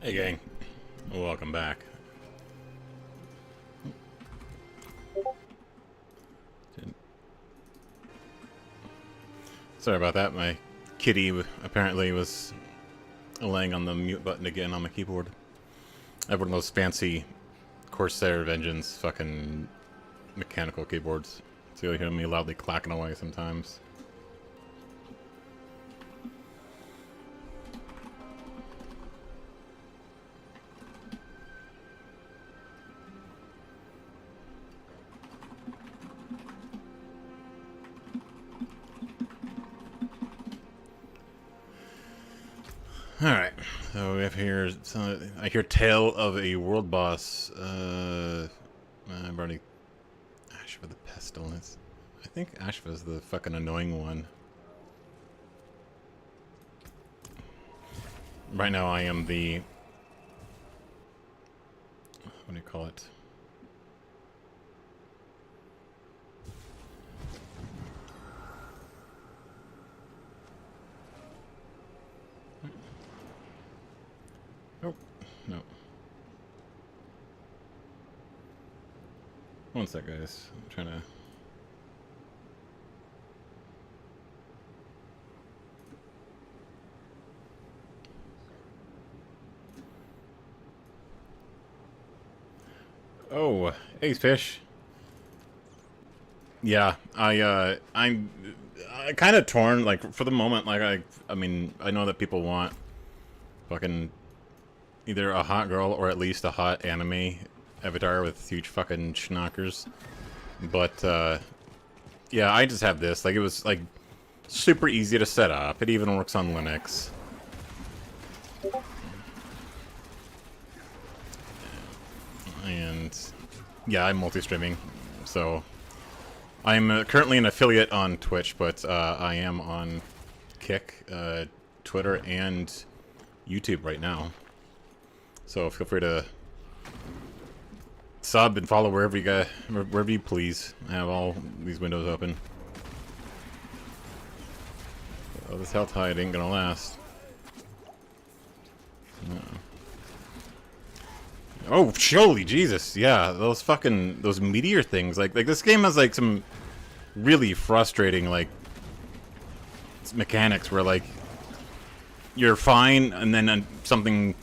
Hey gang, welcome back. Sorry about that, my kitty apparently was laying on the mute button again on my keyboard. I have one of those fancy Corsair Vengeance fucking mechanical keyboards, so you'll hear me loudly clacking away sometimes. Alright, so we have here, I hear Tale of a World Boss, I've already, Ashva the Pestilence. I think Ashva's the fucking annoying one. Right now I am the, what do you call it? Oh, no. One sec, guys. I'm trying to... Oh, hey, fish. Yeah, I'm kind of torn, like, for the moment, like, I mean, I know that people want fucking either a hot girl or at least a hot anime avatar with huge fucking schnockers. But, yeah, I just have this. Like, it was, like, super easy to set up. It even works on Linux. And, yeah, I'm multi-streaming, so... I'm currently an affiliate on Twitch, but I am on Kick, Twitter, and YouTube right now. So feel free to sub and follow wherever you please. I have all these windows open. Oh, this health hide ain't gonna last. Oh, holy Jesus! Yeah, those meteor things. Like this game has like some really frustrating like mechanics where like you're fine and then something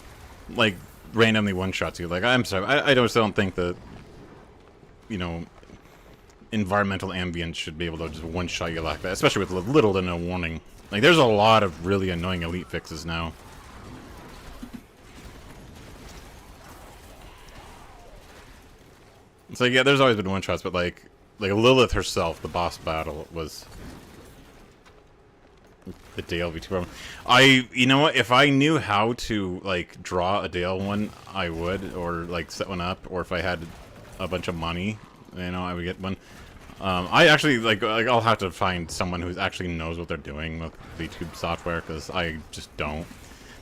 like randomly one-shots you. Like, I'm sorry, I just don't think that, you know, environmental ambience should be able to just one-shot you like that, especially with little to no warning. Like, there's a lot of really annoying elite fixes now. So yeah, there's always been one-shots, but like Lilith herself, the boss battle, was the Dale V2 problem. You know what, if I knew how to, like, draw a Dale one, I would, or, like, set one up, or if I had a bunch of money, you know, I would get one. I actually, like I'll have to find someone who actually knows what they're doing with VTube software, because I just don't.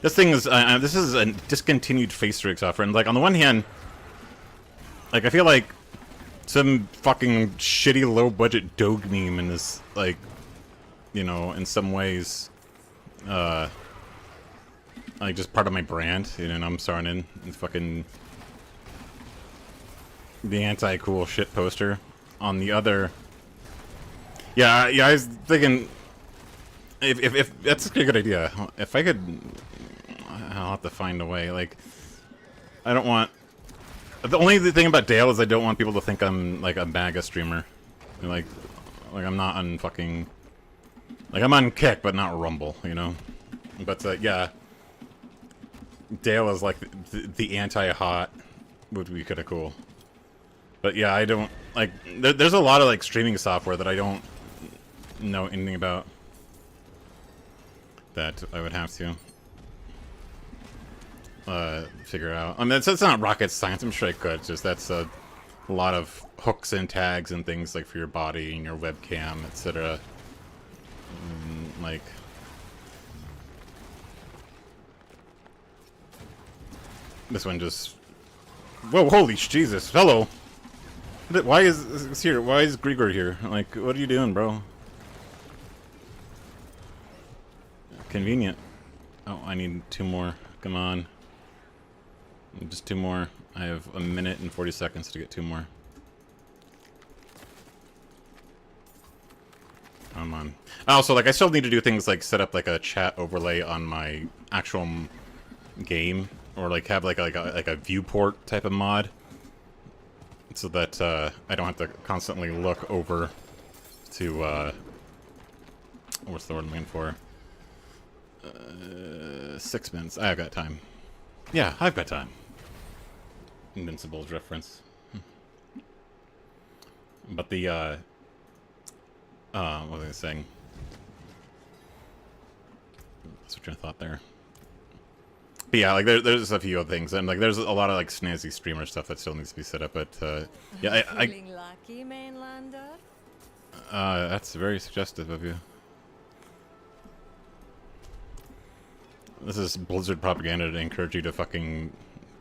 This thing is, this is a discontinued face rig software, and, like, on the one hand, like, I feel like some fucking shitty low-budget Doge meme in this, like, you know, in some ways, like, just part of my brand, you know, and I'm starring in fucking the anti-cool shit poster. On the other, yeah, I was thinking, if that's a good idea, if I could, I'll have to find a way, like, I don't want, the only thing about Dale is I don't want people to think I'm, like, a MAGA streamer, like I'm not on fucking, like, I'm on Kick, but not Rumble, you know? But, yeah. Dale is, like, the anti-hot would be kinda cool. But, yeah, I don't, like, there's a lot of, like, streaming software that I don't know anything about that I would have to figure out. I mean, it's not rocket science, I'm sure I could, it's just that's a lot of hooks and tags and things, like, for your body and your webcam, etc. Like, this one just, whoa, holy Jesus, hello. Why is this here? Why is Grigor here? Like, what are you doing, bro? Convenient. Oh, I need 2 more. Come on. Just 2 more. I have a minute and 40 seconds to get 2 more. Come on. Also, like, I still need to do things like set up like a chat overlay on my actual game, or like have like a viewport type of mod, so that I don't have to constantly look over to what's the word I'm looking for? 6 minutes. I've got time. Yeah, I've got time. Invincible's reference. But the what was I saying? Switch of thought there. But yeah, like there's a few other things, and like there's a lot of like snazzy streamer stuff that still needs to be set up. But yeah, Feeling lucky, mainlander? That's very suggestive of you. This is Blizzard propaganda to encourage you to fucking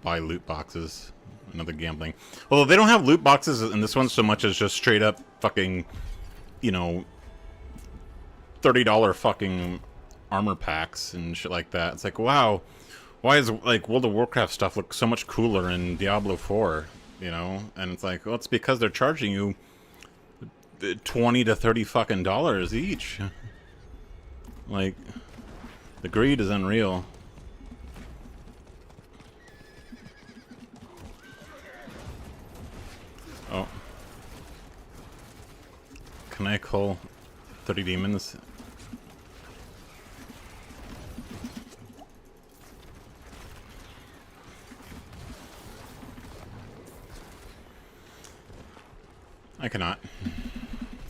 buy loot boxes. Another gambling. Although they don't have loot boxes in this one so much as just straight up fucking, you know, $30 fucking armor packs and shit like that. It's like, wow, why is like World of Warcraft stuff look so much cooler in Diablo 4? You know, and it's like, well, it's because they're charging you $20 to $30 fucking dollars each. Like, the greed is unreal. Oh. Can I call 30 demons? I cannot.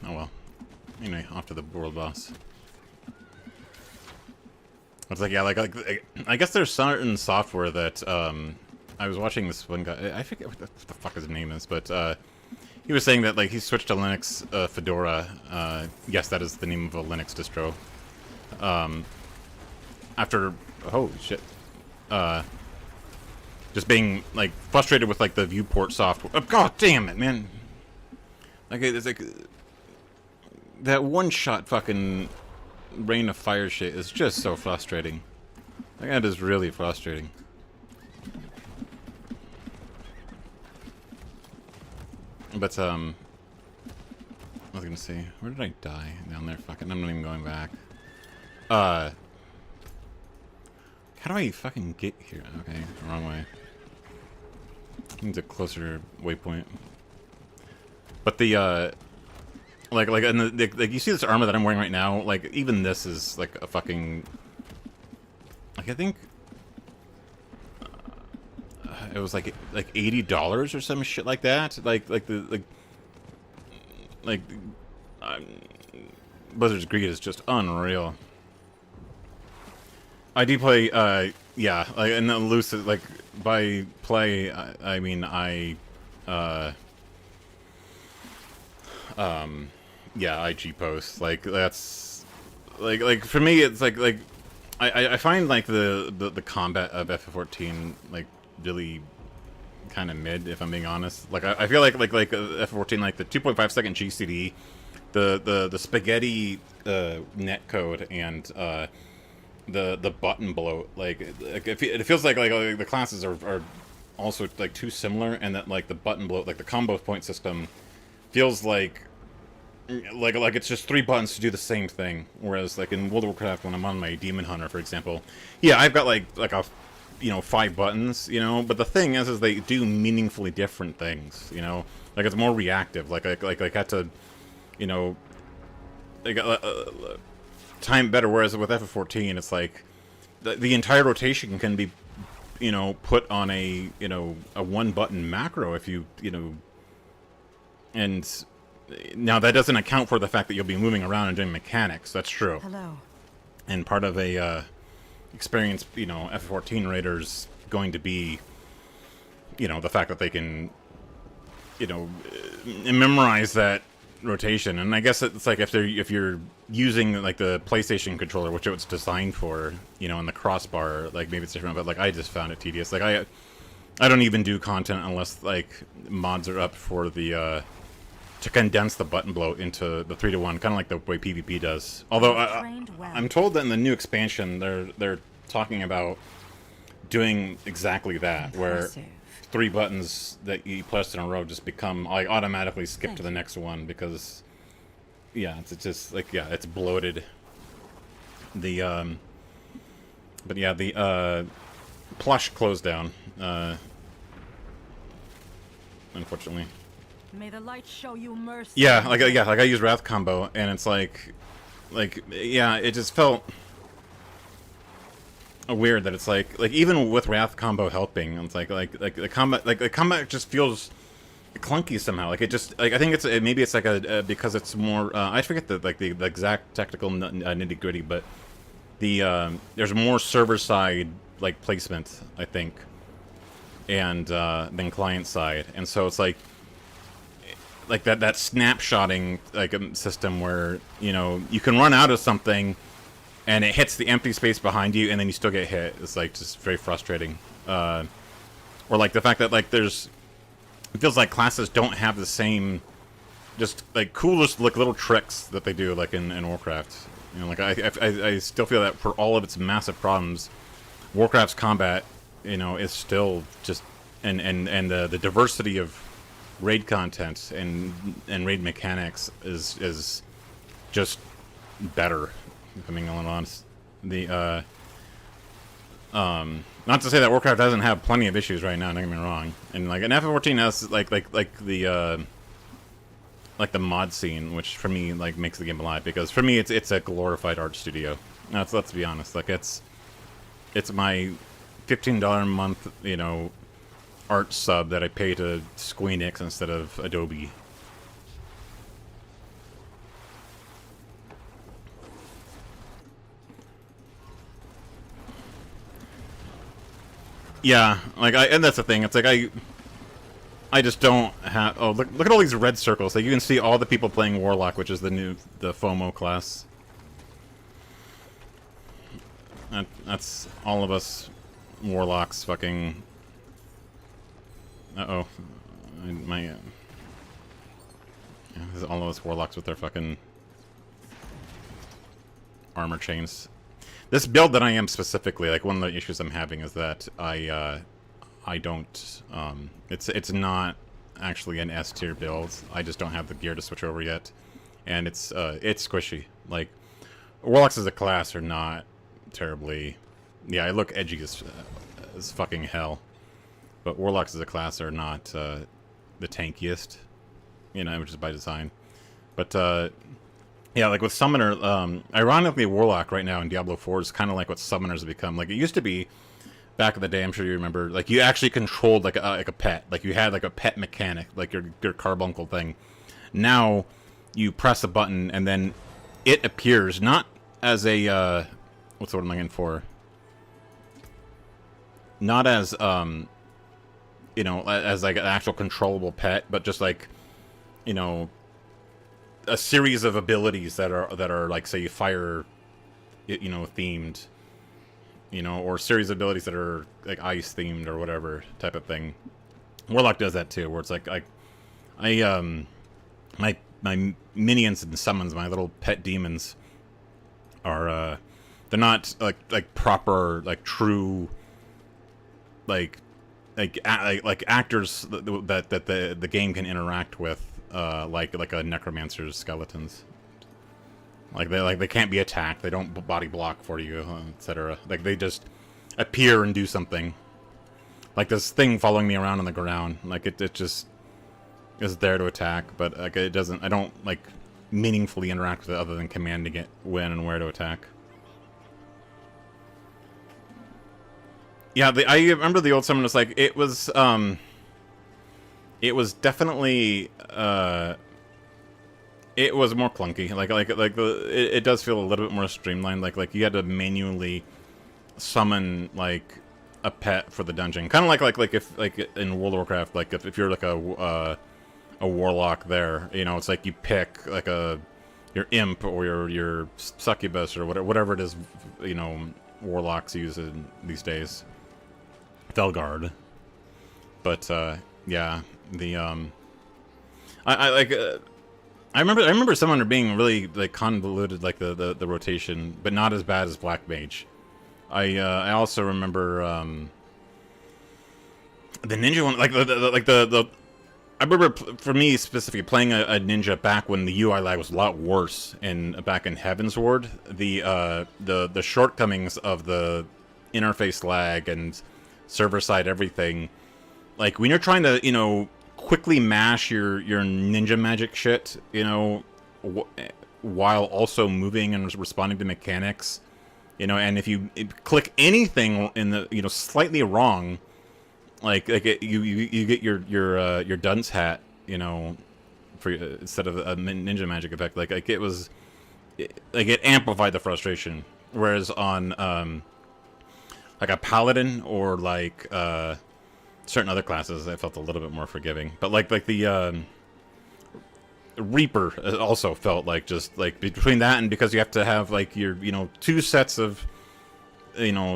Oh well. Anyway, off to the world boss. It's like, yeah, like I guess there's certain software that, I was watching this one guy, I forget what the fuck his name is, but, he was saying that, like, he switched to Linux, Fedora, yes, that is the name of a Linux distro, after, oh, shit, just being, like, frustrated with, like, the viewport software. Oh, god damn it, man! Like, it's like, that one-shot fucking Rain of Fire shit is just so frustrating. Like, that is really frustrating. But, I was gonna say, where did I die? Down there, fucking, I'm not even going back. How do I fucking get here? Okay, wrong way. Needs a closer waypoint. But the, like, and like, you see this armor that I'm wearing right now? Like, even this is, like, a fucking... Like, I think... it was, like $80 or some shit like that? Blizzard's greed is just unreal. I do play, yeah, like, and then loose, like, by play, I mean, yeah, IG posts, like, that's, like, for me, it's, like, I find, like, the combat of FF14, like, really kind of mid, if I'm being honest. Like, I feel like FF14, like, the 2.5 second GCD, the spaghetti, net code, and, the button bloat, like it feels like the classes are also, like, too similar, and that, like, the button bloat, like, the combo point system feels like it's just 3 buttons to do the same thing. Whereas, like, in World of Warcraft, when I'm on my Demon Hunter, for example, yeah, I've got like a, you know, 5 buttons, you know, but the thing is they do meaningfully different things, you know, like, it's more reactive, like I had to, you know, like, time better, whereas with FF14, it's like the entire rotation can be, you know, put on a, you know, a 1-button macro if you know, and now that doesn't account for the fact that you'll be moving around and doing mechanics. That's true. Hello. And part of a experienced, you know, FF14 raiders going to be, you know, the fact that they can, you know, memorize that rotation. And I guess it's like if you're using, like, the PlayStation controller, which it was designed for, you know, and the crossbar, like, maybe it's different, but, like, I just found it tedious. Like, I don't even do content unless, like, mods are up for the to condense the button bloat into the 3-to-1, kind of like the way PvP does. Although I'm told that in the new expansion they're talking about doing exactly that, where 3 buttons that you press in a row just become like automatically skip to the next one because yeah, it's just like yeah, it's bloated. The but yeah, the plush closed down. Unfortunately. May the light show you mercy. Yeah, like I use Wrath combo, and it's like yeah, it just felt weird that it's like even with Wrath combo helping, it's like the combat just feels clunky somehow. Like it just like I think it's maybe it's like a because it's more I forget the the exact technical nitty gritty, but the there's more server side like placement I think, and than client side, and so it's like that snapshotting like system where you know you can run out of something and it hits the empty space behind you and then you still get hit. It's like just very frustrating. Or like the fact that like it feels like classes don't have the same just like coolest like little tricks that they do like in Warcraft. You know, like I still feel that for all of its massive problems, Warcraft's combat, you know, is still just and the diversity of raid content and raid mechanics is just better, if I'm being honest. The not to say that Warcraft doesn't have plenty of issues right now, don't get me wrong. And like an F14 has like the mod scene, which for me like makes the game alive, because for me it's a glorified art studio. Let's be honest, like it's my $15 a month, you know, art sub that I pay to Squeenix instead of Adobe. Yeah, like and that's the thing. It's like I just don't have. Oh, look at all these red circles. Like you can see all the people playing Warlock, which is the FOMO class. That's all of us Warlocks fucking. Uh-oh. Yeah, this is all of us Warlocks with their fucking armor chains. This build that I am specifically, like, one of the issues I'm having is that I don't, it's not actually an S tier build. I just don't have the gear to switch over yet. And it's squishy. Like, Warlocks as a class are not terribly, yeah, I look edgy as fucking hell. But Warlocks as a class are not the tankiest, you know, which is by design. But yeah, like with Summoner, ironically, Warlock right now in Diablo IV is kind of like what Summoners have become. Like it used to be back in the day. I'm sure you remember. Like you actually controlled like a pet. Like you had like a pet mechanic, like your carbuncle thing. Now you press a button and then it appears not as a what's the word I'm looking for? Not as you know, as like an actual controllable pet, but just like, you know, a series of abilities that are like, say, fire, you know, themed, you know, or a series of abilities that are like ice themed or whatever type of thing. Warlock does that too, where it's like my minions and summons, my little pet demons, are they're not like proper like true like actors that the game can interact with, like a necromancer's skeletons. Like they can't be attacked. They don't body block for you, etc. Like they just appear and do something. Like this thing following me around on the ground. Like it just is there to attack, but like it doesn't. I don't like meaningfully interact with it other than commanding it when and where to attack. Yeah, I remember the old summon was like it was definitely it was more clunky. It does feel a little bit more streamlined. Like you had to manually summon like a pet for the dungeon, kind of like if like in World of Warcraft, like if you're like a warlock there, you know, it's like you pick like your imp or your succubus or whatever it is, you know, warlocks use in these days. Felguard. But yeah, the I remember someone being really like convoluted, like the rotation, but not as bad as Black Mage. I also remember The ninja one, like the I remember for me specifically playing a ninja back when the UI lag was a lot worse back in Heaven's Ward. The shortcomings of the interface lag and server side everything. Like when you're trying to quickly mash your ninja magic shit, while also moving and responding to mechanics, and if you click anything in the slightly wrong. You get your dunce hat, for instead of a ninja magic effect. Like it amplified the frustration. Whereas on like a paladin or like certain other classes, I felt a little bit more forgiving. But like the Reaper also felt like just like between that and because you have to have like your 2 sets of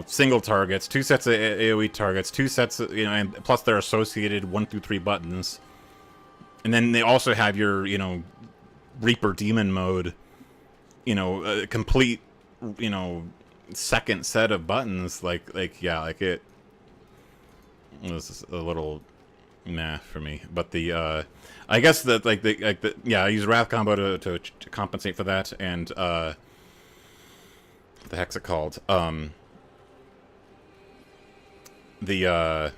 single targets, 2 sets of AoE targets, 2 sets of, and plus they're associated 1 through 3 buttons. And then they also have your, Reaper Demon mode, a complete, second set of buttons. Yeah, like it was a little meh for me. But I guess that, yeah, I use Wrath combo to compensate for that, and, what the heck's it called? The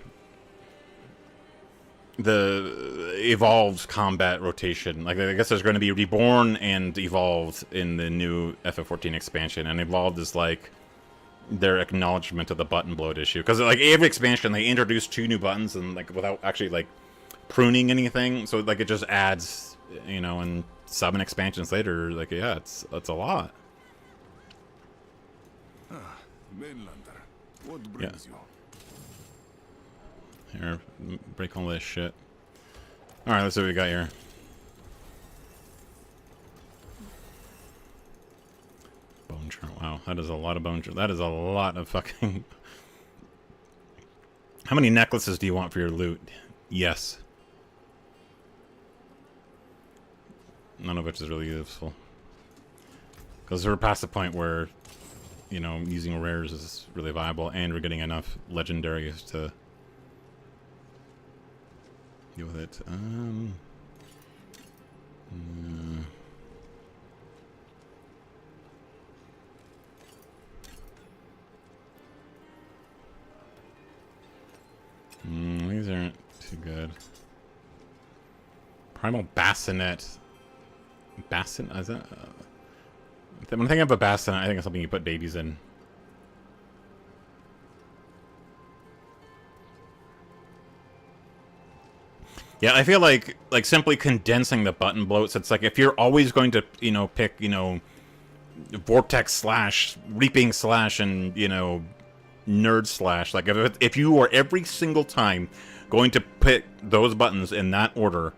evolved combat rotation. Like, I guess there's going to be Reborn and Evolved in the new FF14 expansion, and Evolved is like their acknowledgement of the button bloat issue. Because like every expansion, they introduce 2 new buttons and like without actually like pruning anything, so like it just adds, and 7 expansions later, like yeah, it's a lot. Mainlander, what brings you? Here, break all this shit. Alright, let's see what we got here. Bone chart. Wow, that is a lot of bone chart. That is a lot of fucking... How many necklaces do you want for your loot? Yes. None of which is really useful. Because we're past the point where, using rares is really viable, and we're getting enough legendaries to deal with it. These aren't too good. Primal Bassinet. Bassinet? Is that? When I think of a bassinet, I think of something you put babies in. Yeah, I feel like simply condensing the button bloats. It's like if you're always going to pick Vortex slash Reaping slash and Nerd slash. Like if you are every single time going to pick those buttons in that order,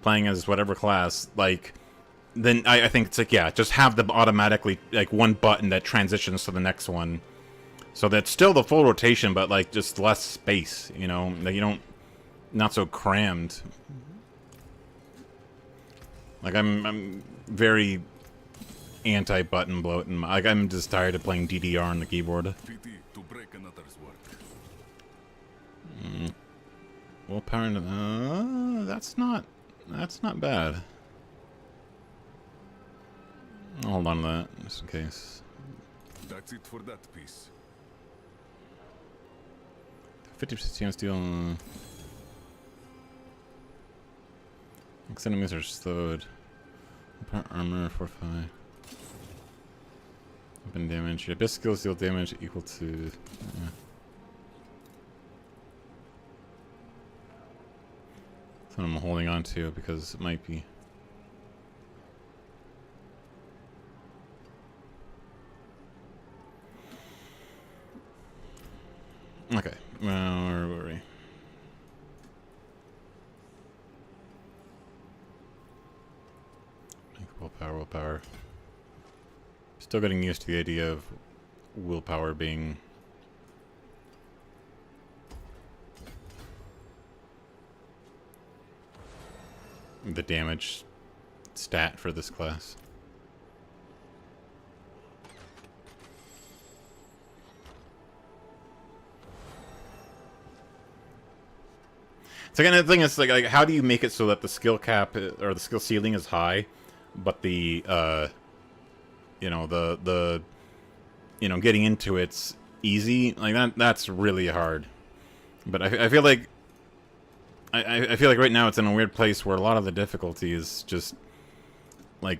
playing as whatever class, like then I think it's like yeah, just have them automatically like one button that transitions to the next one, so that's still the full rotation, but like just less space. That you don't. Not so crammed. Like I'm very anti-button bloat, and like I'm just tired of playing DDR on the keyboard. Willpower. That's not bad. I'll hold on to that just in case. That's it for that piece. 50% chance deal. Enemies are slowed. Armor 4-5. Weapon damage. Your best skills deal damage equal to. That's what I'm holding on to because it might be. Okay. Well, where were we? Willpower. Still getting used to the idea of willpower being the damage stat for this class. So again, the thing is like how do you make it so that the skill cap or the skill ceiling is high, but the you know the you know getting into it's easy like that. That's really hard. But I feel like I feel like right now it's in a weird place where a lot of the difficulty is just like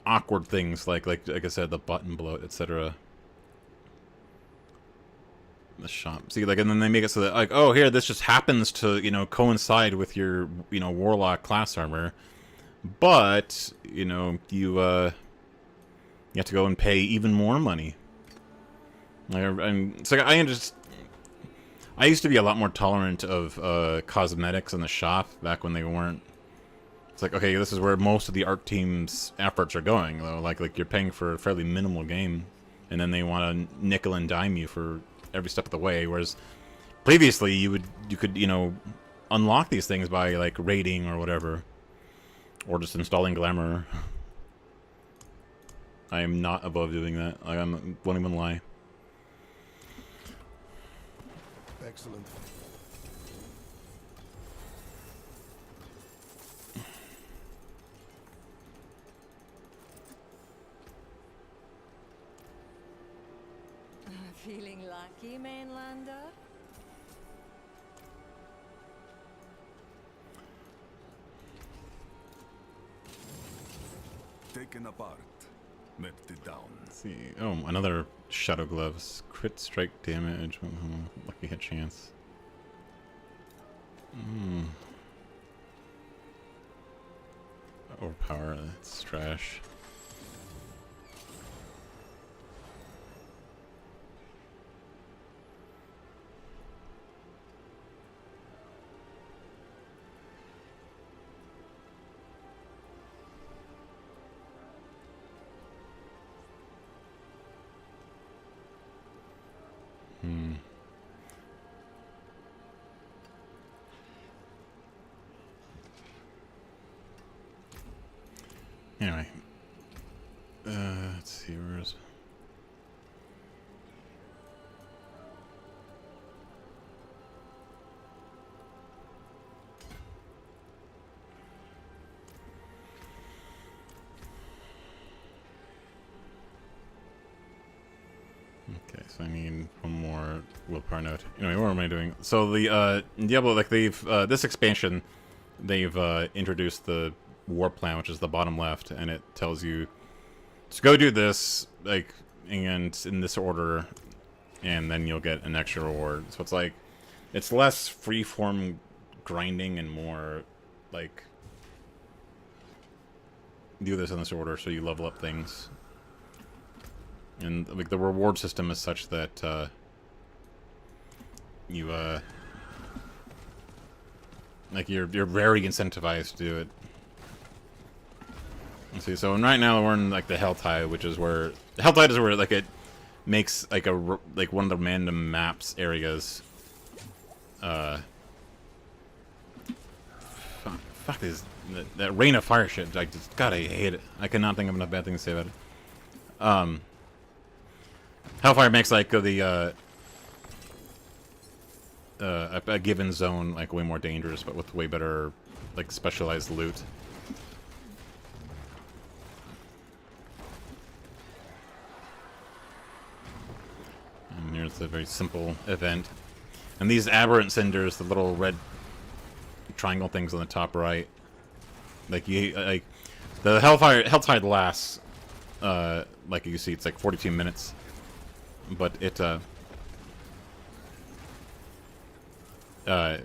awkward things like I said, the button bloat, etc. The shop. See, like, and then they make it so that, like, oh, here, this just happens to, you know, coincide with your, you know, warlock class armor, but, you know, you have to go and pay even more money. Like, it's like I used to be a lot more tolerant of cosmetics in the shop back when they weren't. It's like, okay, this is where most of the art team's efforts are going, though. Like you're paying for a fairly minimal game, and then they want to nickel and dime you for every step of the way, whereas previously you could you know unlock these things by like raiding or whatever, or just installing glamour. I am not above doing that. I won't even lie. Excellent. Feeling lucky, mainlander? Taken apart, melted down. Let's see. Oh, another Shadow Gloves. Crit strike damage. Lucky hit chance. Overpower. That's trash. Anyway, let's see, where's... Okay, so I need one more willpower note. Anyway, what am I doing? So the Diablo, like they've this expansion, they've introduced the war plan, which is the bottom left, and it tells you to go do this, like, and in this order, and then you'll get an extra reward. So it's like, it's less freeform grinding and more like do this in this order so you level up things. And like the reward system is such that you like you're very incentivized to do it. Let's see, so right now we're in like the Helltide, which is where Helltide is where like it makes like like one of the random maps areas. Fuck this that rain of fire shit. I just God, I hate it. I cannot think of enough bad things to say about it. Hellfire makes like the a given zone like way more dangerous, but with way better like specialized loot. And here's a very simple event. And these aberrant cinders, the little red triangle things on the top right, like you like the Helltide lasts like you see it's like 42 minutes. But it, and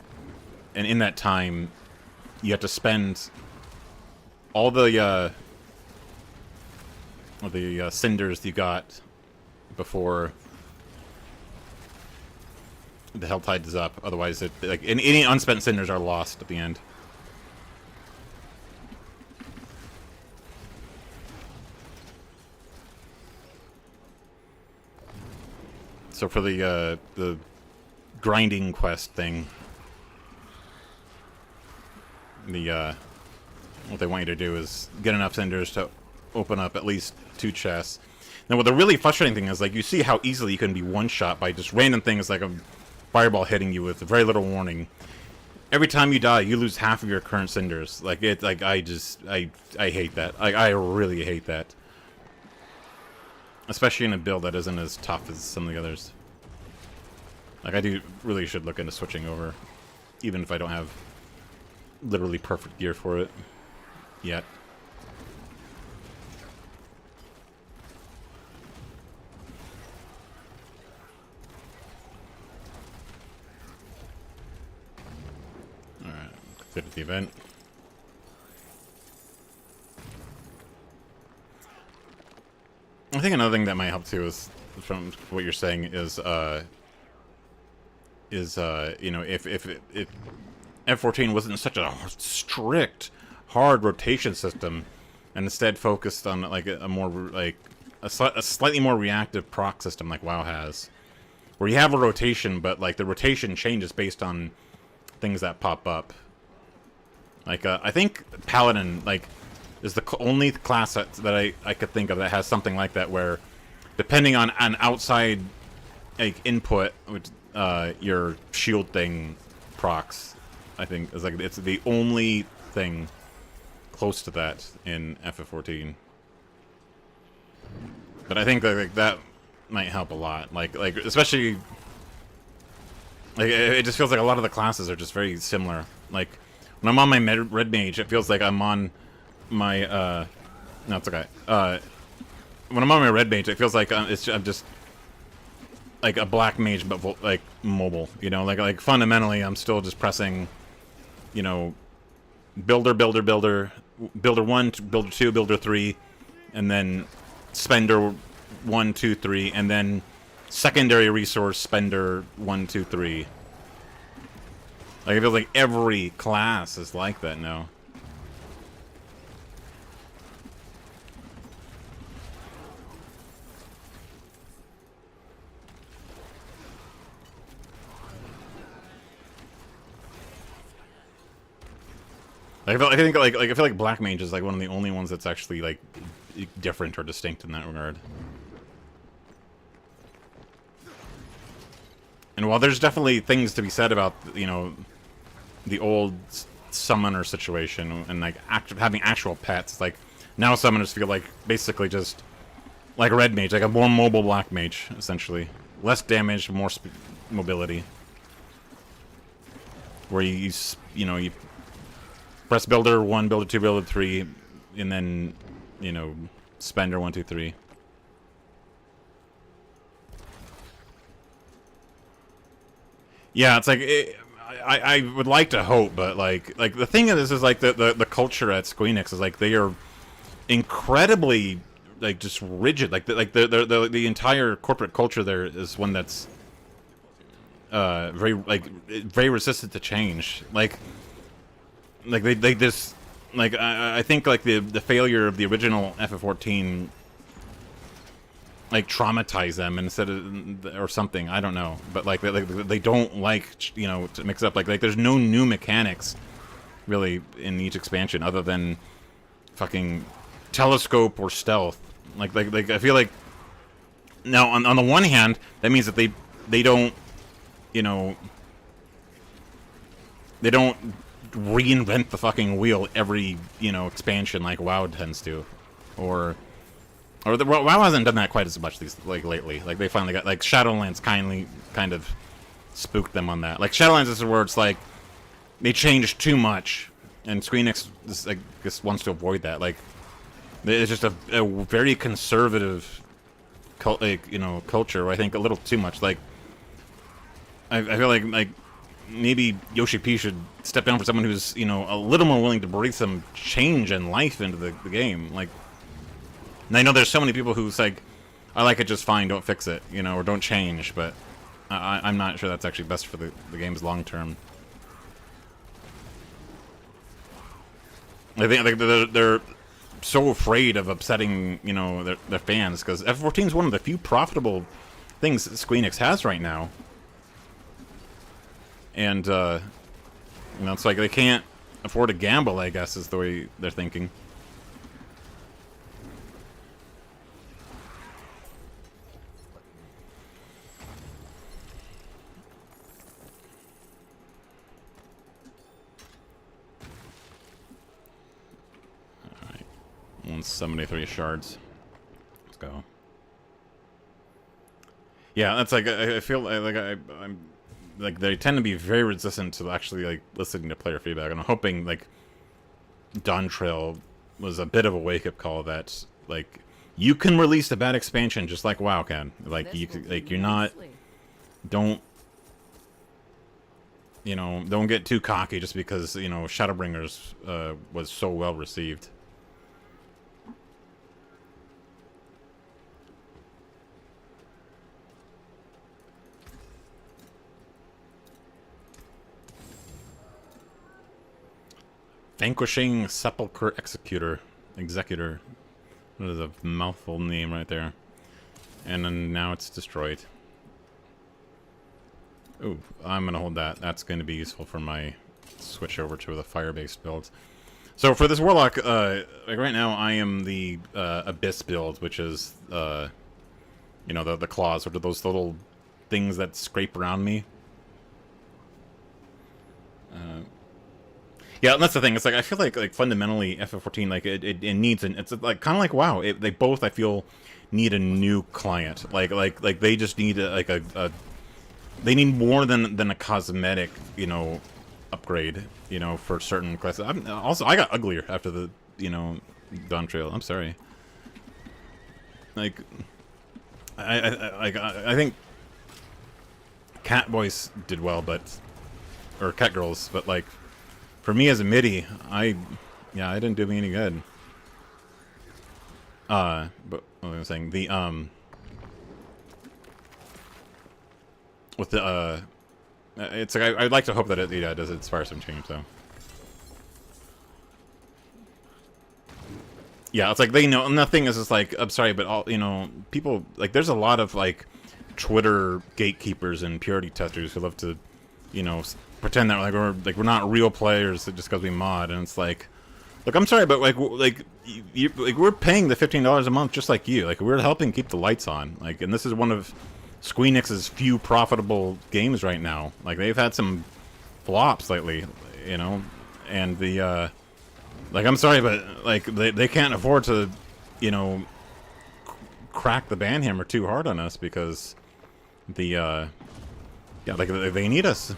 in that time, you have to spend all the cinders you got before the Helltide is up. Otherwise, it like any unspent cinders are lost at the end. So for the grinding quest thing, what they want you to do is get enough cinders to open up at least 2 chests. Now, what the really frustrating thing is, like, you see how easily you can be one-shot by just random things like fireball hitting you with very little warning. Every time you die, you lose half of your current cinders. Like it, like I hate that. I really hate that. Especially in a build that isn't as tough as some of the others. Like I do really should look into switching over, even if I don't have literally perfect gear for it yet. Alright, consider the event. I think another thing that might help too is, from what you're saying, is you know, if F14 wasn't such a strict, hard rotation system, and instead focused on like a more like a slightly more reactive proc system like WoW has, where you have a rotation, but like the rotation changes based on things that pop up. Like I think Paladin like is the only class that I could think of that has something like that, where depending on an outside like input, which your shield thing procs, I think is like it's the only thing close to that in FF14. But I think like that might help a lot. Like especially like it just feels like a lot of the classes are just very similar. Like when I'm on my red mage, it feels like I'm on my no, it's okay. When I'm on my red mage, it feels like I'm just like a black mage, but like mobile. You know, like fundamentally, I'm still just pressing, you know, builder, builder, builder, builder 1, builder 2, builder 3, and then spender 1, 2, 3, and then secondary resource spender 1, 2, 3. Like it feels like every class is like that now. I feel like Black Mage is like one of the only ones that's actually like different or distinct in that regard. And while there's definitely things to be said about, you know, the old summoner situation and like having actual pets, like now summoners feel like basically just like a red mage, like a more mobile black mage essentially, less damage, more mobility, where you know you press builder 1, builder 2, builder 3, and then, you know, spender 1, 2, 3. Yeah, it's like I would like to hope, but like the thing is like the culture at Squeenix is like they are incredibly like just rigid. Like the entire corporate culture there is one that's very resistant to change. Like they just like I think like the failure of the original FF14 like traumatize them instead of or something, I don't know, but like they don't like, you know, to mix it up. Like there's no new mechanics really in each expansion other than fucking telescope or stealth. Like I feel like now on the one hand that means that they don't, you know, they don't reinvent the fucking wheel every, you know, expansion like WoW tends to, or WoW hasn't done that quite as much these like lately. Like they finally got like Shadowlands kind of spooked them on that. Like Shadowlands is where it's like they changed too much, and Squeenix I guess wants to avoid that. Like it's just a very conservative you know, culture. I think a little too much. Like I feel like maybe Yoshi P should step down for someone who's, you know, a little more willing to breathe some change and life into the game. Like, and I know there's so many people who's like, I like it just fine, don't fix it, you know, or don't change, but I'm not sure that's actually best for the game's long term. I think they're so afraid of upsetting, you know, their fans, because F14 is one of the few profitable things Squeenix has right now. And, you know, it's like they can't afford to gamble, I guess, is the way they're thinking. 173 shards. Let's go. Yeah, that's like I feel like I'm like they tend to be very resistant to actually like listening to player feedback, and I'm hoping like Dawn Trail was a bit of a wake up call that like you can release a bad expansion just like WoW can. Like you're not don't don't get too cocky just because Shadowbringers was so well received. Vanquishing Sepulchre Executor. That is a mouthful name right there. And then now it's destroyed. Ooh, I'm gonna hold that. That's going to be useful for my switch over to the fire-based build. So for this warlock, like right now I am the abyss build, which is the claws, or those little things that scrape around me. Yeah, and that's the thing. It's like I feel like fundamentally FF14 like it needs it's like kind of like WoW. They both I feel need a new client. Like they just need a they need more than a cosmetic upgrade for certain classes. I got uglier after the Dawn Trail. I'm sorry. Like I think Cat Boys did well, or Cat Girls, but like. For me as a MIDI, I didn't do me any good. But what was I saying? With the it's like I'd like to hope that it does inspire some change though. Yeah, it's like they know nothing is just like I'm sorry, but all people like there's a lot of like Twitter gatekeepers and purity testers who love to pretend that we're not real players just because we mod, and it's like, look, I'm sorry, but like we're paying the $15 a month just like you. Like we're helping keep the lights on. Like, and this is one of Squeenix's few profitable games right now. Like they've had some flops lately, and the like I'm sorry, but like they can't afford to, crack the banhammer too hard on us because the like they need us.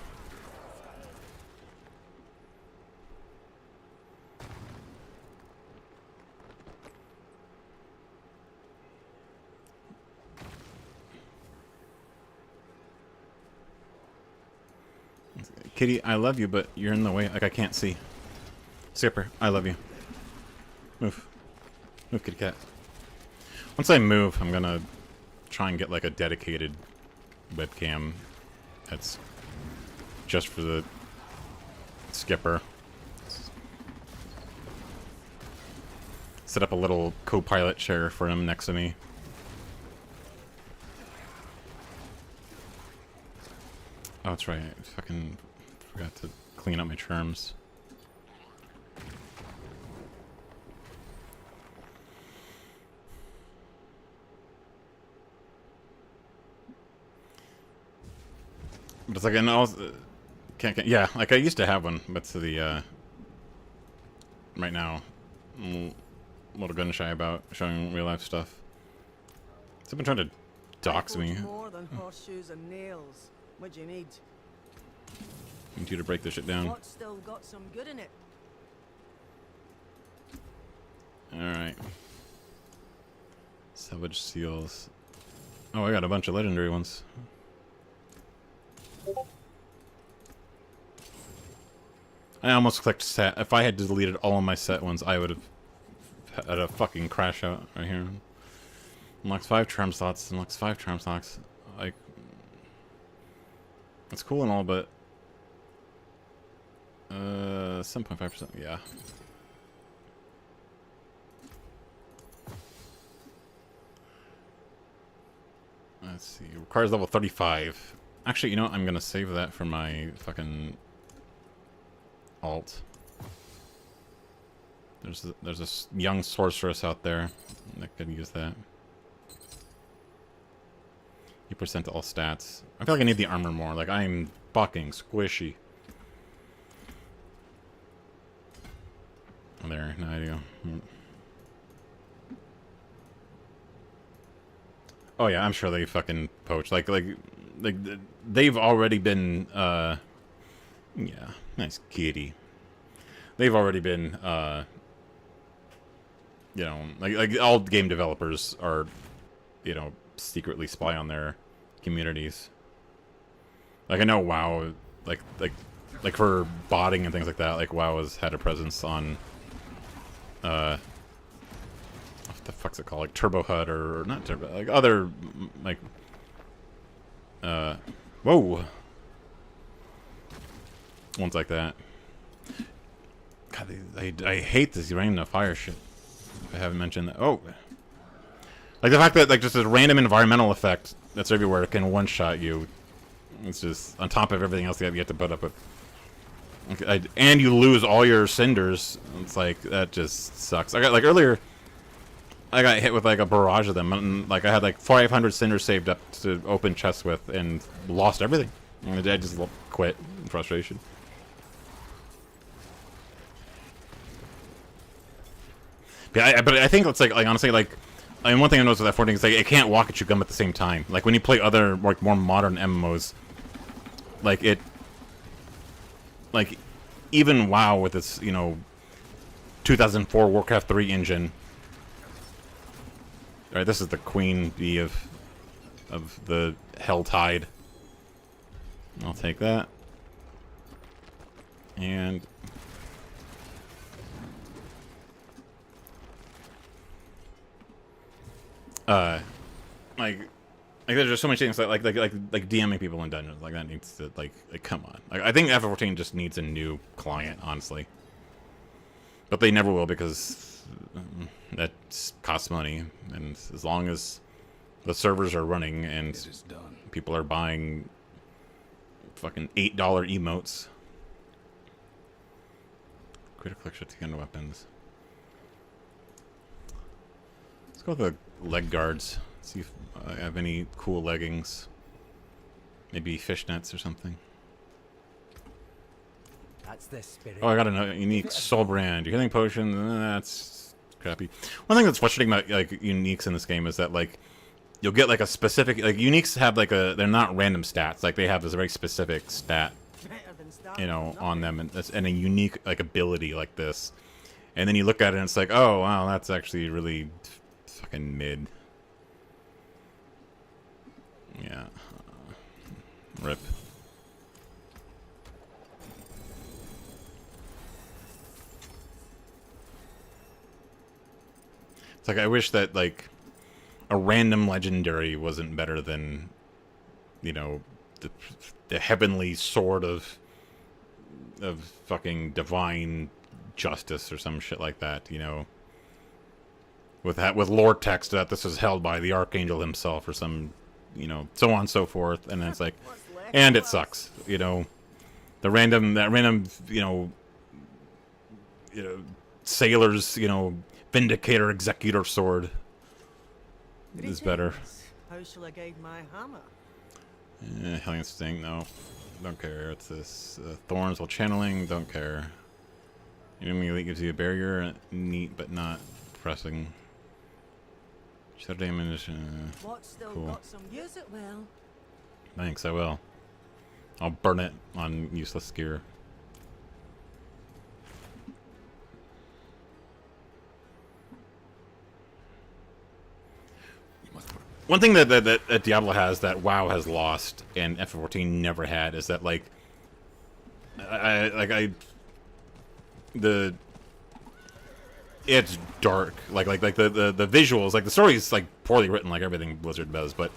Kitty, I love you, but you're in the way. Like, I can't see. Skipper, I love you. Move. Move, kitty cat. Once I move, I'm gonna try and get, like, a dedicated webcam that's just for the Skipper. Set up a little co-pilot chair for him next to me. Oh, that's right. I fucking forgot to clean up my terms. But it's like, and also, can't, yeah, like I used to have one, but to the, right now, I'm a little gun shy about showing real life stuff. Someone trying to dox me. More than horseshoes and nails. What do you need? Need you to break this shit down. What's still got some good in it? Alright. Savage seals. Oh, I got a bunch of legendary ones. I almost clicked set. If I had deleted all of my set ones, I would have had a fucking crash out right here. Unlocks 5 charm slots. Unlocks 5 charm slots. Like, it's cool and all, but 7.5%. Yeah. Let's see. Requires level 35. Actually, you know what? I'm gonna save that for my fucking alt. There's a young sorceress out there that could use that. You percent all stats. I feel like I need the armor more. Like I'm fucking squishy. There, now I do. Oh yeah, I'm sure they fucking poach. Like they've already been. Yeah, nice kitty. They've already been. You know, like all game developers are, you know, secretly spy on their communities. Like I know WoW, like for botting and things like that. Like WoW has had a presence on. What the fuck's it called? Like Turbo HUD or not Turbo, like other like whoa, ones like that. God, I hate this random fire shit. I haven't mentioned that. Oh, like the fact that like just this random environmental effect that's everywhere can one shot you. It's just on top of everything else you have to put up with. And you lose all your cinders. It's like that just sucks. I got like earlier. I got hit with like a barrage of them, and like I had like 500 cinders saved up to open chests with, and lost everything. And I just quit in frustration. Yeah, but I think it's like honestly, like, I mean, one thing I noticed with that 14 is like it can't walk at you gum at the same time. Like when you play other like more modern MMOs, like it, like even WoW with its 2004 Warcraft 3 engine. All right, this is the queen bee of the Hell Tide. I'll take that. And like there's just so many things that like DMing people in dungeons like that needs to like come on. Like I think F14 just needs a new client, honestly. But they never will because that costs money, and as long as the servers are running and people are buying fucking $8 emotes. Critical extra to end weapons. Let's go with the leg guards. See if I have any cool leggings. Maybe fishnets or something. That's the spirit. Oh, I got a unique soul brand. Your healing potion. That's crappy. One thing that's frustrating about like uniques in this game is that like you'll get like a specific like uniques have like a they're not random stats. Like they have this very specific stat, on them, and a unique like ability like this. And then you look at it and it's like, oh wow, that's actually really fucking mid. Yeah. Rip. It's like I wish that like a random legendary wasn't better than, the heavenly sword of fucking divine justice or some shit like that, with lore text that this is held by the archangel himself or some, so on and so forth, and then it's like, and it sucks, that random, sailor's, Vindicator Executor Sword is better. How shall I guide my hammer? Hellion Sting, no. Don't care. It's this. Thorns while channeling, don't care. Enemy elite gives you a barrier, neat but not pressing. Shadow damage, What's still cool. got some use it well. Thanks, I will. I'll burn it on useless gear. One thing that Diablo has that WoW has lost and F14 never had is that it's dark, like the visuals, like the story is like poorly written, like everything Blizzard does, but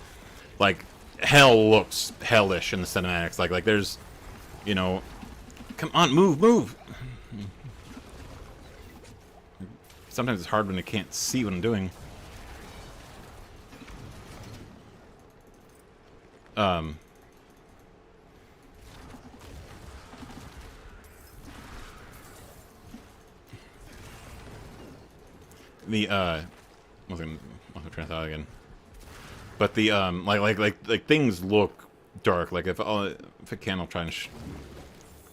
like hell looks hellish in the cinematics, like there's, come on, move. Sometimes it's hard when I can't see what I'm doing. Was gonna try that again. But the like things look dark. Like if it can, I'll try and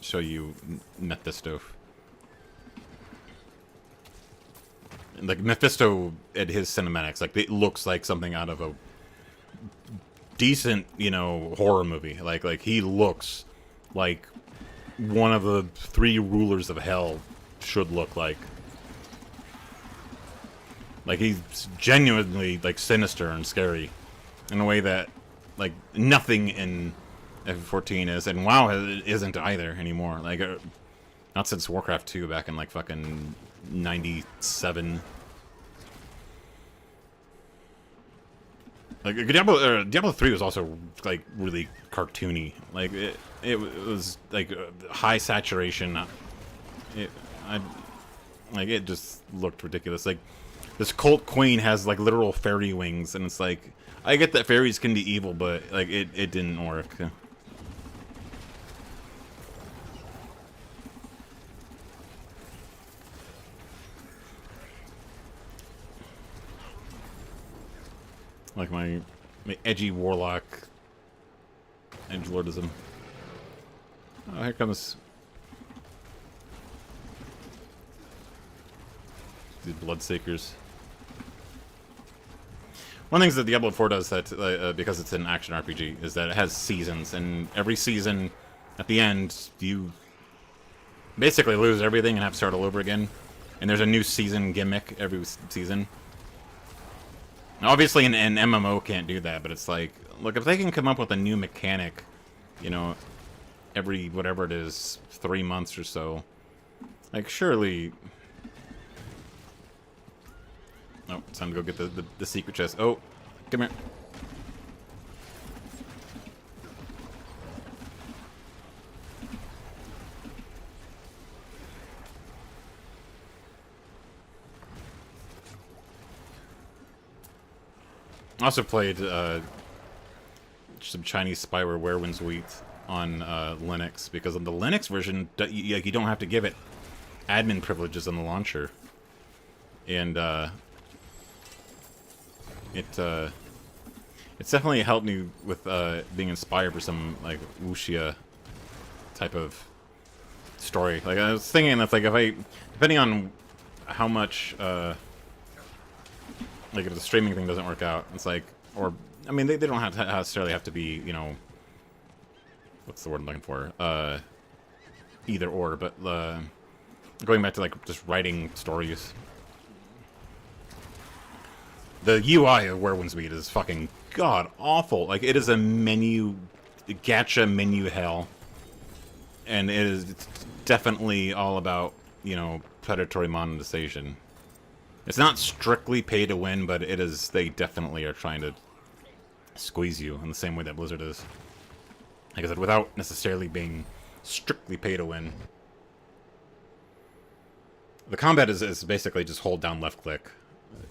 show you Mephisto. Like Mephisto at his cinematics, like it looks like something out of decent, you know, horror movie. Like he looks like one of the 3 rulers of hell should look like. Like he's genuinely like sinister and scary in a way that like nothing in F14 is, and WoW isn't either anymore. Like not since Warcraft 2 back in like fucking 97. Like Diablo 3 was also like really cartoony. Like it was like high saturation. It just looked ridiculous. Like this cult queen has like literal fairy wings, and it's like I get that fairies can be evil, but like it didn't work. Like my edgy warlock edgelordism. Oh, here comes these Bloodseekers. One of the things that Diablo IV does that because it's an action RPG is that it has seasons, and every season at the end you basically lose everything and have to start all over again. And there's a new season gimmick every season. Obviously, an MMO can't do that, but it's like, look, if they can come up with a new mechanic, you know, every, whatever it is, 3 months or so, like, surely... Oh, it's time to go get the secret chest. Oh, come here. I also played some Chinese spyware Werewolves Wheat on Linux, because on the Linux version, you don't have to give it admin privileges on the launcher, and it's definitely helped me with being inspired for some like wuxia type of story. Like I was thinking that's like depending on how much. Like if the streaming thing doesn't work out, it's like, or I mean, they don't have to necessarily have to be, you know, what's the word I'm looking for? Either or, but going back to like just writing stories. The UI of Werewolves Wheat is fucking god awful. Like it is a gacha menu hell, and it's definitely all about, you know, predatory monetization. It's not strictly pay to win, but it is. They definitely are trying to squeeze you in the same way that Blizzard is. Like I said, without necessarily being strictly pay to win. The combat is basically just hold down left click,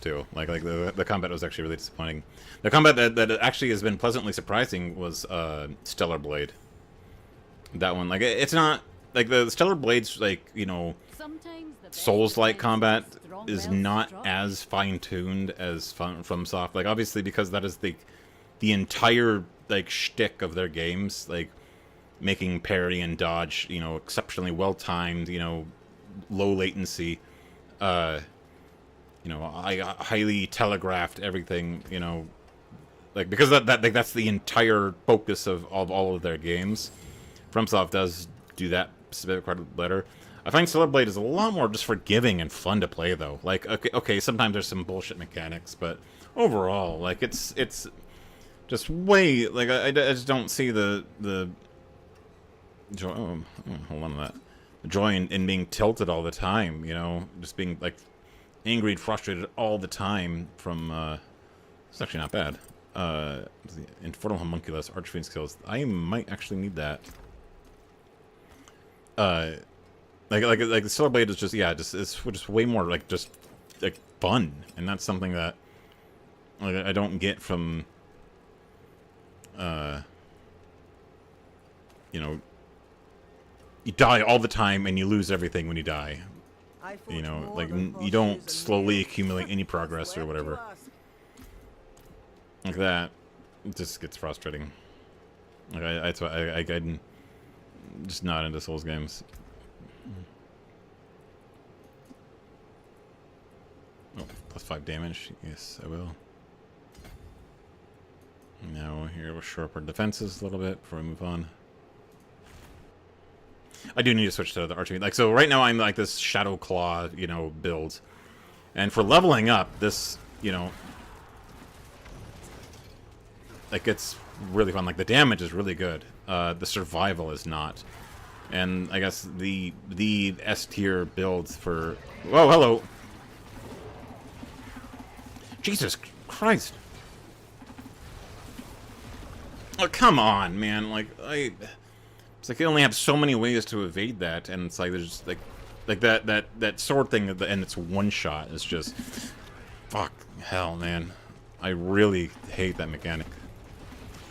too. Like the combat was actually really disappointing. The combat that actually has been pleasantly surprising was Stellar Blade. That one, like it's not like the Stellar Blade's like, you know, Souls-like combat is not as fine-tuned as FromSoft. Like obviously because that is the entire like shtick of their games, like making parry and dodge, you know, exceptionally well-timed, you know, low latency, you know, highly telegraphed everything, you know, like because that's the entire focus of all of their games. FromSoft does do that specific part better. I find Stellar Blade is a lot more just forgiving and fun to play, though. Like, okay, sometimes there's some bullshit mechanics, but overall, like, it's just way, like, I just don't see the joy, hold on to that. The joy in being tilted all the time, you know, just being, like, angry and frustrated all the time from, it's actually not bad. The Infernal Homunculus, Archfiend skills. I might actually need that. Like the Stellar Blade is just, yeah, it's just way more like just like fun, and that's something that like I don't get from you know, you die all the time and you lose everything when you die. You know, like you don't slowly accumulate any progress or whatever. Like that, it just gets frustrating. Like I'm just not into Souls games. Oh, +5 damage. Yes, I will. Now here we'll shore up our defenses a little bit before we move on. I do need to switch to the archery. Like, so right now I'm like this Shadow Claw, you know, build. And for leveling up, this, you know, like, it's really fun. Like, the damage is really good. The survival is not. And I guess the S tier build for... Whoa, hello! Jesus Christ! Oh, come on, man. Like, it's like you only have so many ways to evade that, and it's like there's like that sword thing, and it's one shot. It's just... Fuck. Hell, man. I really hate that mechanic.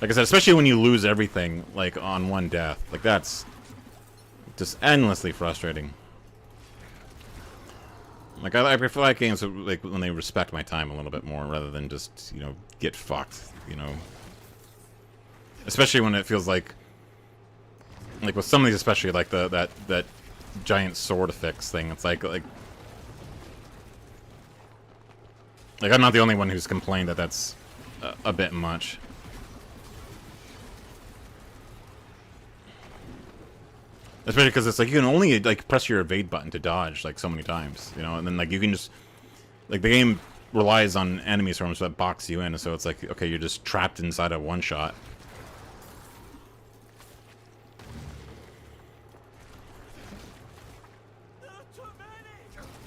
Like I said, especially when you lose everything, like, on one death. Like, that's just endlessly frustrating. Like, I prefer like games like when they respect my time a little bit more, rather than just, you know, get fucked, you know. Especially when it feels like with some of these, especially like that giant sword affix thing. It's like I'm not the only one who's complained that that's a bit much. Especially because it's like you can only like press your evade button to dodge like so many times, you know, and then like you can just like the game relies on enemy swarms that box you in, so it's like okay, you're just trapped inside a one shot.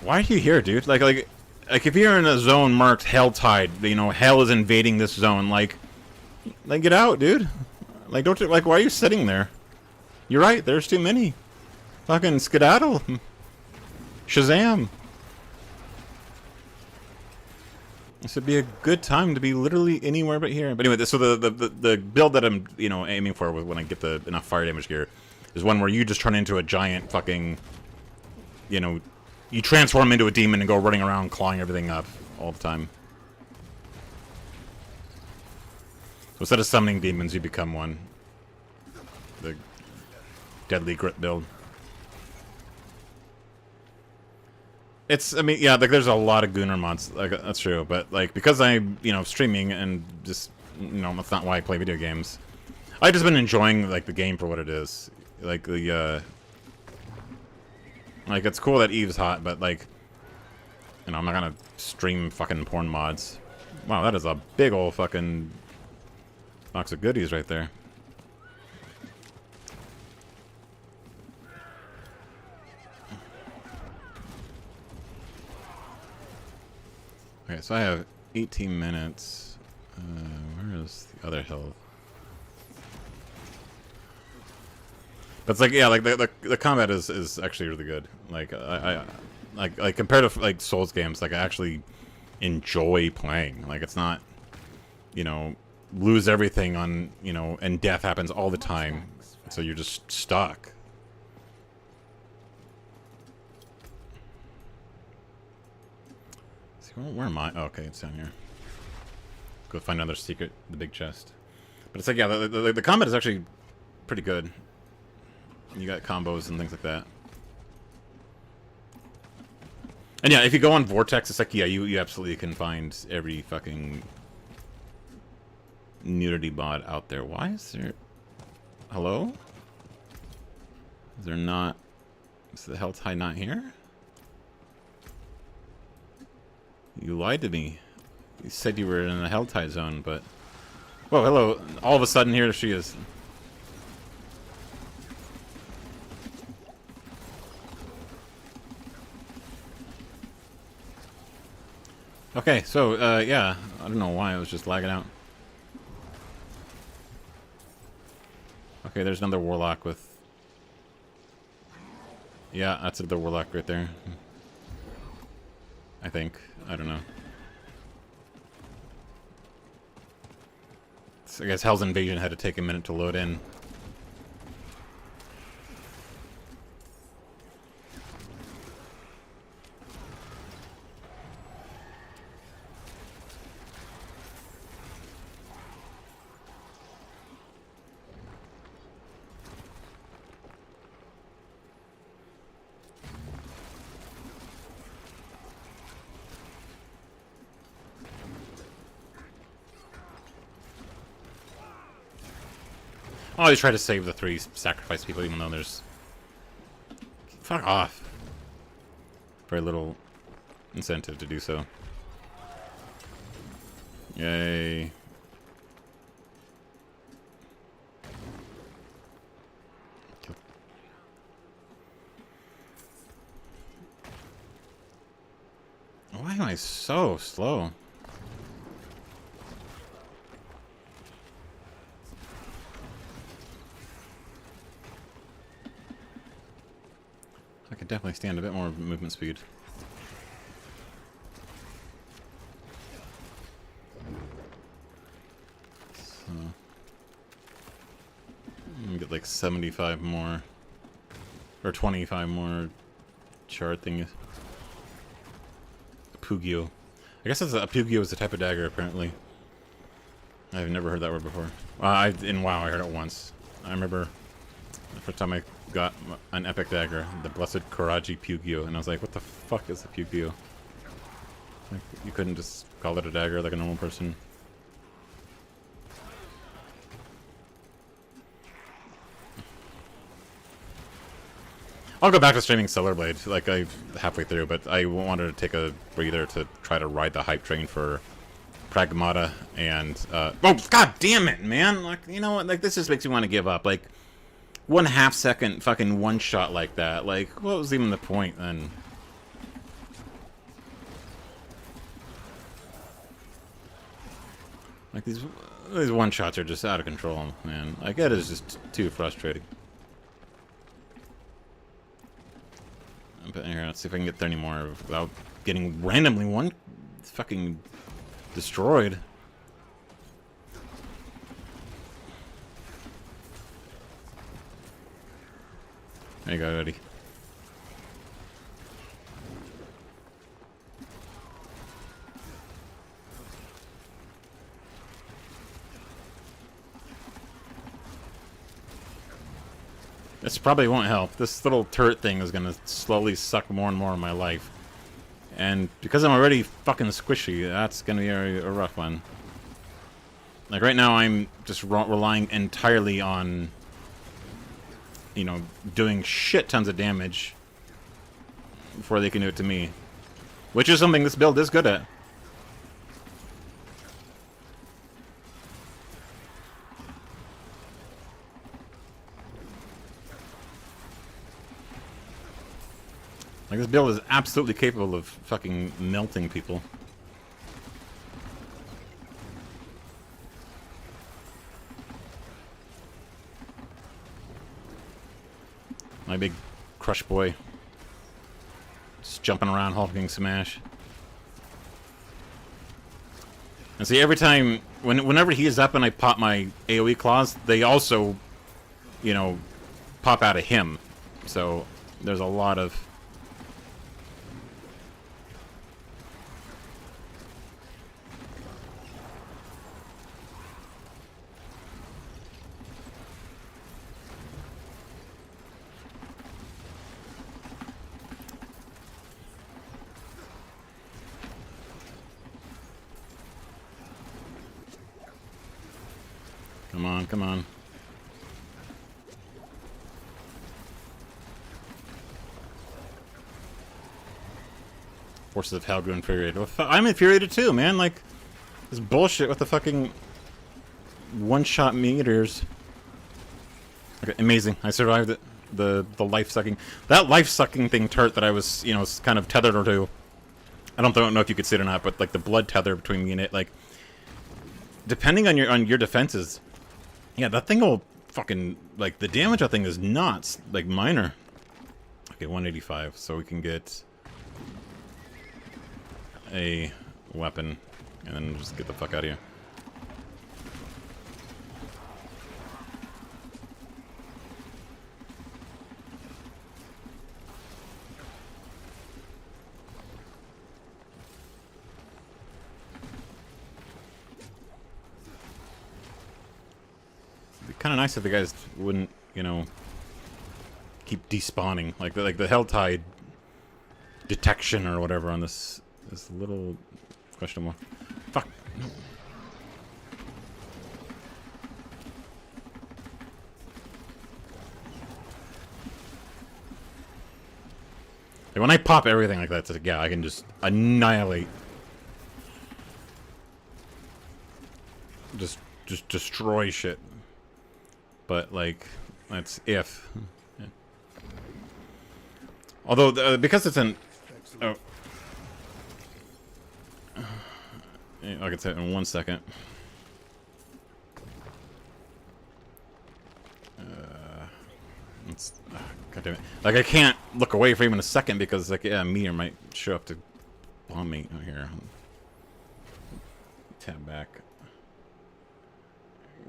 Why are you here, dude? Like if you're in a zone marked Helltide, you know, hell is invading this zone. Like get out, dude. Like don't like why are you sitting there? You're right. There's too many. Fucking skedaddle. Shazam. This would be a good time to be literally anywhere but here. But anyway, so the build that I'm, you know, aiming for when I get the enough fire damage gear is one where you just turn into a giant fucking, you know, you transform into a demon and go running around clawing everything up all the time. So instead of summoning demons, you become one. The Deadly Grit build. It's, I mean, yeah, like there's a lot of Gunnar mods, like that's true, but like because I'm, you know, streaming and just, you know, that's not why I play video games. I've just been enjoying like the game for what it is. Like the like it's cool that Eve's hot, but like, you know, I'm not gonna stream fucking porn mods. Wow, that is a big old fucking box of goodies right there. Okay, so I have 18 minutes. Where is the other hill? But it's like, yeah, like the combat is actually really good. Like I like compared to like Souls games, like I actually enjoy playing. Like it's not, you know, lose everything on, you know, and death happens all the time, so you're just stuck. Where am I? Oh, okay, it's down here. Go find another secret, the big chest. But it's like, yeah, the combat is actually pretty good. You got combos and things like that. And yeah, if you go on Vortex, it's like, yeah, you absolutely can find every fucking nudity bot out there. Why is there... Hello? Is there not... Is the Helltide not here? You lied to me. You said you were in a Helltide zone, but... Whoa, hello. All of a sudden, here she is. Okay, so, yeah. I don't know why I was just lagging out. Okay, there's another warlock with... Yeah, that's the warlock right there. I think. I don't know. So I guess Hell's Invasion had to take a minute to load in. I always try to save the 3 sacrifice people, even though there's... Fuck off. Very little incentive to do so. Yay. Why am I so slow? I could definitely stand a bit more movement speed. So, get like 75 more, or 25 more shard thingies. Pugio. I guess a Pugio is a type of dagger, apparently. I've never heard that word before. In WoW, I heard it once. I remember the first time I got an epic dagger, the Blessed Karaji Pugio, and I was like, what the fuck is a Pugio? Like, you couldn't just call it a dagger like a normal person. I'll go back to streaming Stellar Blade, like I'm halfway through, but I wanted to take a breather to try to ride the hype train for Pragmata and oh god damn it, man! Like, you know what? Like, this just makes me want to give up. Like, 1/2 second fucking one shot like that. Like, what was even the point then? Like, these one shots are just out of control, man. Like, it is just too frustrating. But here, let's see if I can get 30 more without getting randomly one fucking destroyed. There you go, Eddie. This probably won't help. This little turret thing is gonna slowly suck more and more of my life. And because I'm already fucking squishy, that's gonna be a rough one. Like, right now I'm just relying entirely on, you know, doing shit tons of damage before they can do it to me. Which is something this build is good at. Like, this build is absolutely capable of fucking melting people. My big crush boy. Just jumping around, hulking smash. And see, every time, whenever he is up and I pop my AoE claws, they also, you know, pop out of him. So, there's a lot of... Come on, come on. Forces of Hell grew infuriated. Well, I'm infuriated too, man. Like, this bullshit with the fucking one-shot meteors. Okay, amazing. I survived it. The life-sucking... That life-sucking thing turret that I was, you know, kind of tethered to. I don't know if you could see it or not, but, like, the blood tether between me and it, like... Depending on your defenses... Yeah, that thing will fucking... Like, the damage on that thing is not, like, minor. Okay, 185, so we can get... a weapon, and then just get the fuck out of here. It'd be kind of nice if the guys wouldn't, you know, keep despawning, like the Helltide detection or whatever on this little question mark. Fuck. Like, when I pop everything like that, it's like, yeah, I can just annihilate. Just destroy shit. But, like, that's if. Yeah. Although, because it's an... Oh. Yeah, I can say it in 1 second. God damn it. Like, I can't look away for even a second because, like, yeah, a meteor might show up to bomb me. Oh, here. Tab back.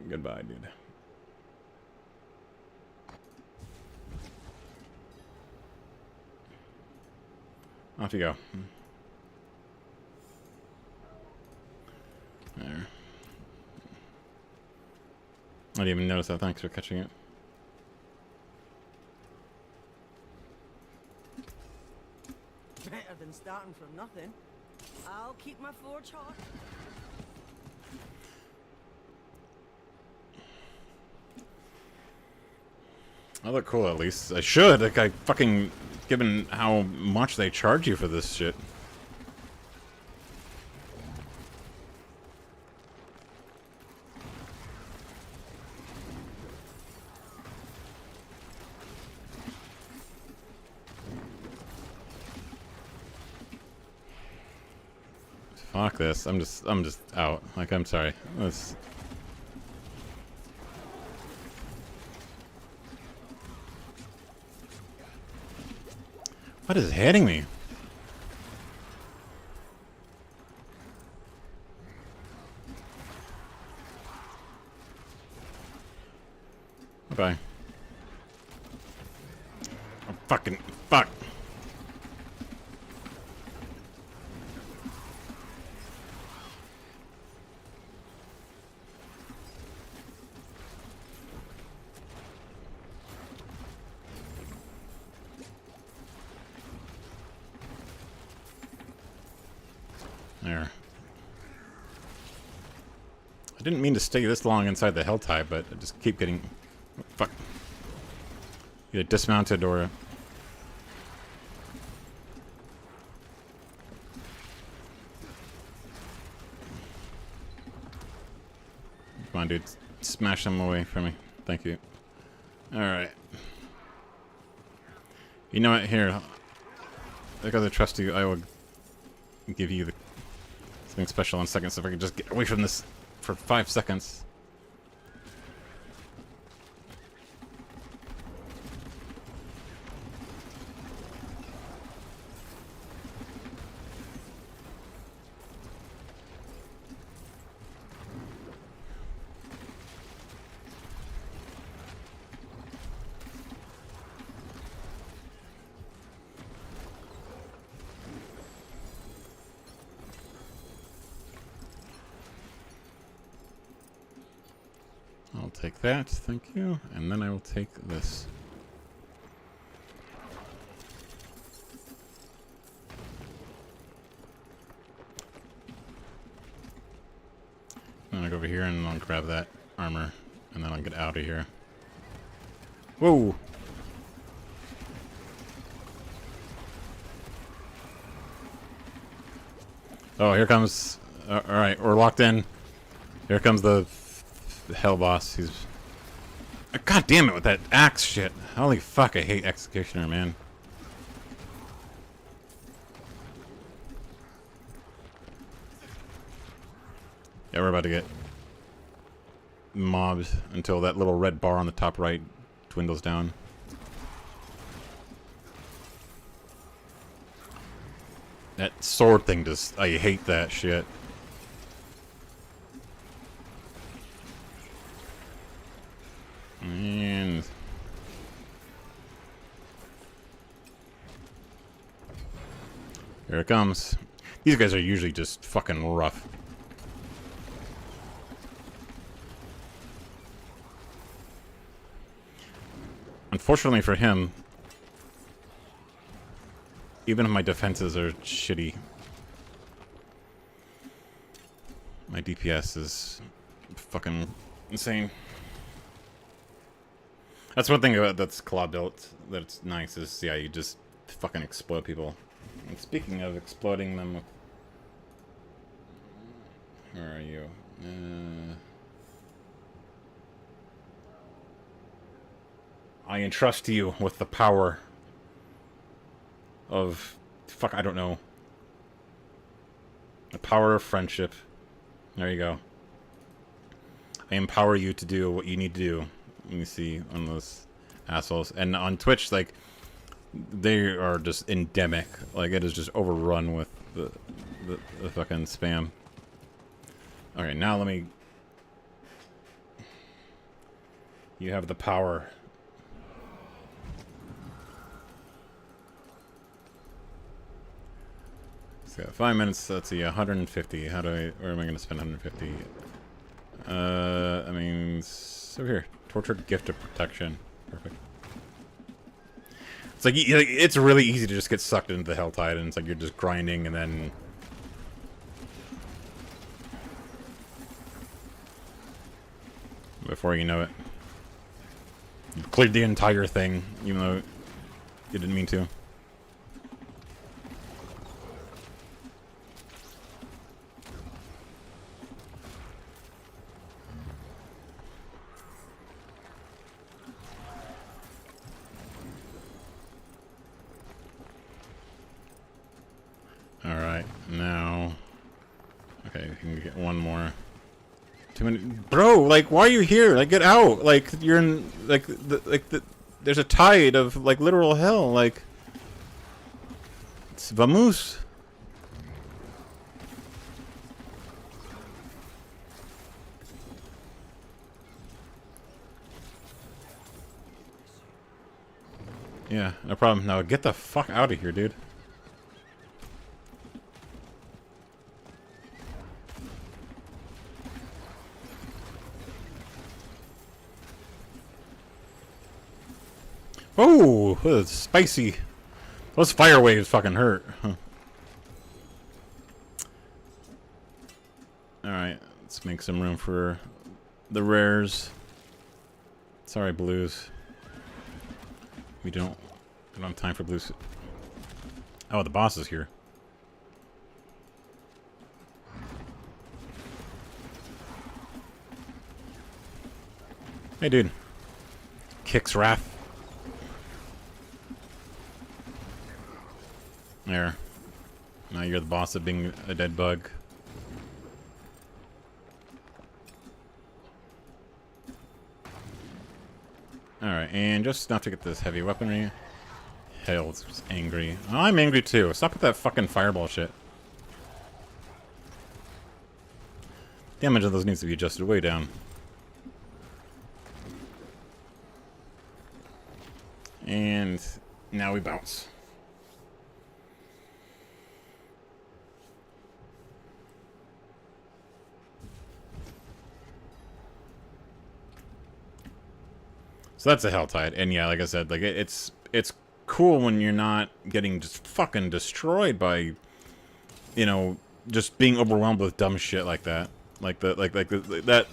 Goodbye, dude. Off you go. There. I didn't even notice that. Thanks for catching it. Better than starting from nothing. I'll keep my forge hot. I look cool at least. I should. Like, I fucking... Given how much they charge you for this shit. Fuck this. I'm just out. Like, I'm sorry. Let's... What is hitting me? Okay. Oh, fucking fuck. There. I didn't mean to stay this long inside the hell tie, but I just keep getting... Oh, fuck. Either dismounted or... Come on, dude. Smash them away from me. Thank you. Alright. You know what? Here. Because I trust you, I will give you the something special in seconds. If I can just get away from this for 5 seconds. I'll take that, thank you, and then I will take this. I'm gonna go over here and I'll grab that armor, and then I'll get out of here. Whoa! Oh, here comes... Alright, we're locked in. Here comes the hell boss. He's... God damn it with that axe shit. Holy fuck, I hate Executioner, man. Yeah, we're about to get mobbed until that little red bar on the top right dwindles down. That sword thing just... I hate that shit. And... here it comes. These guys are usually just fucking rough. Unfortunately for him, even if my defenses are shitty, my DPS is fucking insane. That's one thing about that's Claw built that's nice is, yeah, you just fucking explode people. And speaking of exploding them, where are you? I entrust you with the power of... Fuck, I don't know. The power of friendship. There you go. I empower you to do what you need to do. Let me see on those assholes. And on Twitch, like, they are just endemic. Like, it is just overrun with the fucking spam. Okay, now let me... You have the power. So 5 minutes, let's see, 150. How do I... Where am I going to spend 150? I mean... It's over here. Tortured Gift of Protection. Perfect. It's like, it's really easy to just get sucked into the Helltide, and it's like you're just grinding, and then... Before you know it. You've cleared the entire thing, even though you didn't mean to. Alright, now... Okay, we can get one more. 2 minutes. Bro, like, why are you here? Like, get out! Like, you're in... Like, there's a tide of, like, literal hell, like... It's vamos! Yeah, no problem. Now get the fuck out of here, dude. Oh, that's spicy. Those fire waves fucking hurt. Huh. Alright, let's make some room for the rares. Sorry, blues. We don't have time for blues. Oh, the boss is here. Hey, dude. Kicks Wrath. There. Now you're the boss of being a dead bug. Alright, and just enough to get this heavy weaponry. Hell's angry. Oh, I'm angry too. Stop with that fucking fireball shit. Damage of those needs to be adjusted way down. And now we bounce. So that's a Helltide, and yeah, like I said, like it's cool when you're not getting just fucking destroyed by, you know, just being overwhelmed with dumb shit like that, like the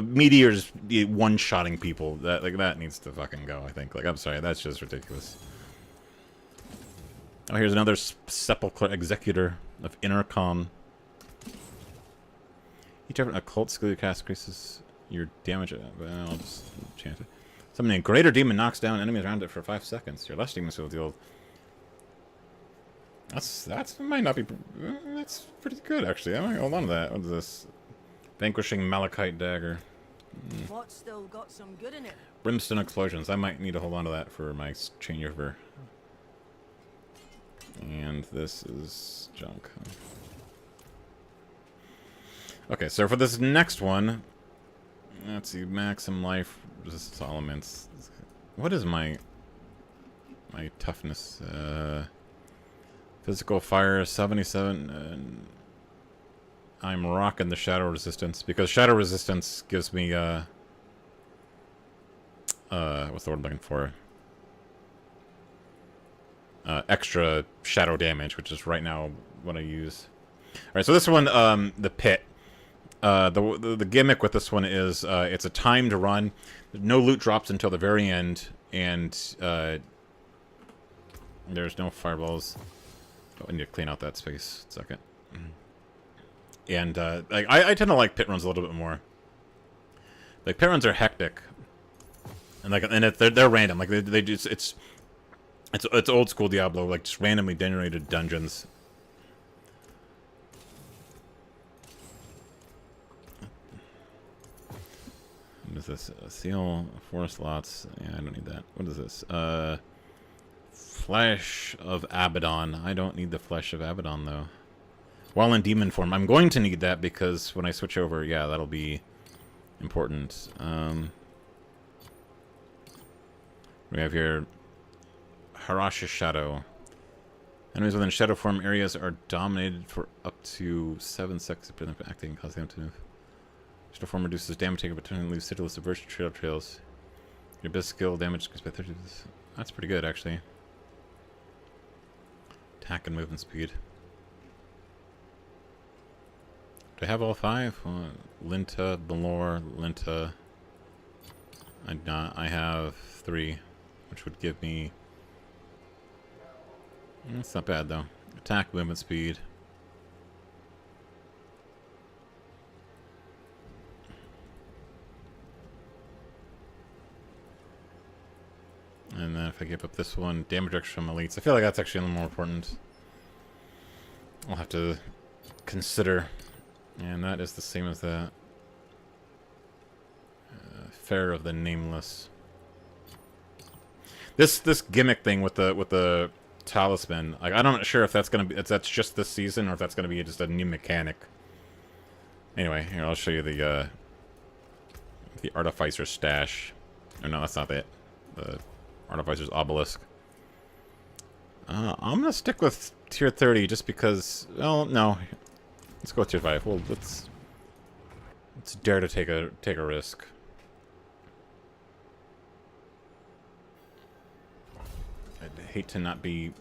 meteors one-shotting people. That needs to fucking go. I think. Like, I'm sorry, that's just ridiculous. Oh, here's another Sepulchre Executor of Intercom. Each different occult skill you cast increases your damage. Well, I'll just chant it. Summoning a greater demon knocks down enemies around it for 5 seconds. Your less demons will deal. That's might not be. That's pretty good actually. I might hold on to that. What is this? Vanquishing Malachite Dagger. What's still got some good in it? Brimstone Explosions. I might need to hold on to that for my changeover. And this is junk. Okay, so for this next one, let's see, maximum life resistance elements. What is my toughness? Physical fire 77. And I'm rocking the shadow resistance because shadow resistance gives me what's the word I'm looking for? Extra shadow damage, which is right now what I use. All right, so this one, the pit. The gimmick with this one is it's a timed run. No loot drops until the very end, and There's no fireballs. Oh, I need to clean out that space. Second. And like I tend to like pit runs a little bit more. Like pit runs are hectic, and they're random. Like they just it's old school Diablo, like just randomly generated dungeons. What is this? Seal forest lots. Yeah, I don't need that. What is this? Flesh of Abaddon. I don't need the flesh of Abaddon though. While in demon form, I'm going to need that because when I switch over, yeah, that'll be important. We have here Harash's Shadow. Enemies within shadow form areas are dominated for up to 7 seconds after them acting, causing them to move. Shadow form reduces damage taken, but turn leaves sigilless aversion trails. Your best skill damage goes by 30. That's pretty good, actually. Attack and movement speed. Do I have all 5? Linta, Belor, Linta. I have 3, which would give me. That's not bad though. Attack, movement speed. And then if I give up this one, damage reduction from elites. I feel like that's actually a little more important. I'll have to consider. And that is the same as the Fair of the Nameless. This gimmick thing with the talisman, like I'm not sure if that's gonna be that's just this season or if that's gonna be just a new mechanic. Anyway, here I'll show you the Artificer's Stash. Oh no, that's not it. The Artificer's Obelisk. I'm gonna stick with tier 30 just because. Well, no. Let's go with tier 5. Well, let's dare to take a risk. I'd hate to not be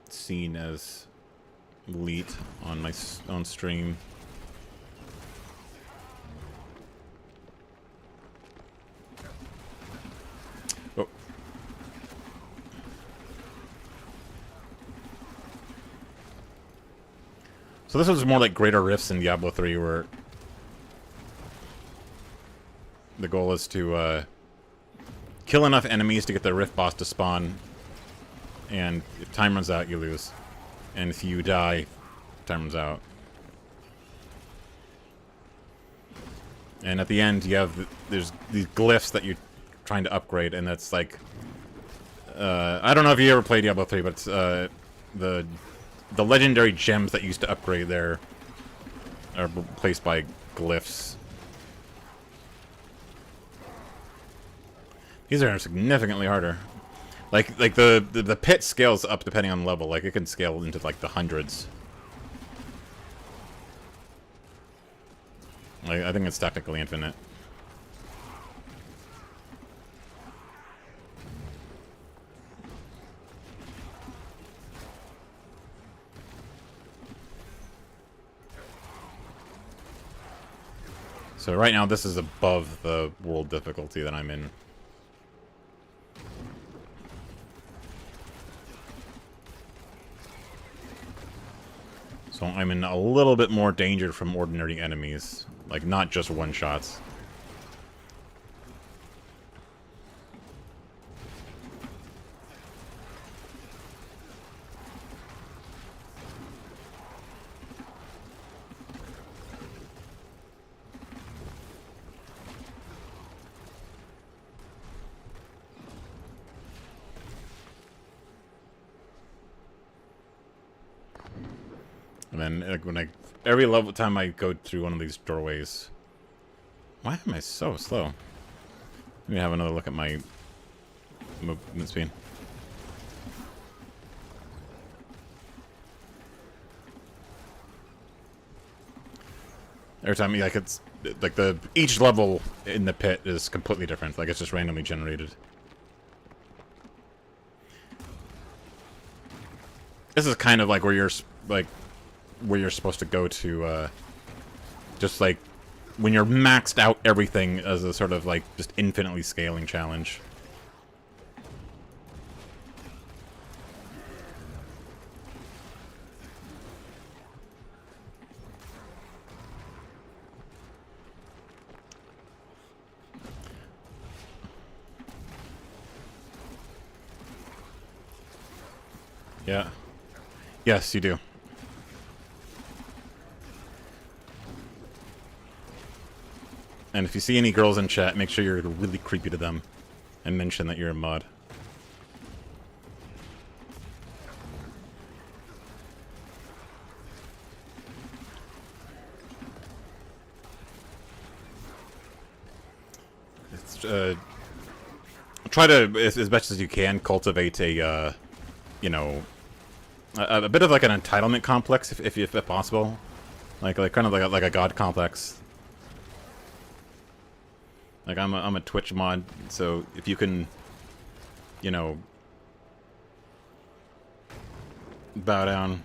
seen as elite on my own stream. Oh. So this was more like greater rifts in Diablo 3, where the goal is to kill enough enemies to get the rift boss to spawn, and if time runs out, you lose. And if you die, time runs out. And at the end, you have there's these glyphs that you're trying to upgrade, and that's like I don't know if you ever played Diablo 3, but it's the legendary gems that used to upgrade there are replaced by glyphs. These are significantly harder. Like the pit scales up depending on level. Like it can scale into like the hundreds. Like I think it's technically infinite. So right now this is above the world difficulty that I'm in. So I'm in a little bit more danger from ordinary enemies. Like not just one-shots. And then like, when every level time I go through one of these doorways. Why am I so slow? Let me have another look at my movement speed. Every time, like it's like each level in the pit is completely different. Like it's just randomly generated. This is kind of like where you're supposed to go to, just like when you're maxed out everything as a sort of like just infinitely scaling challenge. Yeah. Yes, you do. And if you see any girls in chat, make sure you're really creepy to them and mention that you're a mod. It's, try to, as much as you can, cultivate a, you know, a bit of like an entitlement complex, if possible. Like kind of like a god complex. Like I'm a Twitch mod, so if you can, you know, bow down.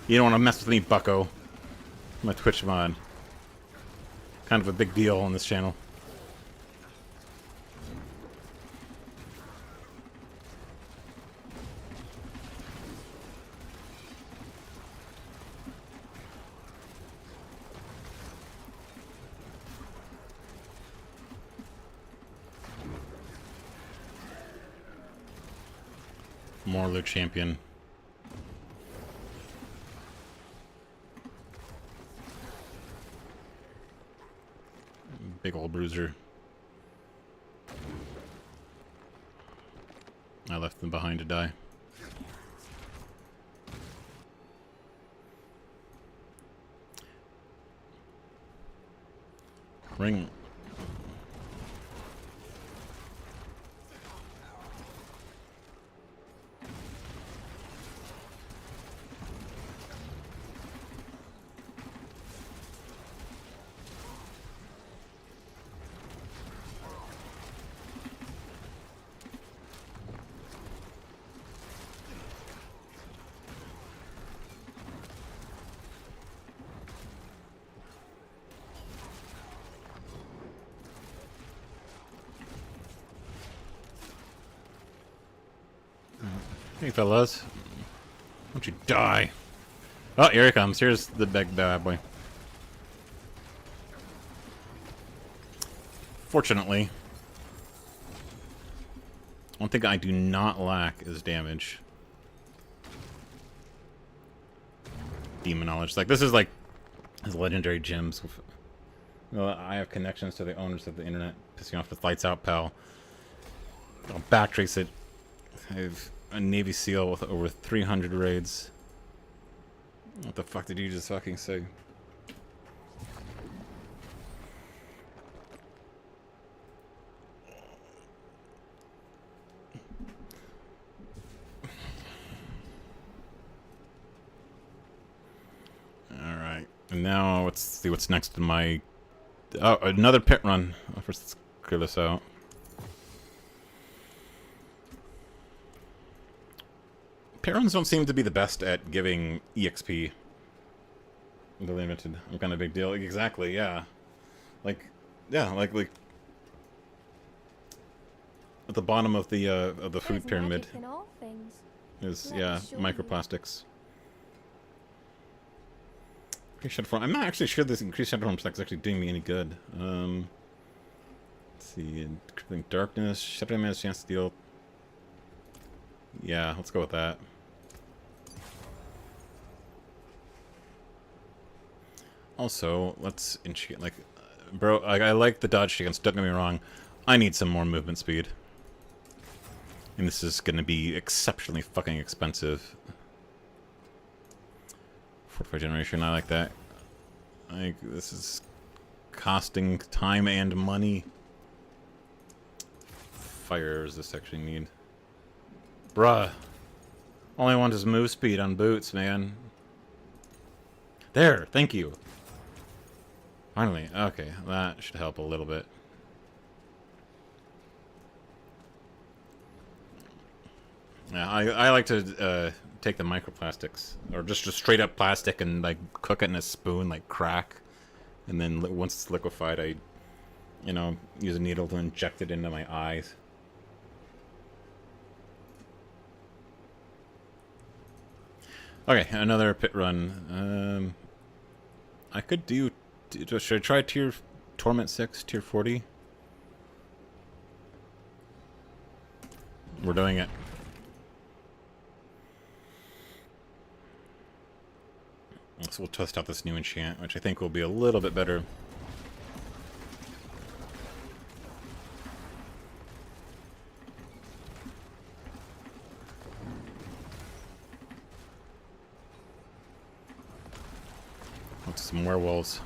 You don't want to mess with me, bucko. I'm a Twitch mod. Kind of a big deal on this channel. Morlu champion. Big old bruiser. I left them behind to die. Ring. Hey fellas, don't you die. Oh, here he comes. Here's the big bad boy. Fortunately, one thing I do not lack is damage. Demon knowledge. Like, this is like his legendary gems. Well, I have connections to the owners of the internet. Pissing off with lights out, pal. I'll backtrace it. I have a Navy SEAL with over 300 raids. What the fuck did you just fucking say? Alright. And now let's see what's next in my... Oh, another pit run. First, let's clear this out. Pit runs don't seem to be the best at giving EXP. The limited. I'm kind of a big deal. Exactly, yeah. Like, yeah, like at the bottom of the food pyramid is, yeah, microplastics. Increased shadow form. I'm not actually sure this increased shadow form stack is actually doing me any good. Let's see, crippling darkness, shadow damage, chance to deal. Yeah, let's go with that. Also, let's like, bro, I like the dodge chickens, don't get me wrong. I need some more movement speed. And this is gonna be exceptionally fucking expensive. Fortified generation, I like that. Like, this is costing time and money. Fire does this actually need? Bruh. All I want is move speed on boots, man. There, thank you. Finally, okay, that should help a little bit. Yeah, I like to take the microplastics, or just straight up plastic and like cook it in a spoon, like crack, and then once it's liquefied, I, you know, use a needle to inject it into my eyes. Okay, another pit run. I could do. Should I try tier Torment 6, tier 40? We're doing it. So we'll test out this new enchant, which I think will be a little bit better. What's some werewolves?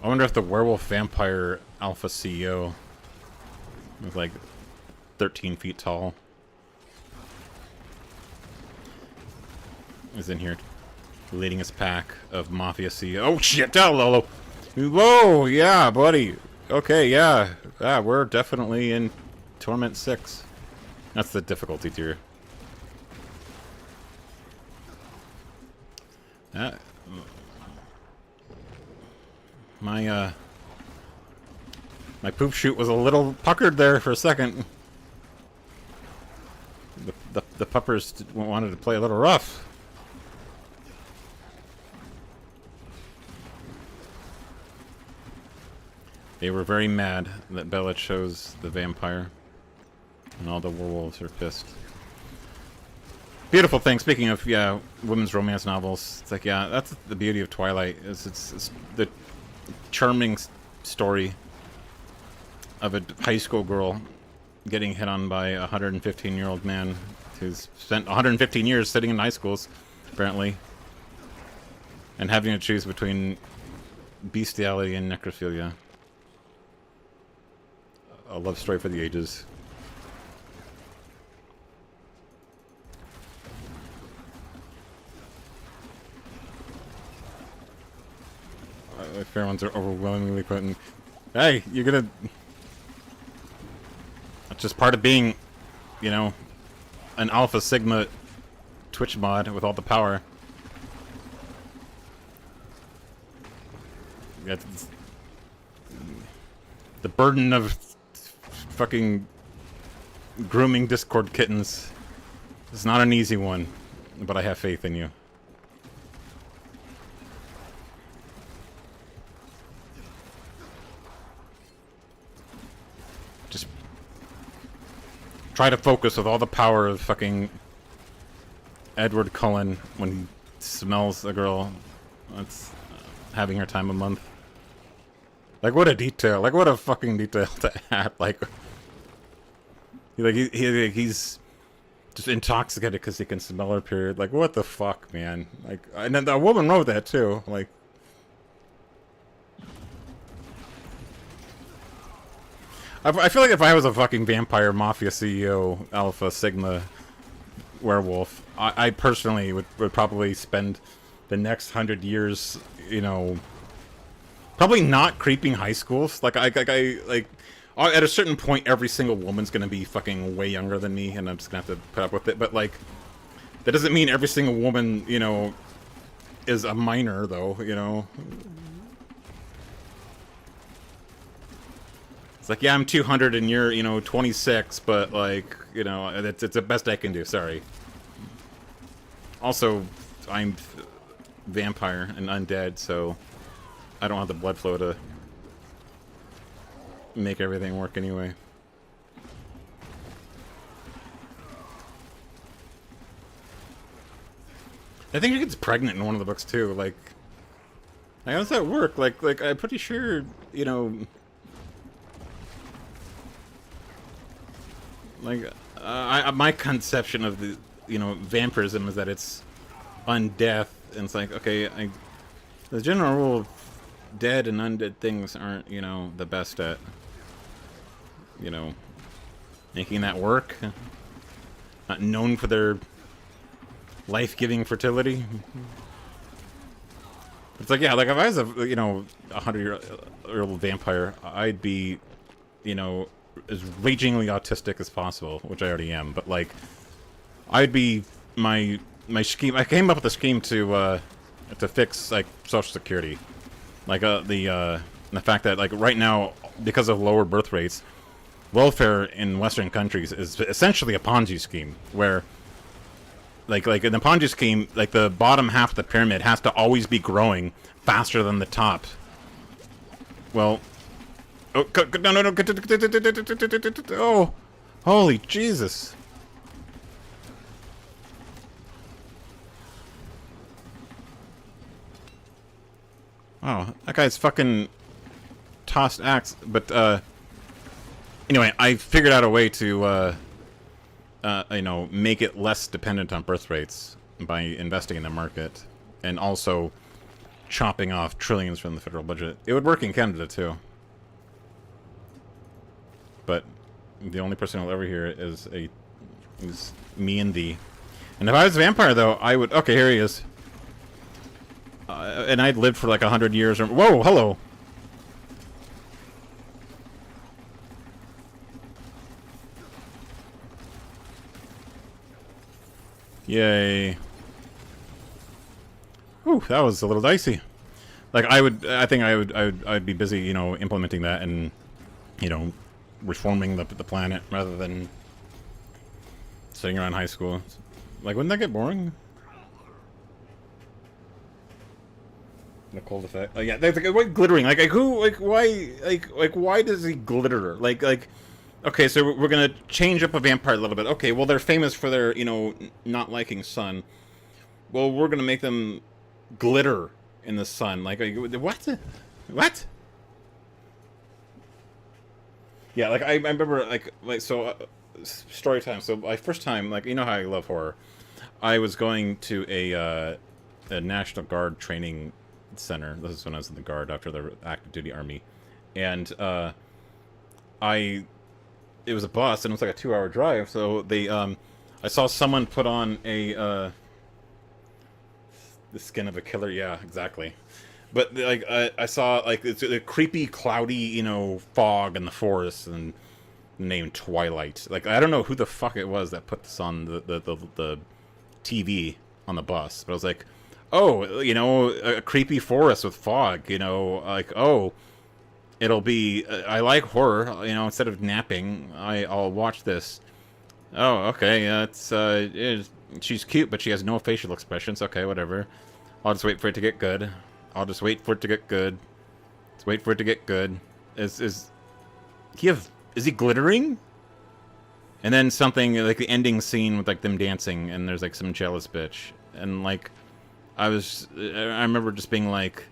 I wonder if the werewolf vampire alpha CEO is like 13 feet tall is in here leading his pack of mafia CEO. Oh shit, Lolo! Whoa, yeah, buddy. Okay, yeah. Yeah, we're definitely in Torment 6. That's the difficulty tier. My poop chute was a little puckered there for a second. The puppers wanted to play a little rough. They were very mad that Bella chose the vampire, and all the werewolves are pissed. Beautiful thing. Speaking of, yeah, women's romance novels, it's like, yeah, that's the beauty of Twilight. It's the charming story of a high school girl getting hit on by a 115-year-old man who's spent 115 years sitting in high schools, apparently, and having to choose between bestiality and necrophilia. A love story for the ages. The fair ones are overwhelmingly putting. Hey, you're gonna. That's just part of being, you know, an Alpha Sigma Twitch mod with all the power. That's the burden of fucking grooming Discord kittens. It's not an easy one, but I have faith in you. Just try to focus with all the power of fucking Edward Cullen when he smells a girl that's having her time of month. Like, what a detail. Like, what a fucking detail to add. Like, he's just intoxicated because he can smell her period. Like, what the fuck, man? Like, and then the woman wrote that, too. Like, I feel like if I was a fucking vampire mafia CEO, Alpha Sigma werewolf, I personally would probably spend the next 100 years, you know, probably not creeping high schools. Like at a certain point, every single woman's gonna be fucking way younger than me, and I'm just gonna have to put up with it. But like, that doesn't mean every single woman, you know, is a minor, though. You know, it's like, yeah, I'm 200 and you're, you know, 26, but like, you know, it's the best I can do. Sorry. Also, I'm vampire and undead, so I don't have the blood flow to make everything work anyway. I think she gets pregnant in one of the books too. Like, how does that work? Like I'm pretty sure, you know, like my conception of the, you know, vampirism is that it's undeath, and it's like, okay, the general rule of dead and undead things aren't, you know, the best at, you know, making that work. Not known for their life-giving fertility. It's like, yeah, like if I was a, you know, 100-year-old vampire, I'd be, you know, as ragingly autistic as possible, which I already am. But like, I'd be my scheme. I came up with a scheme to fix like Social Security. Like the fact that, like, right now, because of lower birth rates, welfare in Western countries is essentially a Ponzi scheme, where like in the Ponzi scheme, like the bottom half of the pyramid has to always be growing faster than the top. Well, oh no, oh, holy Jesus. Oh, that guy's fucking tossed axe. But, anyway, I figured out a way to, you know, make it less dependent on birth rates by investing in the market. And also chopping off trillions from the federal budget. It would work in Canada, too. But the only person I'll ever hear is me and thee. And if I was a vampire, though, I would... Okay, here he is. And I'd lived for like 100 years or... Whoa, hello! Yay. Whew, that was a little dicey. Like, I think I'd be busy, you know, implementing that and, you know, reforming the planet rather than sitting around high school. Like, wouldn't that get boring? The cold effect. Yeah, like glittering. Like who? Like why? Like why does he glitter? Like. Okay, so we're gonna change up a vampire a little bit. Okay, well they're famous for their, you know, not liking sun. Well, we're gonna make them glitter in the sun. Like what? What? Yeah, like I remember like so story time. So my first time, like, you know how I love horror. I was going to a National Guard training center. This is when I was in the Guard after the active duty army, and it was a bus and it was like a 2-hour drive. So they I saw someone put on a the skin of a killer. Yeah, exactly. But like I saw like it's a creepy, cloudy, you know, fog in the forest and named Twilight. Like I don't know who the fuck it was that put this on the TV on the bus, but I was like, oh, you know, a creepy forest with fog, you know, like, oh, it'll be, I like horror, you know, instead of napping, I'll watch this. Oh, okay, she's cute, but she has no facial expressions, okay, whatever. I'll just wait for it to get good. I'll just wait for it to get good. Let's wait for it to get good. Is he glittering? And then something, like the ending scene with, like, them dancing, and there's, like, some jealous bitch. And, like, I remember just being like,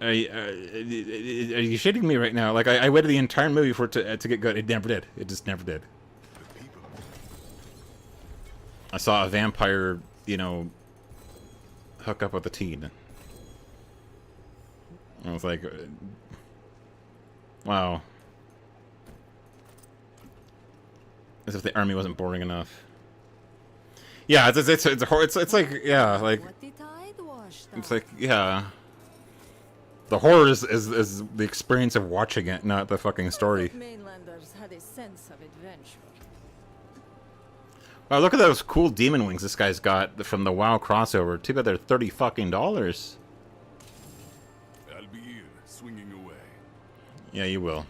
are you shitting me right now? Like, I waited the entire movie for it to get good. It never did. It just never did. I saw a vampire, you know, hook up with a teen. I was like, wow. As if the army wasn't boring enough. Yeah, it's like, yeah, like, it's like, yeah. The horror is the experience of watching it, not the fucking story. Mainlanders had a sense of adventure. Wow, look at those cool demon wings this guy's got from the WoW crossover. Too bad they're $30 fucking. I'll be here, swinging away. Yeah, you will.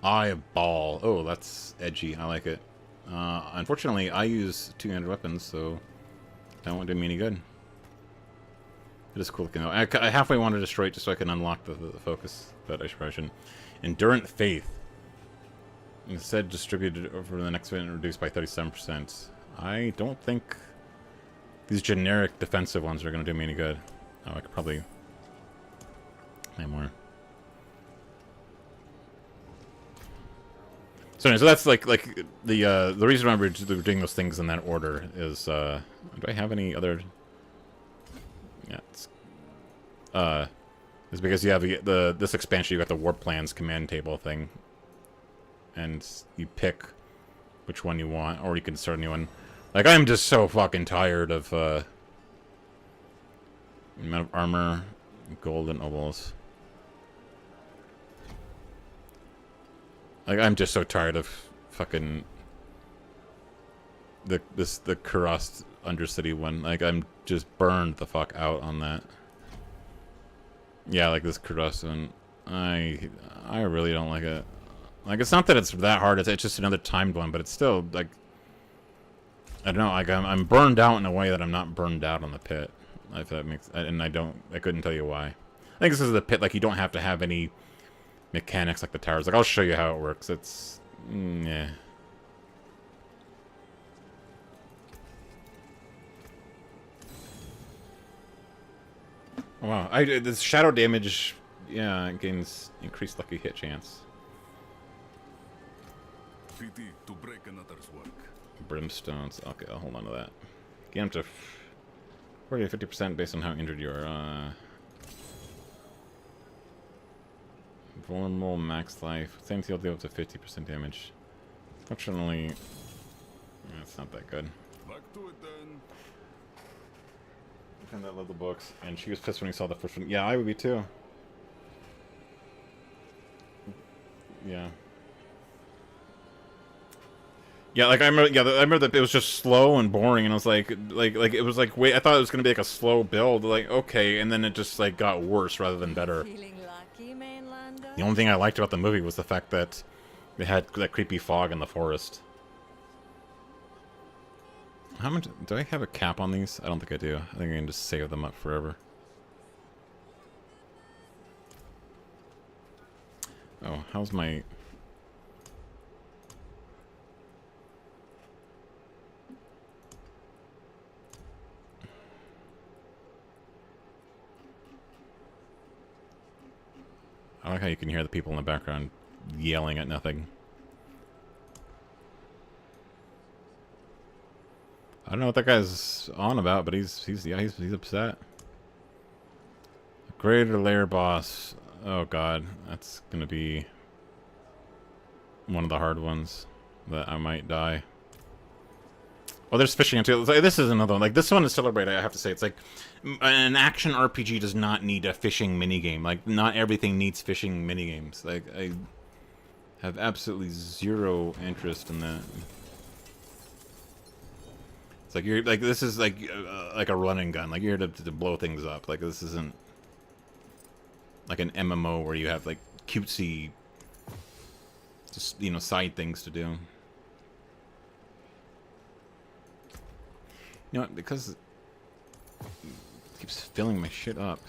Eye of Ball. Oh, that's edgy. I like it. Unfortunately, I use two-handed weapons, so that won't do me any good. It is cool looking though. I halfway want to destroy it just so I can unlock the focus, but I probably shouldn't. Endurant Faith. Instead, distributed over the next event, reduced by 37%. I don't think these generic defensive ones are going to do me any good. Oh, I could probably play more. So anyway, so that's like the reason why we're doing those things in that order is do I have any other? Yeah, it's is because you have this expansion. You got the Warp Plans command table thing, and you pick which one you want, or you can start a new one. Like, I'm just so fucking tired of amount of armor, gold, and ovals. Like, I'm just so tired of fucking the Kurast Undercity one. Like, I'm just burned the fuck out on that. Yeah, like this Kurast one. I really don't like it. Like, it's not that it's that hard. It's just another timed one, but it's still like, I don't know. Like, I'm burned out in a way that I'm not burned out on the pit. If that makes, and I couldn't tell you why. I think this is the pit. Like, you don't have to have any mechanics like the towers. Like, I'll show you how it works. It's yeah. Oh, wow, this shadow damage, yeah, it gains increased lucky hit chance. Pity to break another's work. Brimstones. Okay, I'll hold on to that. Gain up to 40 to 50% based on how injured you are. Vulnerable, max life. Same deal, deal up to 50% damage. Fortunately, that's not that good. Back to it then. And I love the books, and she was pissed when he saw the first one. Yeah, I would be too. Yeah. Yeah, like I remember. Yeah, I remember that it was just slow and boring, and I was like it was like wait. I thought it was gonna be like a slow build, like okay, and then it just like got worse rather than better. Feeling lucky, Mainlander? The only thing I liked about the movie was the fact that they had that creepy fog in the forest. How much do I have a cap on these? I don't think I do. I think I can just save them up forever. Oh, how's my... I like how you can hear the people in the background yelling at nothing. I don't know what that guy's on about, but he's upset. Greater lair boss. Oh god, that's gonna be one of the hard ones that I might die. Oh, there's fishing into it. This is another one. Like this one is Celebrate. I have to say, it's like an action RPG does not need a fishing minigame. Like not everything needs fishing minigames. Like I have absolutely zero interest in that. It's like you're like this is like a run and gun. Like you're here to blow things up. Like this isn't like an MMO where you have like cutesy, just you know, side things to do. You know what? Because it keeps filling my shit up.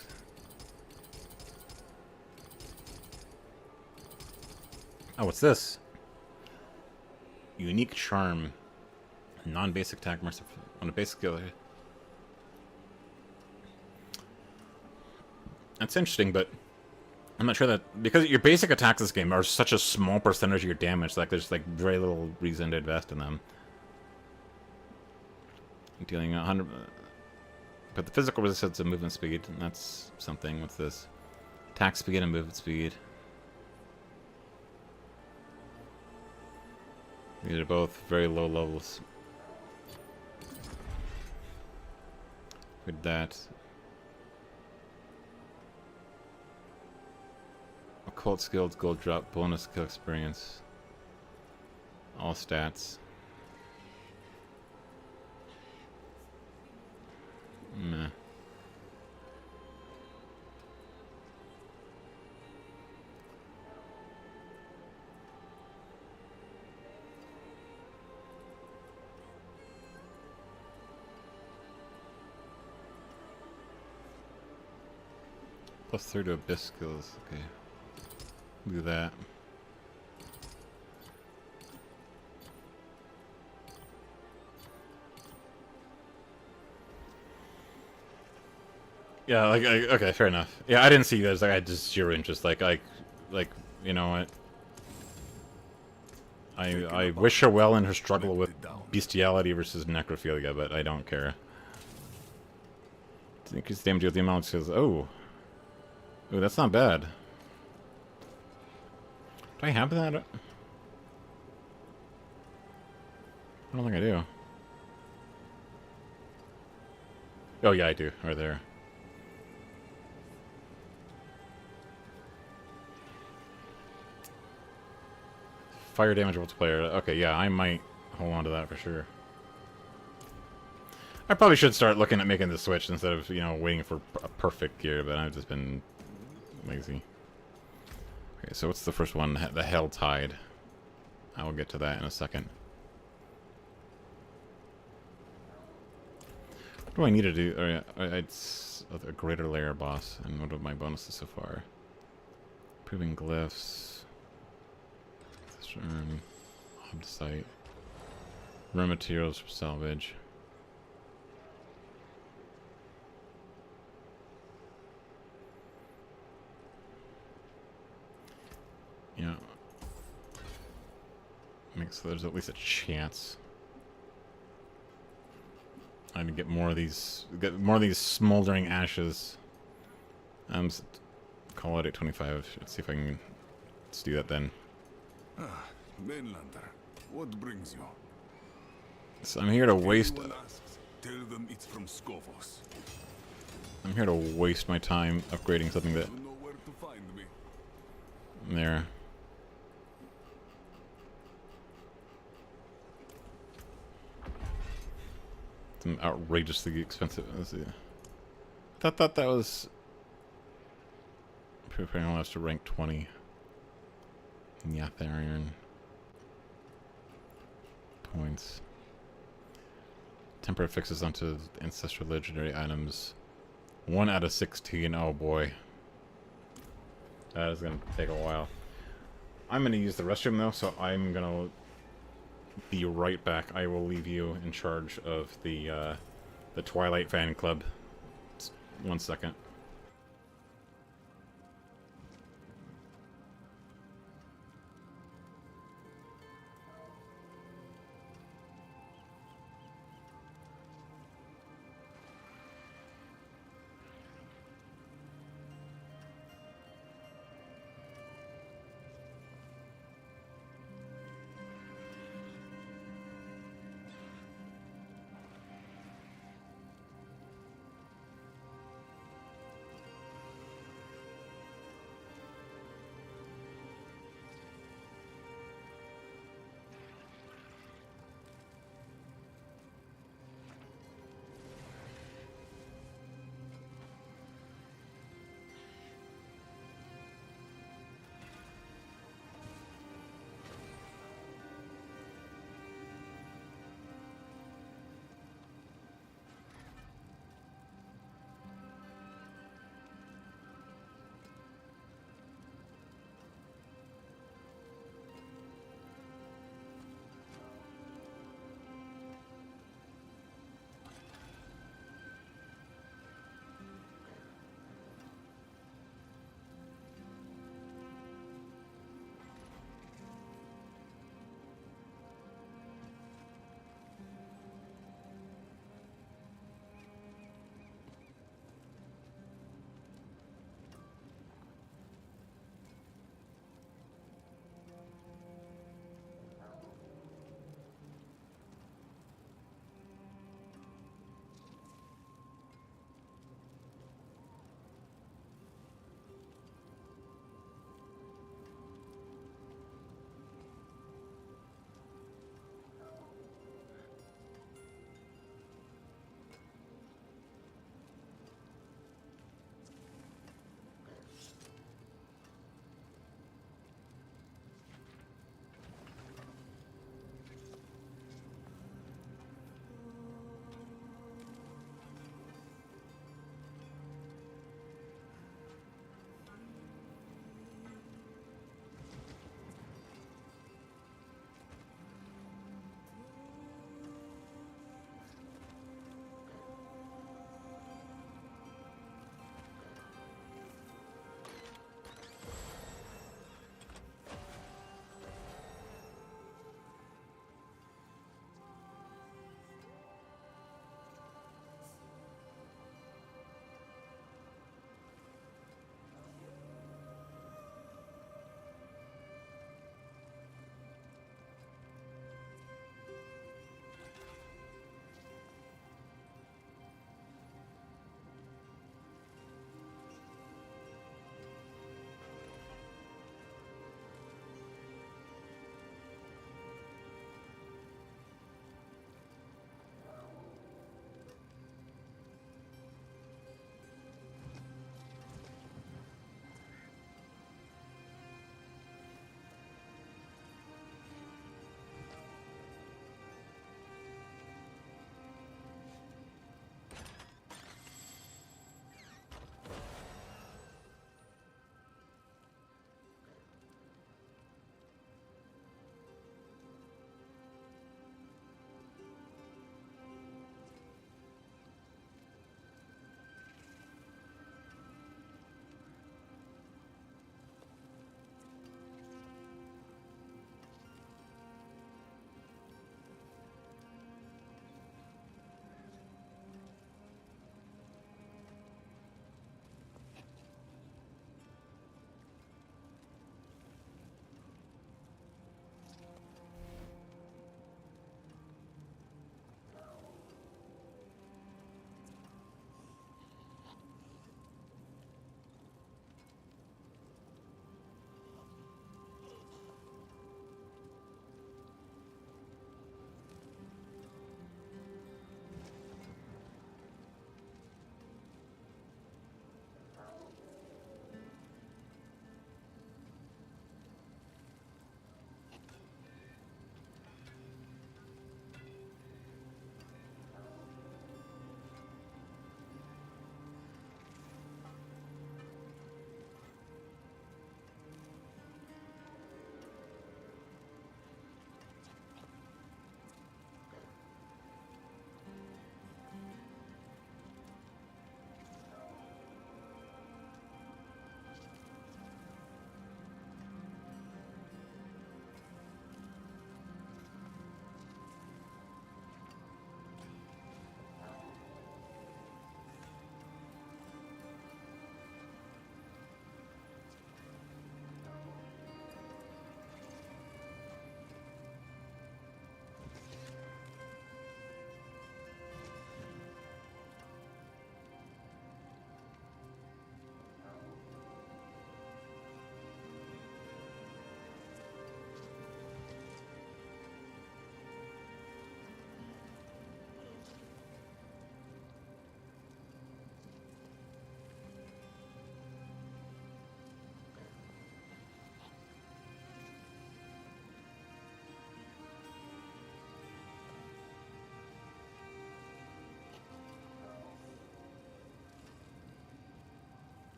Oh, what's this? Unique charm. Non-basic attack, merciful on a basic skill. That's interesting, but I'm not sure that because your basic attacks this game are such a small percentage of your damage, like there's like very little reason to invest in them. Dealing 100, but the physical resistance and movement speed, and that's something. What's this? Attack speed and movement speed. These are both very low levels. With that, occult skills, gold drop, bonus skill experience, all stats. Meh. Plus 3 to abyss skills. Okay. Do that. Yeah, like, okay, fair enough. Yeah, I didn't see this. Like, I had just zero interest. Like, you know what? I wish her well in her struggle with bestiality versus necrophilia, but I don't care. Increase damage with the amount says, oh, that's not bad. Do I have that? I don't think I do. Oh yeah, I do. Right there. Fire damage multiplier. Okay, yeah, I might hold on to that for sure. I probably should start looking at making the switch instead of, you know, waiting for a perfect gear, but I've just been lazy. Okay, so what's the first one? The Hell Tide. I will get to that in a second. What do I need to do? Oh, yeah, it's a greater layer boss. And what are my bonuses so far? Improving glyphs. Hub site. Raw materials for salvage. So there's at least a chance. I need to get more of these smoldering ashes. Call it 825. Let's see if I can. Let's do that then. Ah, Mainlander, what brings you? So I'm here to waste. Anyone asks, tell them it's from Skovos. I'm here to waste my time upgrading something that. You know where to find me. There. Some outrageously expensive. Let's see. Thought that was. Preparing us to rank 20. Yatharian. Points. Temporary fixes onto ancestral legendary items. 1 out of 16. Oh boy. That is going to take a while. I'm going to use the restroom though, so I'm going to be right back. I will leave you in charge of the Twilight fan club. Just 1 second.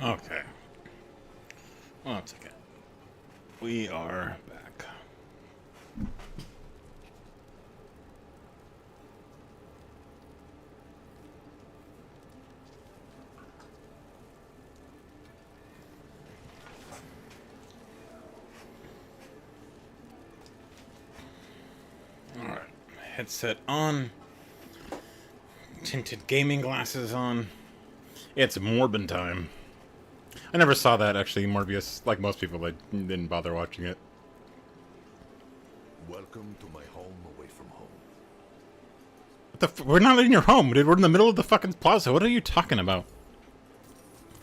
Okay. Well, that's okay. We are back. Alright. Headset on. Tinted gaming glasses on. It's Morbin time. I never saw that, actually, Morbius. Like most people, I didn't bother watching it. Welcome to my home away from home. What the we're not in your home, dude. We're in the middle of the fucking plaza. What are you talking about?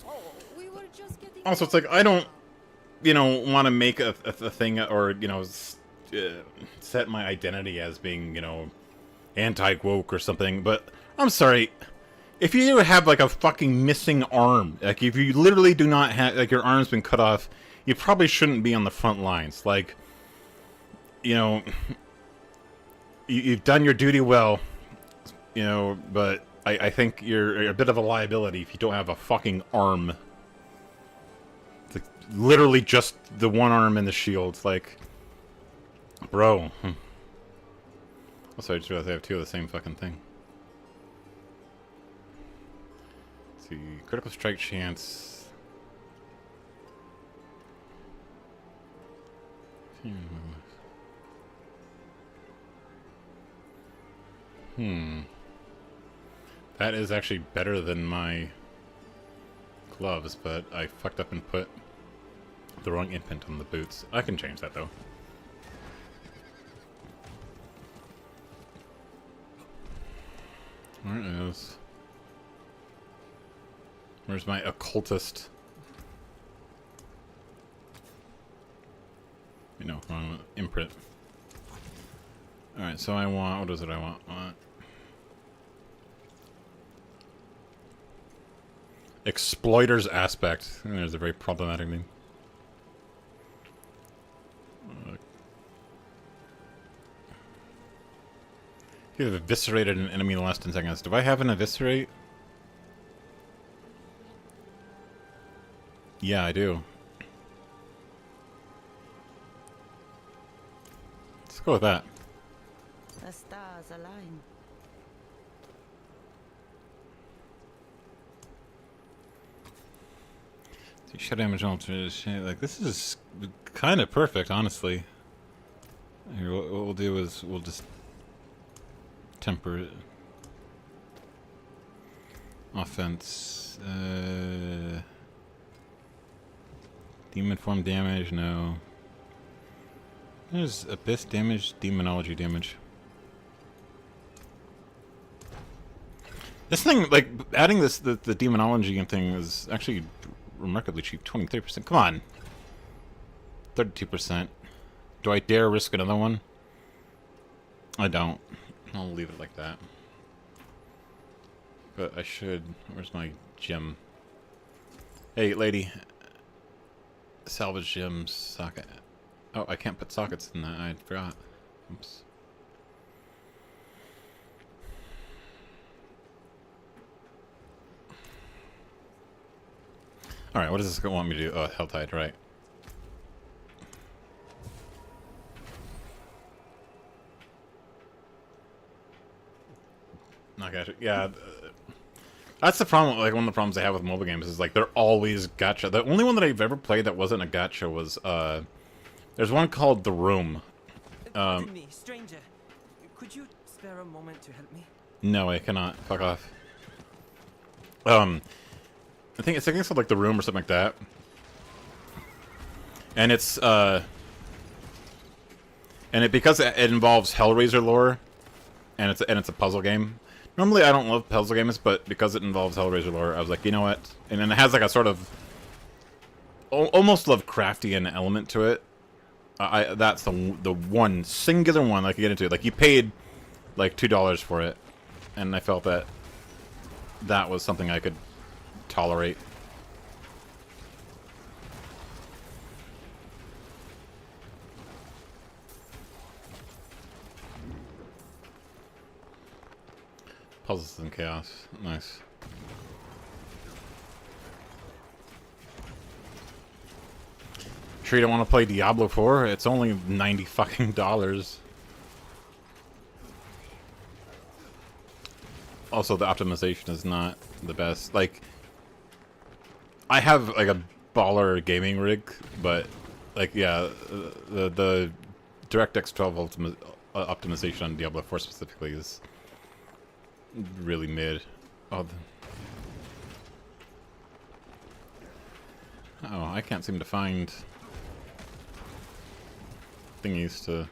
Oh, we were just getting Also, it's like, I don't, want to make a thing or, set my identity as being, anti-woke or something, but I'm sorry. If you have, like, a fucking missing arm, like, if you literally do not have, like, your arm's been cut off, you probably shouldn't be on the front lines. Like, you've done your duty well, but I think you're a bit of a liability if you don't have a fucking arm. It's like, literally just the one arm and the shield. It's like, bro. Also, I just realized I have two of the same fucking thing. See, critical strike chance. That is actually better than my gloves, but I fucked up and put the wrong imprint on the boots. I can change that, though. Where is... Where's my occultist? No, wrong imprint. Alright, so I want... What is it I want? Exploiter's Aspect. There's a very problematic name. You have eviscerated an enemy in the last 10 seconds. Do I have an eviscerate? Yeah, I do. Let's go with that. the stars align. Shut damage alter shit. Like, this is kind of perfect, honestly. Here, what we'll do is we'll just temper it. Offense. Demon form damage, no. There's abyss damage, demonology damage. This thing, like, adding this the demonology thing is actually remarkably cheap. 23%. Come on. 32%. Do I dare risk another one? I don't. I'll leave it like that. But I should. Where's my gem? Hey, lady. Salvage gems socket. Oh, I can't put sockets in that. I forgot. Oops. Alright, what does this want me to do? Oh, Helltide, right. Not gotcha. Yeah, that's the problem. Like, one of the problems I have with mobile games is, like, they're always gacha. The only one that I've ever played that wasn't a gacha was, there's one called The Room. Pardon me, stranger. Could you spare a moment to help me? No, I cannot. Fuck off. I think it's called, like, The Room or something like that. And it's, because it involves Hellraiser lore, and it's a puzzle game. Normally, I don't love puzzle games, but because it involves Hellraiser lore, I was like, you know what? And then it has, like, a sort of almost Lovecraftian element to it. That's the one singular one I could get into. Like, you paid, like, $2 for it, and I felt that that was something I could tolerate. Puzzles and chaos. Nice. Sure you don't want to play Diablo 4? It's only $90 fucking dollars. Also, the optimization is not the best. Like, I have like a baller gaming rig, but like, yeah, the DirectX 12 optimization on Diablo 4 specifically is really mid. Oh, I can't seem to find thingies to.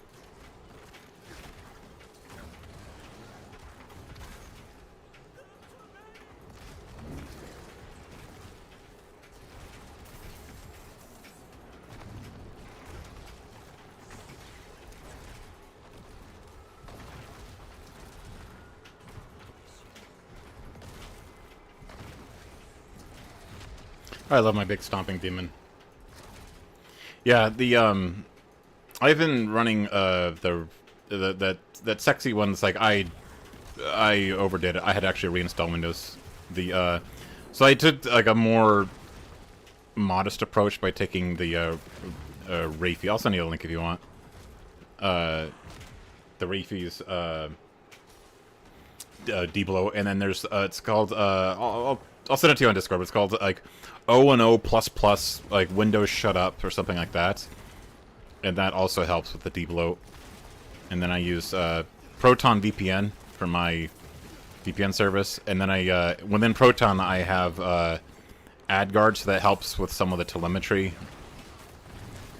I love my big stomping demon. Yeah, the I've been running that sexy one that's like I overdid it. I had to actually reinstall Windows. So I took like a more modest approach by taking the Rafie. I'll send you a link if you want. The Rafie's D-blow, and then there's it's called I'll send it to you on Discord. But it's called like O&O++, like Windows Shut Up or something like that, and that also helps with the D-bloat. And then I use Proton VPN for my VPN service, and then within Proton I have AdGuard, so that helps with some of the telemetry.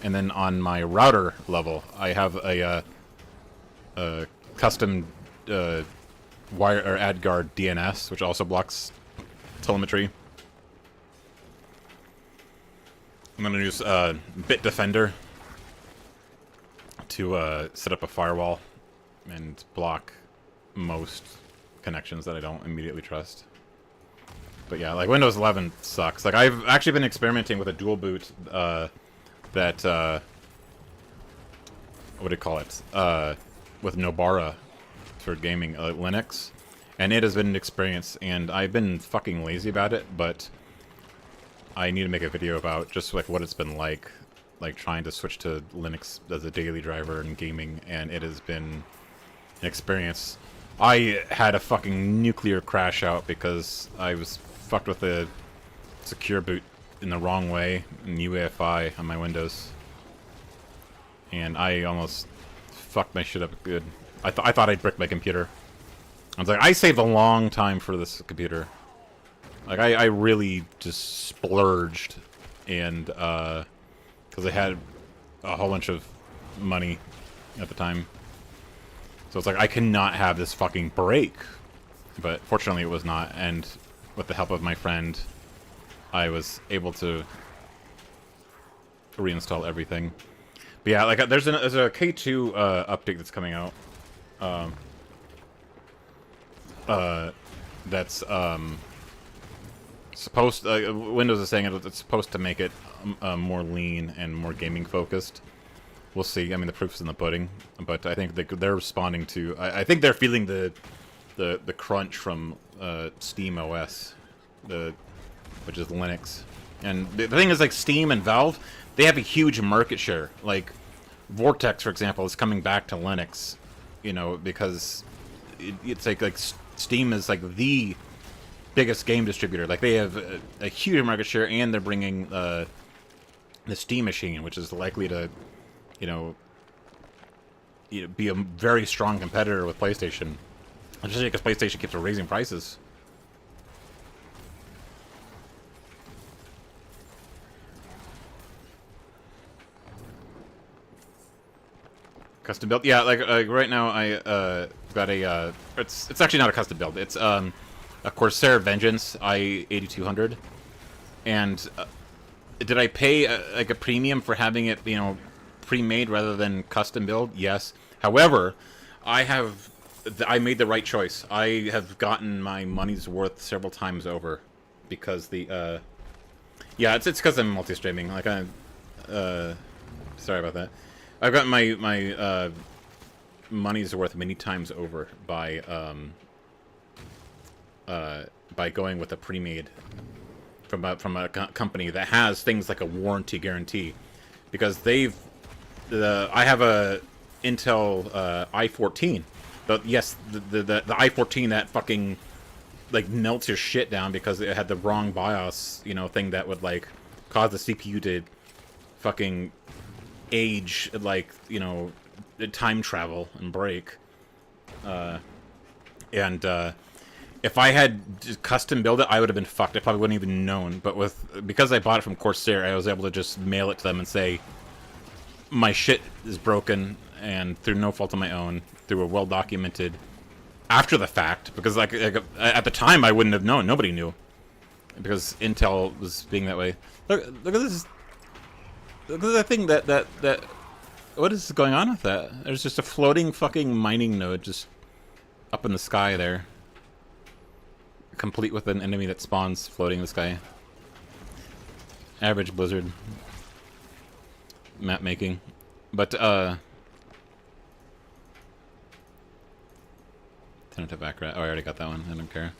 And then on my router level, I have a custom wire or AdGuard DNS, which also blocks telemetry. I'm gonna use Bitdefender to set up a firewall and block most connections that I don't immediately trust. But yeah, like Windows 11 sucks. Like I've actually been experimenting with a dual boot that what do you call it? With Nobara for gaming Linux, and it has been an experience. And I've been fucking lazy about it, but I need to make a video about just like what it's been like trying to switch to Linux as a daily driver in gaming, and it has been an experience. I had a fucking nuclear crash out because I was fucked with a secure boot in the wrong way in UEFI on my Windows, and I almost fucked my shit up good. I thought I'd brick my computer. I was like, I saved a long time for this computer. Like, I really just splurged, and, because I had a whole bunch of money at the time. So it's like, I cannot have this fucking break. But fortunately it was not, and with the help of my friend, I was able to reinstall everything. But yeah, like, there's a K2 update that's coming out. That's, supposed Windows is saying it's supposed to make it more lean and more gaming focused. We'll see. I mean, the proof's in the pudding, but I think they're responding to. I think they're feeling the crunch from Steam OS, which is Linux. And the thing is, like, Steam and Valve, they have a huge market share. Like Vortex, for example, is coming back to Linux, you know, because it's like Steam is like the biggest game distributor. Like, they have a huge market share, and they're bringing the Steam machine, which is likely to, you know, be a very strong competitor with PlayStation. Especially because PlayStation keeps raising prices. Custom build, yeah. Like right now, I got a. It's actually not a custom build. It's a Corsair Vengeance i8200, and did I pay like a premium for having it, you know, pre-made rather than custom build? Yes. However, I made the right choice. I have gotten my money's worth several times over, because the yeah, it's because I'm multi-streaming. Like, sorry about that. I've gotten my money's worth many times over by going with a pre-made from a company that has things like a warranty guarantee. because I have a Intel i14. But yes, the i14 that fucking like melts your shit down because it had the wrong BIOS, you know, thing that would like cause the CPU to fucking age, like, you know, time travel and break. If I had just custom build it, I would have been fucked. I probably wouldn't even known. But because I bought it from Corsair, I was able to just mail it to them and say, my shit is broken, and through no fault of my own, through a well-documented, after the fact, because like at the time I wouldn't have known. Nobody knew, because Intel was being that way. Look at this. Look at that thing. That. What is going on with that? There's just a floating fucking mining node just up in the sky there, complete with an enemy that spawns floating in the sky. Average Blizzard map making, but tentative Akrat. Oh, I already got that one. I don't care.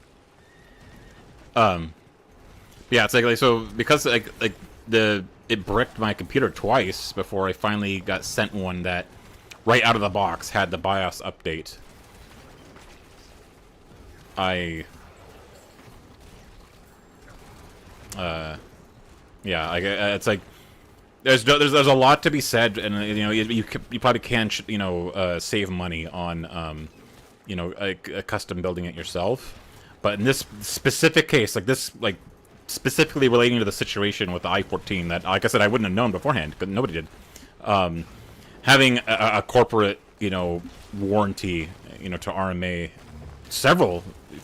Yeah, it's like so because like it bricked my computer twice before I finally got sent one that right out of the box had the BIOS update. Yeah, it's like there's a lot to be said, and you know you probably can save money on you know a custom building it yourself, but in this specific case, like this, like specifically relating to the situation with the i14 that, like I said, I wouldn't have known beforehand because nobody did. Having a corporate, you know, warranty, you know, to RMA several,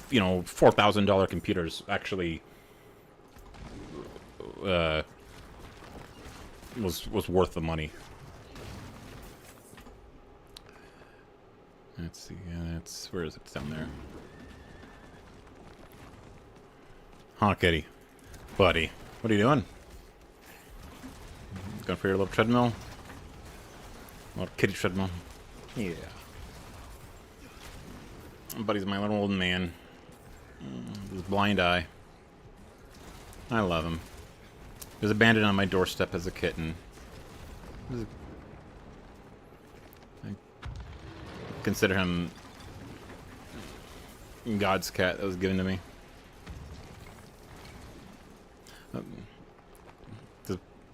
you know, $4,000 computers actually was worth the money. Let's see, where is it? It's down there. Huh, kitty. Buddy, what are you doing? Going for your little treadmill? Little kitty treadmill. Yeah. Buddy's my little old man. His blind eye. I love him. He was abandoned on my doorstep as a kitten. I consider him God's cat that was given to me.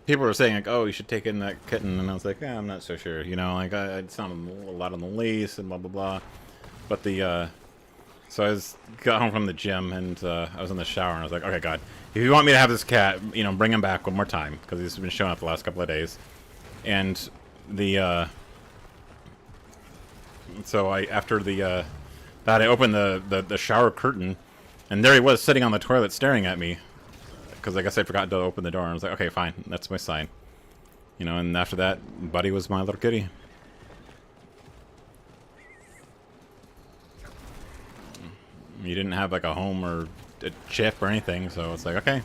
People were saying like, "Oh, you should take in that kitten," and I was like, "I'm not so sure." You know, like I'd sound a lot on the lease and blah blah blah. But so I got home from the gym and I was in the shower and I was like, "Okay, God, if you want me to have this cat, you know, bring him back one more time because he's been showing up the last couple of days." And so after that I opened the shower curtain, and there he was sitting on the toilet staring at me. Because I guess I forgot to open the door, and I was like, okay, fine, that's my sign. You know, and after that, Buddy was my little kitty. He didn't have like a home or a chip or anything, so it's like, okay.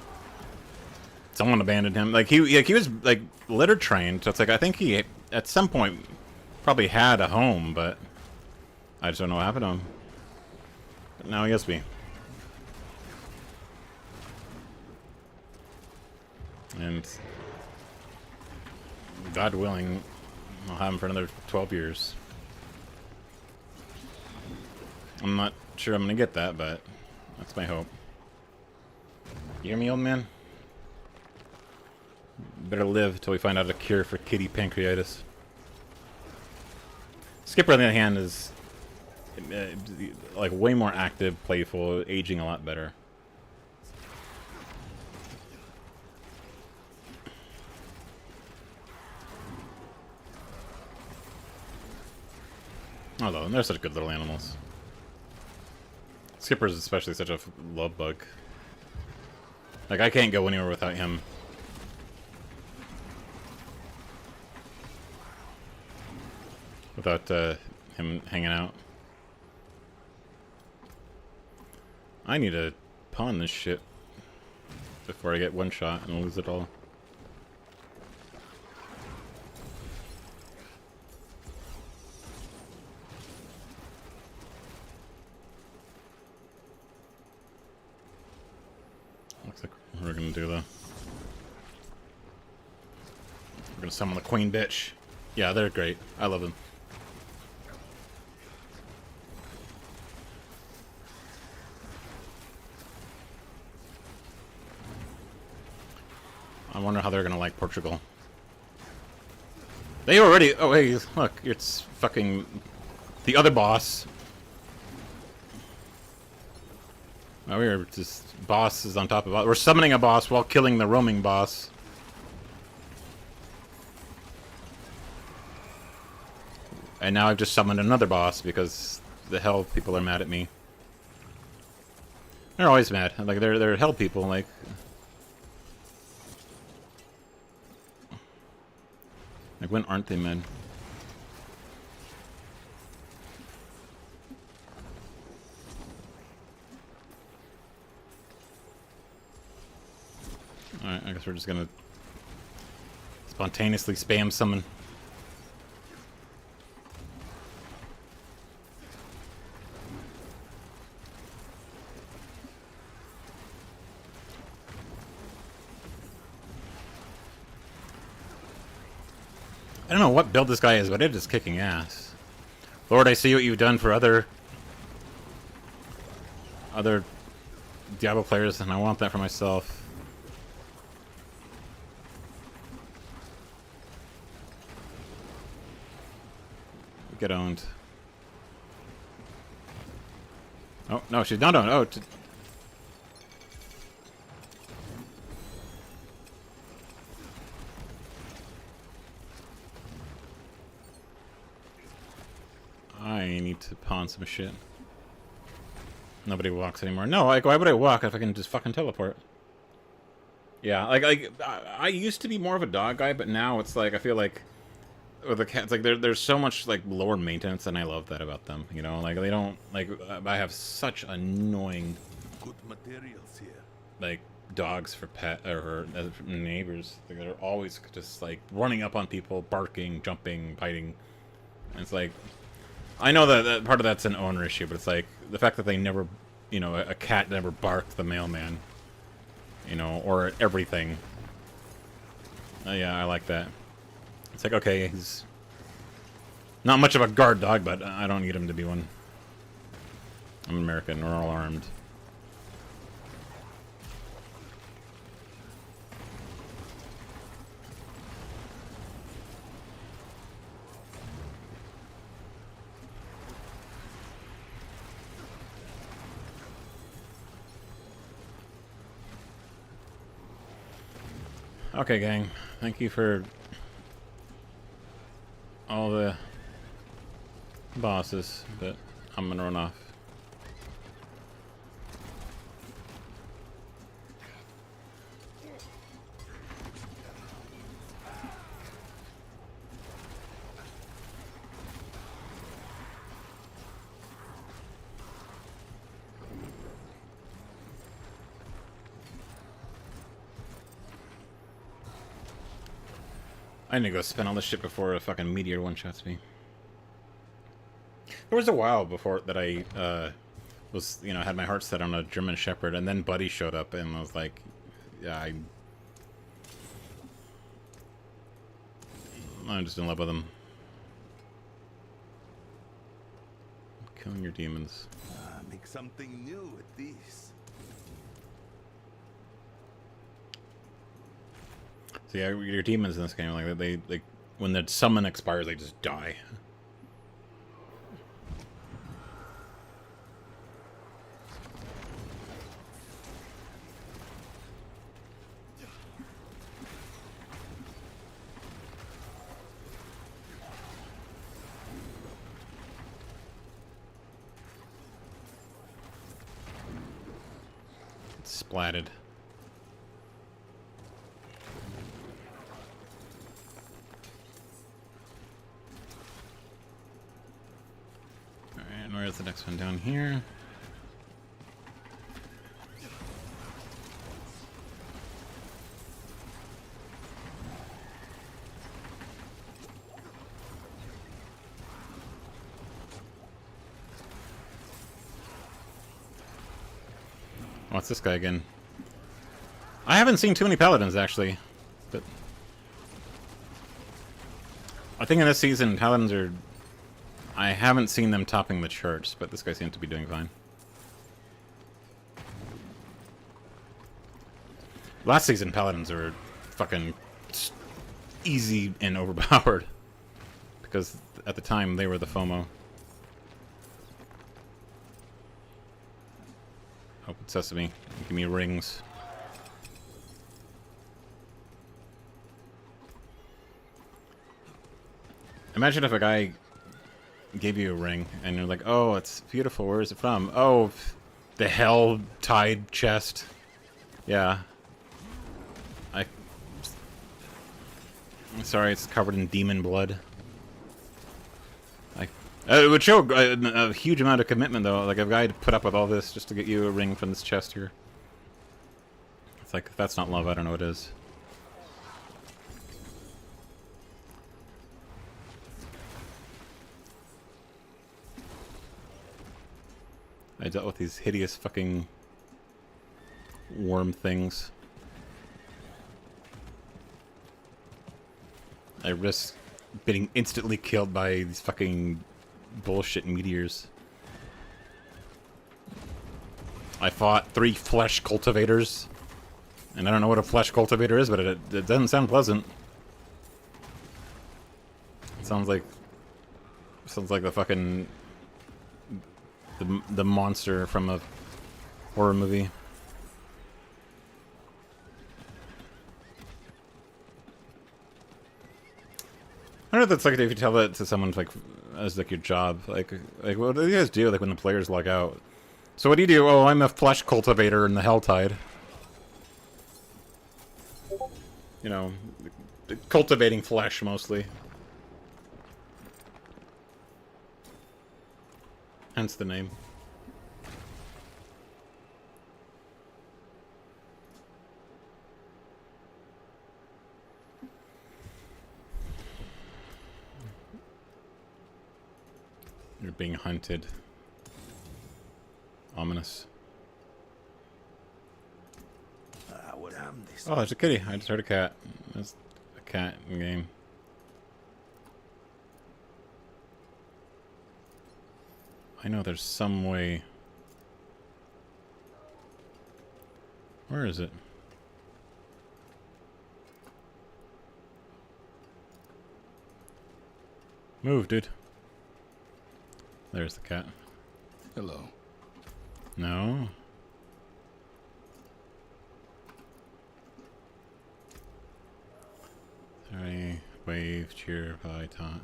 Someone abandoned him. Like he was like litter trained, so it's like I think he at some point probably had a home, but I just don't know what happened to him. But now he has me. And God willing, I'll have him for another 12 years. I'm not sure I'm gonna get that, but that's my hope. You hear me, old man? Better live till we find out a cure for kitty pancreatitis. Skipper, on the other hand, is like way more active, playful, aging a lot better. Although, they're such good little animals. Skipper's especially such a love bug. Like, I can't go anywhere without him. Without him hanging out. I need to pawn this shit before I get one shot and lose it all. Looks like we're gonna do the We're gonna summon the queen bitch. Yeah, they're great. I love them. I wonder how they're gonna like Portugal. They already... Oh, hey, look. It's fucking... the other boss. Oh, we're just... boss is on top of us. We're summoning a boss while killing the roaming boss. And now I've just summoned another boss because the hell people are mad at me. They're always mad. Like, they're hell people, like... Like, when aren't they mad? Alright, I guess we're just gonna spontaneously spam summon. I don't know what build this guy is, but it is kicking ass. Lord, I see what you've done for other Diablo players, and I want that for myself. Get owned. Oh, no, she's not owned. Oh, I need to pawn some shit. Nobody walks anymore. No, like, why would I walk if I can just fucking teleport? Yeah, like I used to be more of a dog guy, but now it's like, I feel like with the cats, like, there's so much, like, lower maintenance, and I love that about them, you know? Like, they don't, like, I have such annoying, Good materials here. like, dogs for pet, or for neighbors. Like, they're always just, like, running up on people, barking, jumping, biting. And it's like, I know that part of that's an owner issue, but it's like, the fact that they never, you know, a cat never barked the mailman, you know, or everything. Yeah, I like that. It's like, okay, he's not much of a guard dog, but I don't need him to be one. I'm American, we're all armed. Okay, gang. Thank you for all the bosses, but I'm gonna run off. I need to go spend all this shit before a fucking meteor one-shots me. There was a while before that I was, you know, had my heart set on a German Shepherd, and then Buddy showed up, and I was like, yeah, I'm just in love with him. Killing your demons. Make something new with these. So yeah, your demons in this game, like they when the summon expires, they just die. It's splatted. Where's the next one? Down here. What's this guy again? I haven't seen too many paladins, actually, but I think in this season, Paladins are... I haven't seen them topping the charts, but this guy seems to be doing fine. Last season, Paladins are fucking easy and overpowered. Because at the time, they were the FOMO. Open sesame. Give me rings. Imagine if a guy gave you a ring, and you're like, oh, it's beautiful, where is it from? Oh, the Hell-Tide chest. Yeah. I'm sorry, it's covered in demon blood. It would show a huge amount of commitment, though. Like, if a guy had put up with all this just to get you a ring from this chest here. It's like, if that's not love, I don't know what is. I dealt with these hideous fucking worm things. I risk getting instantly killed by these fucking bullshit meteors. I fought 3 flesh cultivators. And I don't know what a flesh cultivator is, but it doesn't sound pleasant. It sounds like the fucking the monster from a horror movie. I don't know if that's like if you tell that to someone like as like your job, like what do you guys do like when the players log out? So what do you do? Oh, I'm a flesh cultivator in the Helltide. You know, cultivating flesh mostly. Hence the name. You're being hunted. Ominous. What am this? Oh, there's a kitty. I just heard a cat. There's a cat in the game. I know there's some way. Where is it? Move, dude. There's the cat. Hello. No. Sorry. Wave, cheer, probably taunt.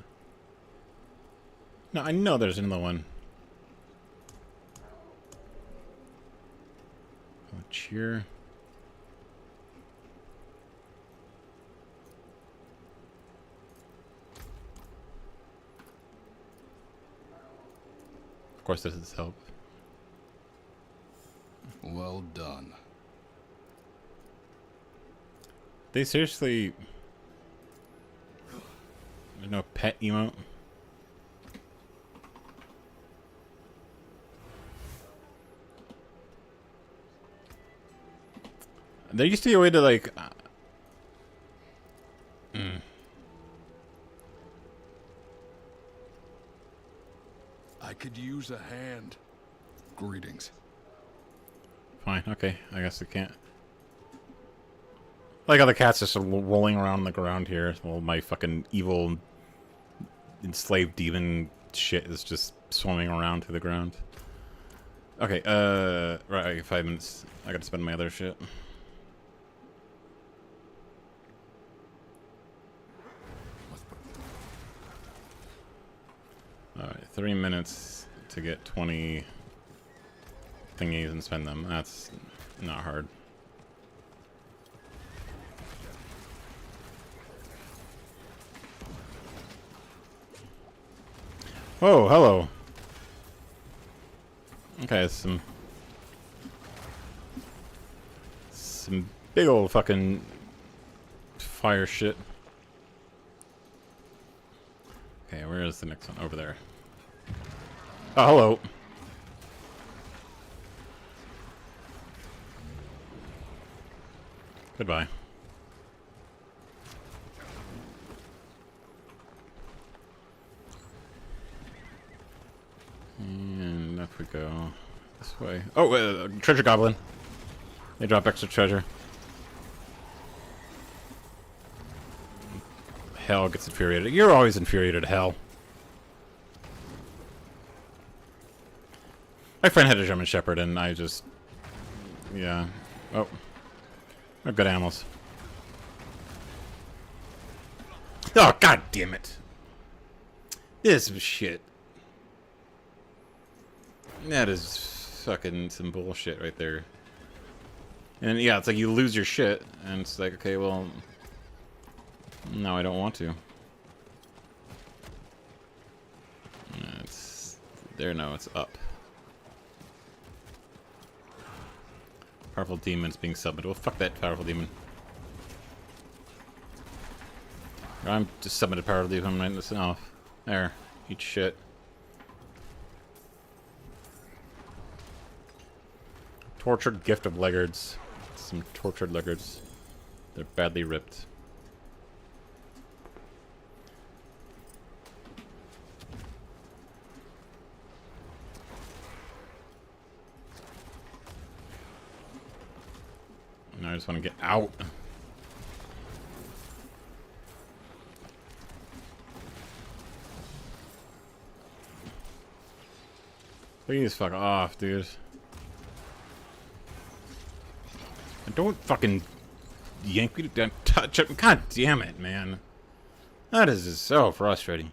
No, I know there's another one. Oh, cheer. Of course, this is help. Well done. They seriously. There's no pet emote. There used to be a way to like. I could use a hand. Greetings. Fine, okay. I guess I can't. Like how the cat's just rolling around on the ground here. While my fucking evil enslaved demon shit is just swimming around to the ground. Okay, right, 5 minutes. I gotta spend my other shit. Alright, 3 minutes to get 20 thingies and spend them. That's not hard. Oh, hello. Okay, some big old fucking fire shit. Okay, where is the next one? Over there. Oh, hello. Goodbye. If we go this way. Oh, treasure goblin. They drop extra treasure. Hell gets infuriated. You're always infuriated, Hell. My friend had a German Shepherd, and I just... Yeah. Oh. They're good animals. Oh, god damn it. This is shit. That is fucking some bullshit right there. And yeah, it's like you lose your shit, and it's like, okay, well... No, I don't want to. It's... There, no, it's up. Powerful demons being summoned. Well, fuck that powerful demon. I'm just summoned a powerful demon. I'm writing this off. There. Eat shit. Tortured gift of leggards. Some tortured leggards. They're badly ripped. Now I just want to get out. Please fuck off, dude. And don't fucking yank me down, touch it. God damn it, man. That is just so frustrating.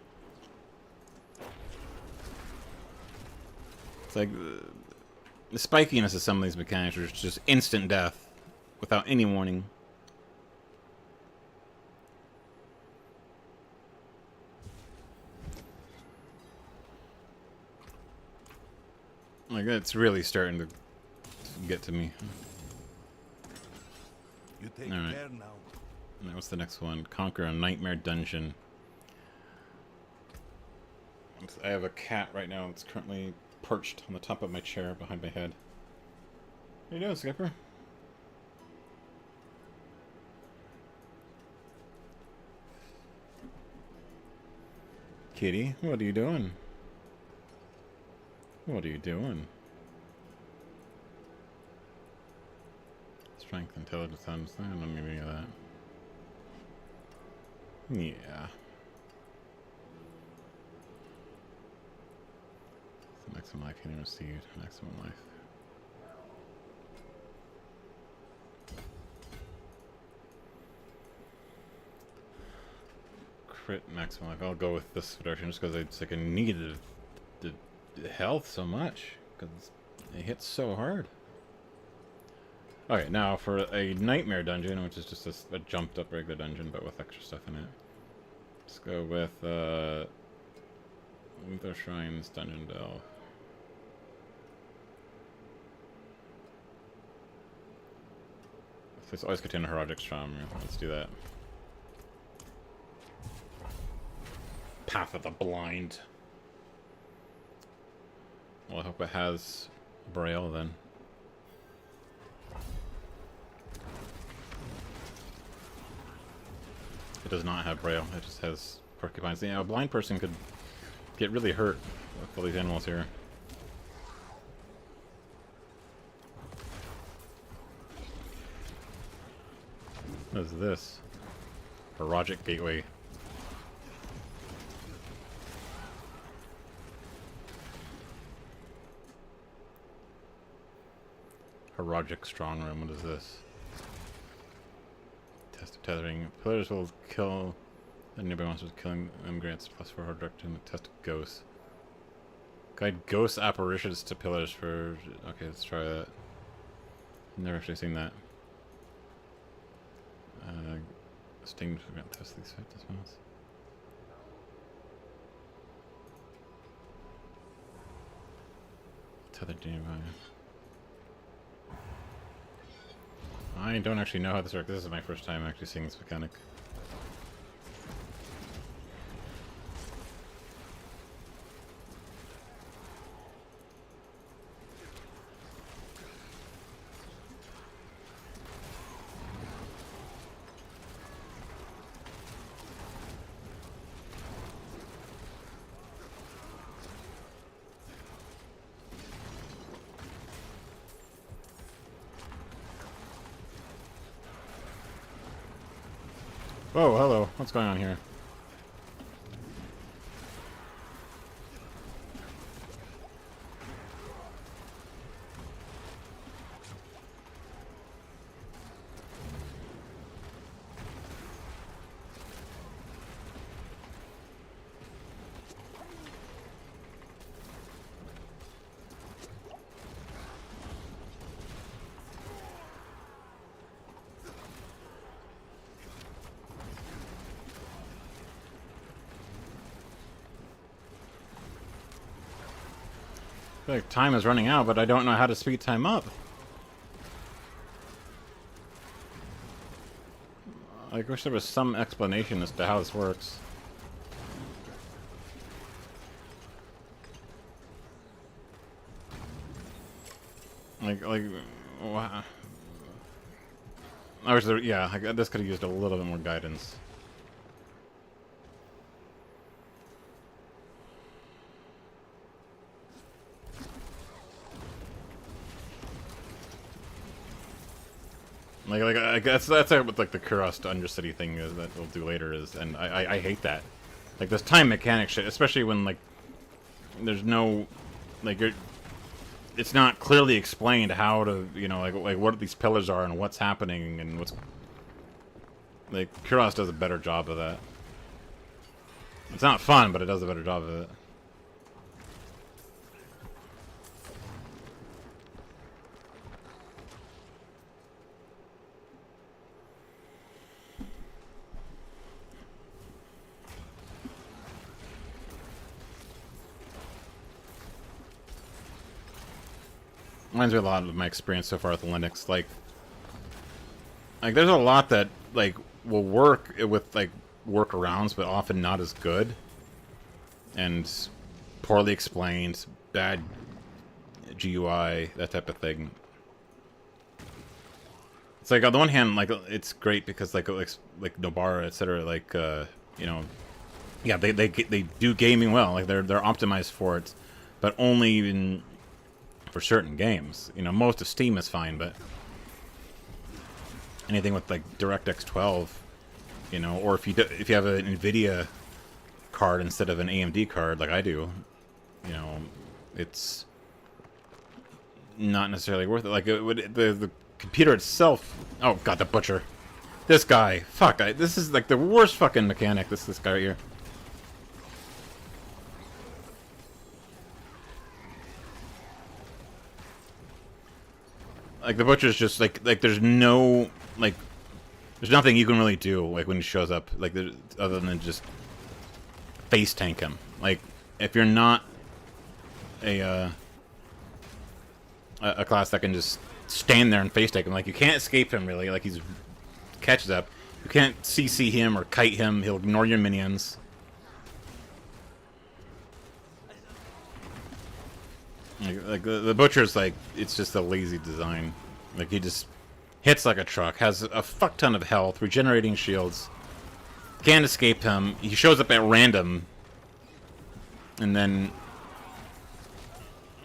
It's like the spikiness of some of these mechanics are just instant death without any warning. Like, it's really starting to get to me. You take Alright. care now. Now, what's the next one? Conquer a nightmare dungeon. I have a cat right now that's currently perched on the top of my chair behind my head. How you doing, Skipper? Kitty, what are you doing? What are you doing? Strength, intelligence, understand. I don't need any of that. Yeah. The maximum life can receive. Maximum life. Crit maximum life. I'll go with this direction just because it's like I needed the health so much because it hits so hard. Okay, now for a nightmare dungeon, which is just a jumped up regular dungeon but with extra stuff in it. Let's go with Luther Shrines Dungeon Delve. It's always contain a Heroic Charm. Let's do that. Path of the Blind. Well, I hope it has Braille then. It does not have Braille. It just has porcupines. Yeah, a blind person could get really hurt with all these animals here. What is this? Heroic Gateway. Heroic Strong Room. What is this? Test of tethering. Pillars will kill the nearby monsters. Killing them grants +4 direct to the test of ghosts. Guide ghost apparitions to pillars for... Okay, let's try that. Never actually seen that. Sting to test these effects as well. Tethered nearby. I don't actually know how this works. This is my first time actually seeing this mechanic. Whoa, hello. What's going on here? I feel like time is running out, but I don't know how to speed time up. I wish there was some explanation as to how this works. Wow. I wish there, yeah, this could have used a little bit more guidance. I guess that's what like the Kuros to Undercity thing is that we'll do later is, and I hate that. Like this time mechanic shit, especially when like there's no like it's not clearly explained how to, you know, like what these pillars are and what's happening and what's like Kuros does a better job of that. It's not fun, but it does a better job of it. Reminds me a lot of my experience so far with Linux. Like there's a lot that like will work with like workarounds, but often not as good and poorly explained, bad GUI, that type of thing. It's like on the one hand, like it's great because like Nobara, etc. Like you know, yeah, they do gaming well. Like they're optimized for it, but only for certain games. You know, most of Steam is fine, but anything with like DirectX 12, you know, or if you have an NVIDIA card instead of an AMD card, like I do, you know, it's not necessarily worth it. Like the computer itself. Oh god, the butcher. This guy. Fuck. This is like the worst fucking mechanic. This guy right here. Like the butcher's just like there's no like there's nothing you can really do like when he shows up like other than just face tank him. Like if you're not a class that can just stand there and face tank him, like you can't escape him really. Like he's catches up. You can't CC him or kite him. He'll ignore your minions. Like the butcher's like it's just a lazy design. Like he just hits like a truck, has a fuck ton of health, regenerating shields. Can't escape him. He shows up at random, and then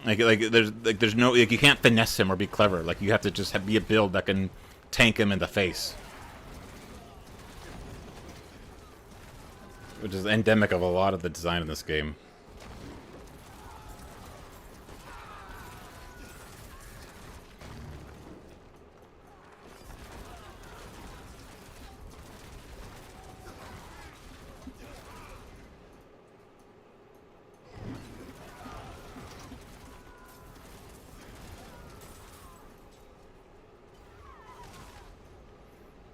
there's no like you can't finesse him or be clever. Like you have to just be a build that can tank him in the face, which is endemic of a lot of the design in this game.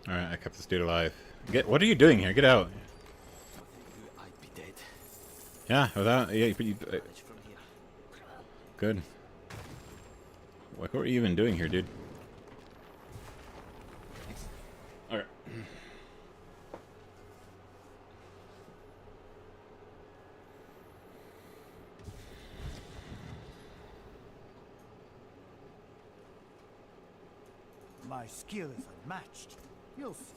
Alright, I kept this dude alive. What are you doing here? Get out. I'd be dead. Yeah, without... Yeah, good. What were you even doing here, dude? Alright. My skill is unmatched. You'll see.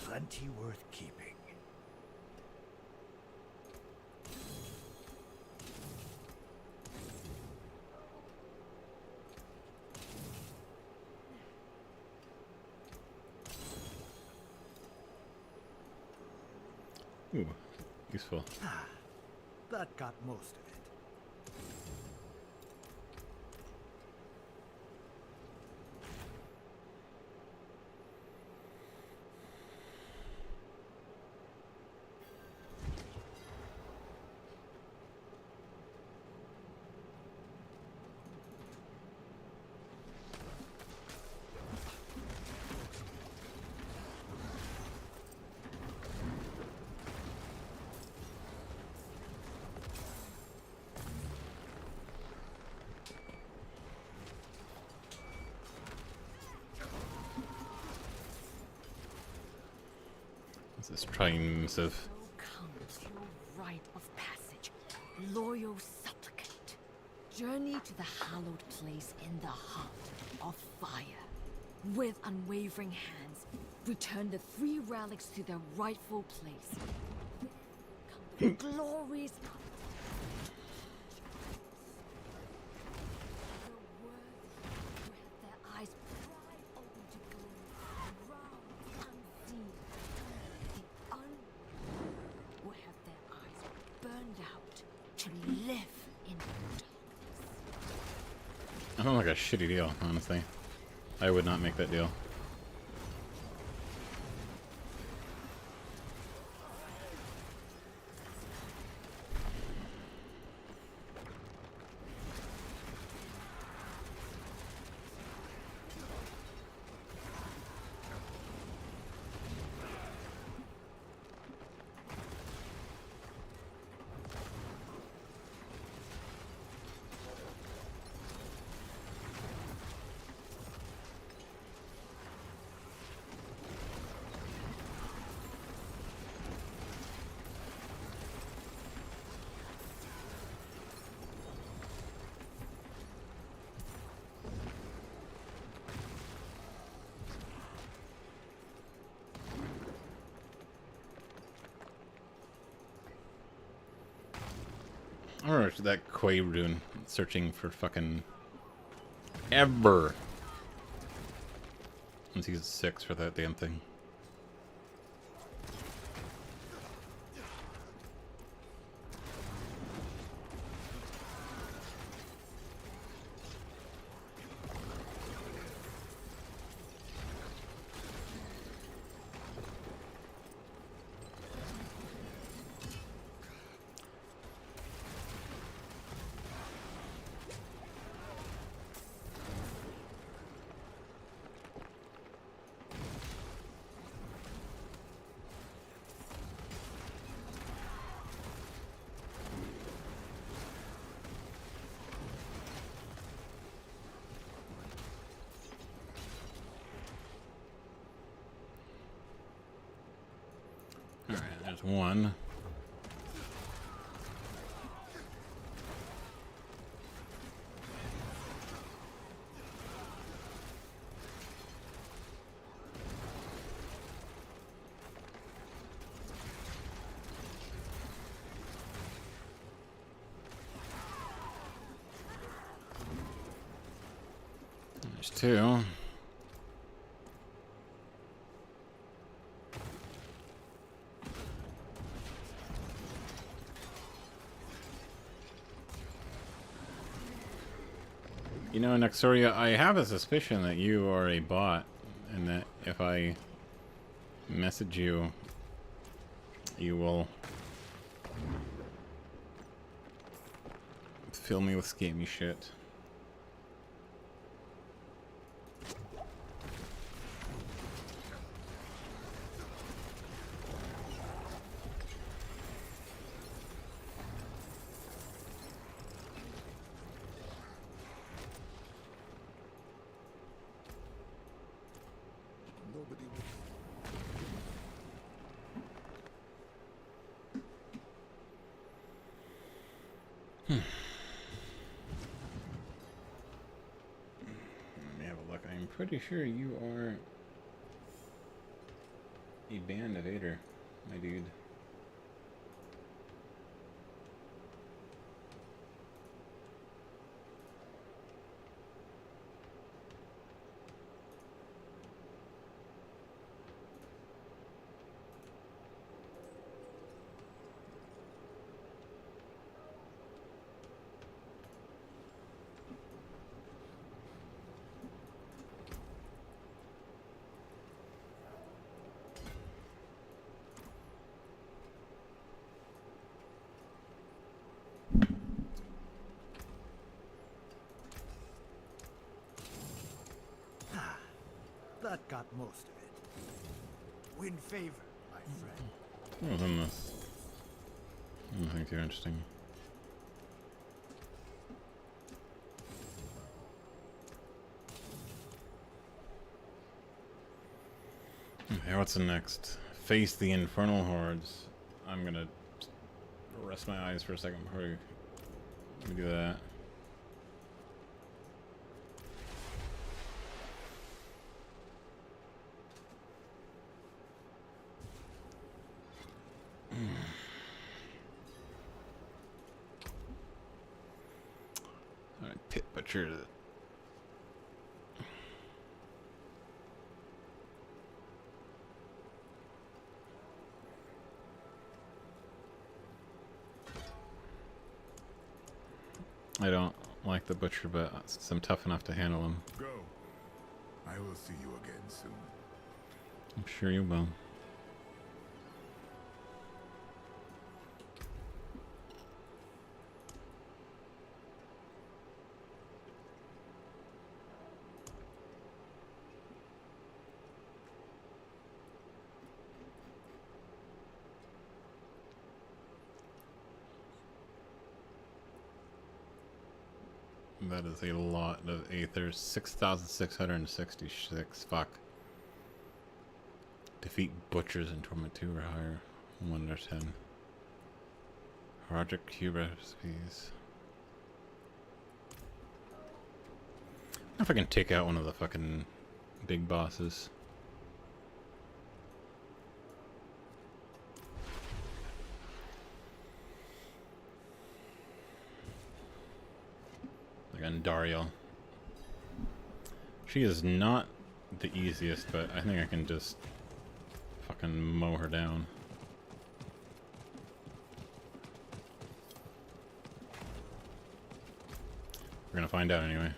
Plenty worth keeping. Ooh, useful. That got most of it. This is trying missive. So comes your rite of passage, loyal supplicant. Journey to the hallowed place in the heart of fire. With unwavering hands, return the 3 relics to their rightful place. Come the glories of the worthy who have their eyes wide open to glory, round unseen. The unworthy will have their eyes burned out to live in darkness. I sounds like a shitty deal, honestly. I would not make that deal. Or that Quay rune, searching for fucking ever. Let's use 6 for that damn thing. Alright, there's one. There's 2. You know, Nexoria, I have a suspicion that you are a bot, and that if I message you, you will fill me with scammy shit. Nobody will. Let me have a look. I'm pretty sure you are a band evader, my dude. got most of it. Win favor, my friend. Oh, then this. Nothing too interesting. Okay, what's the next? Face the infernal hordes. I'm gonna rest my eyes for a second before we do that. Alright, Pit Butcher. I don't like the Butcher, but I'm tough enough to handle him. Go. I will see you again soon. I'm sure you will. That is a lot of Aethers. 6,666. Fuck. Defeat Butchers in Torment 2 or higher. 1 or 10. Project Cube recipes. I wonder if I can take out one of the fucking big bosses. And Dario. She is not the easiest, but I think I can just fucking mow her down. We're gonna find out anyway.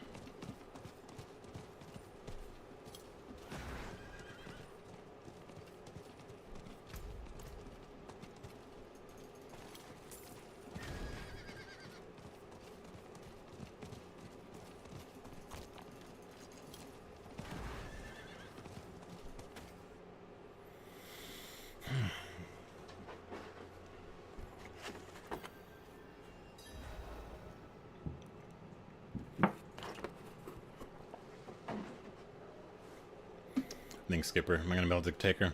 Skipper. Am I gonna be able to take her?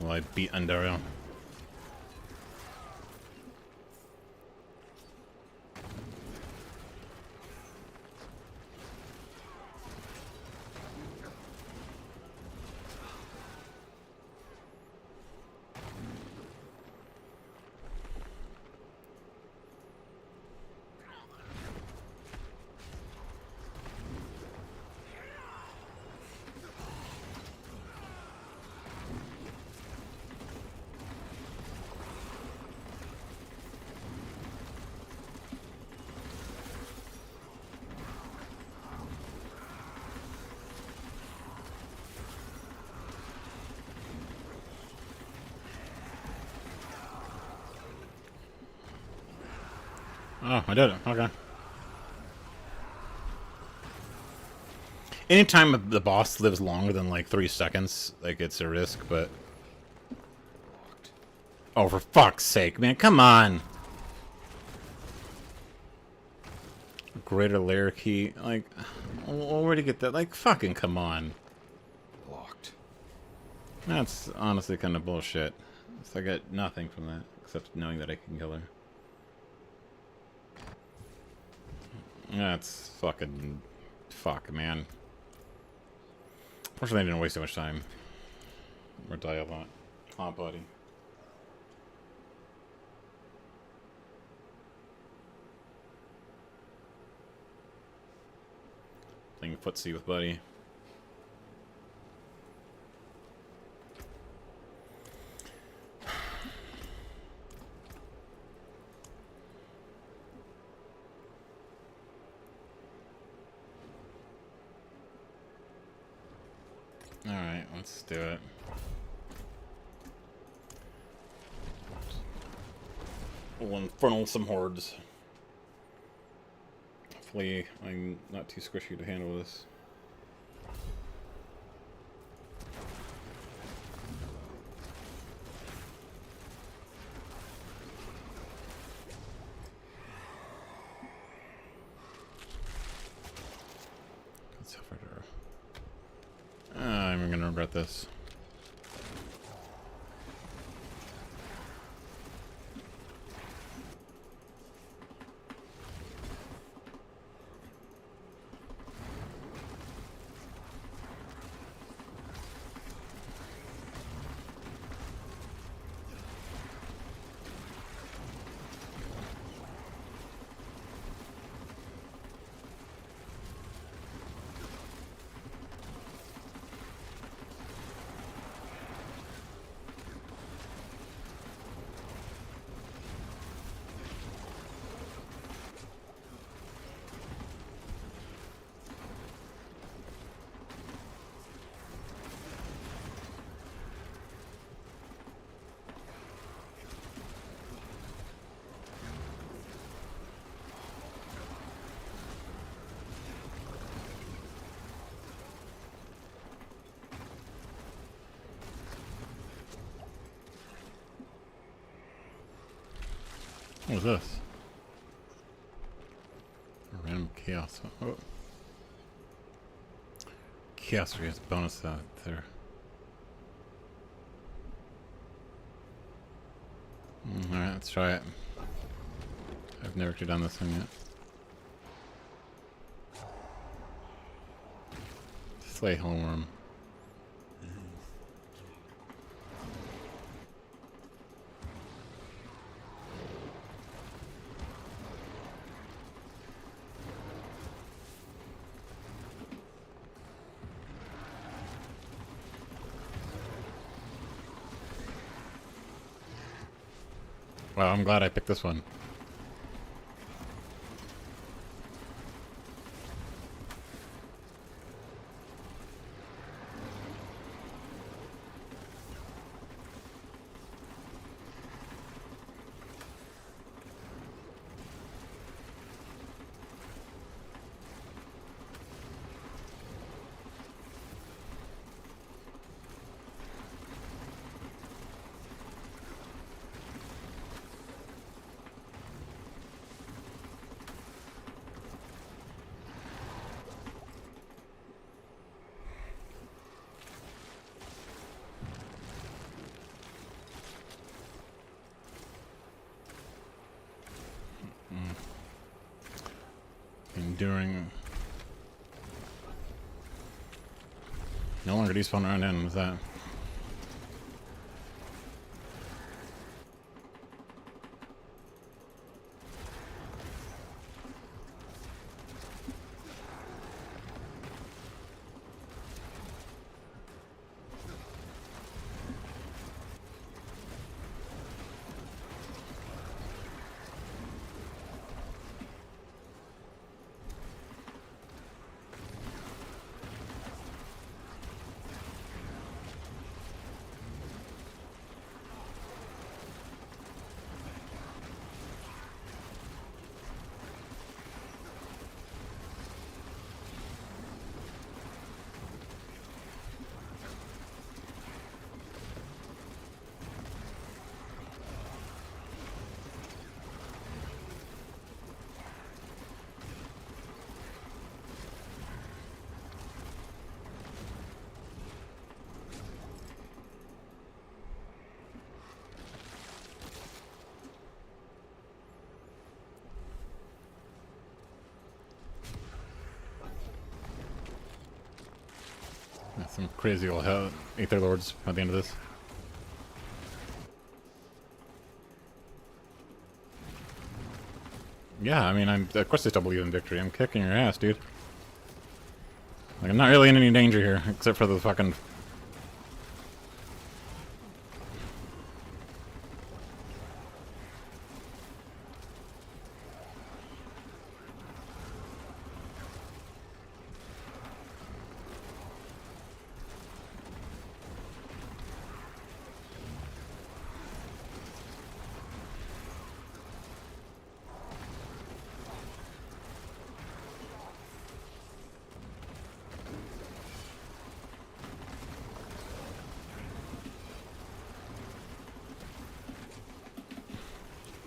Will I beat Andario? Oh, I did it. Okay. Anytime the boss lives longer than like 3 seconds, like it's a risk, but... Oh, for fuck's sake, man. Come on! Greater layer key. Like, where'd you get that? Like, fucking come on. Locked. That's honestly kind of bullshit. So I get nothing from that, except knowing that I can kill her. That's fucking... Fuck, man. Fortunately, I didn't waste too much time. Or die a lot. Oh, buddy. Playing footsie with Buddy. Alright, let's do it. We'll infernal some hordes. Hopefully I'm not too squishy to handle this. I'm gonna regret this. What was this? A random chaos. Oh. Chaos gets bonus out there. Alright, let's try it. I've never actually done this one yet. Slay Homeworm. Wow, I'm glad I picked this one. Enduring. No longer despawn around in, was that? Some crazy old hell Aether Lords at the end of this. Yeah, I mean, of course I still believe in victory. I'm kicking your ass, dude. Like, I'm not really in any danger here, except for the fucking...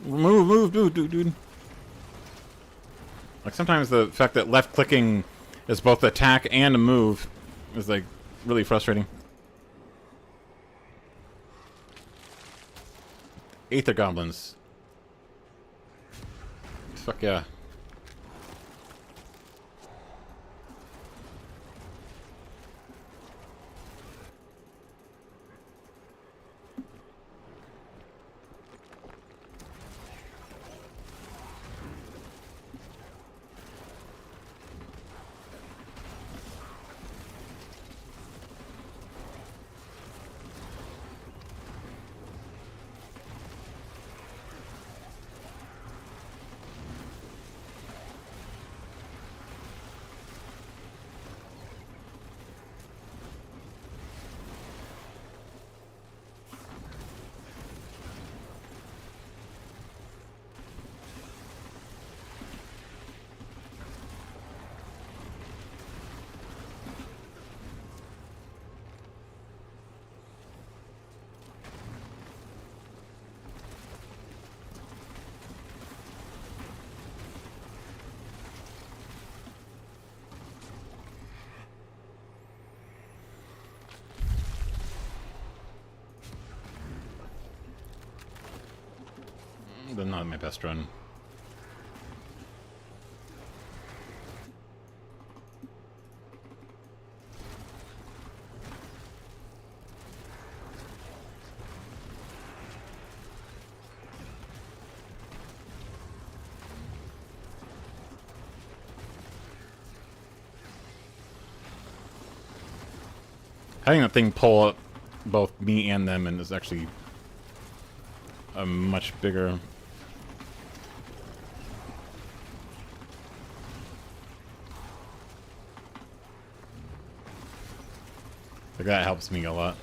Move, dude. Like, sometimes the fact that left clicking is both attack and a move is like really frustrating. Aether goblins. Fuck yeah. But not my best run. Having that thing pull up both me and them and is actually a much bigger. Like that helps me a lot.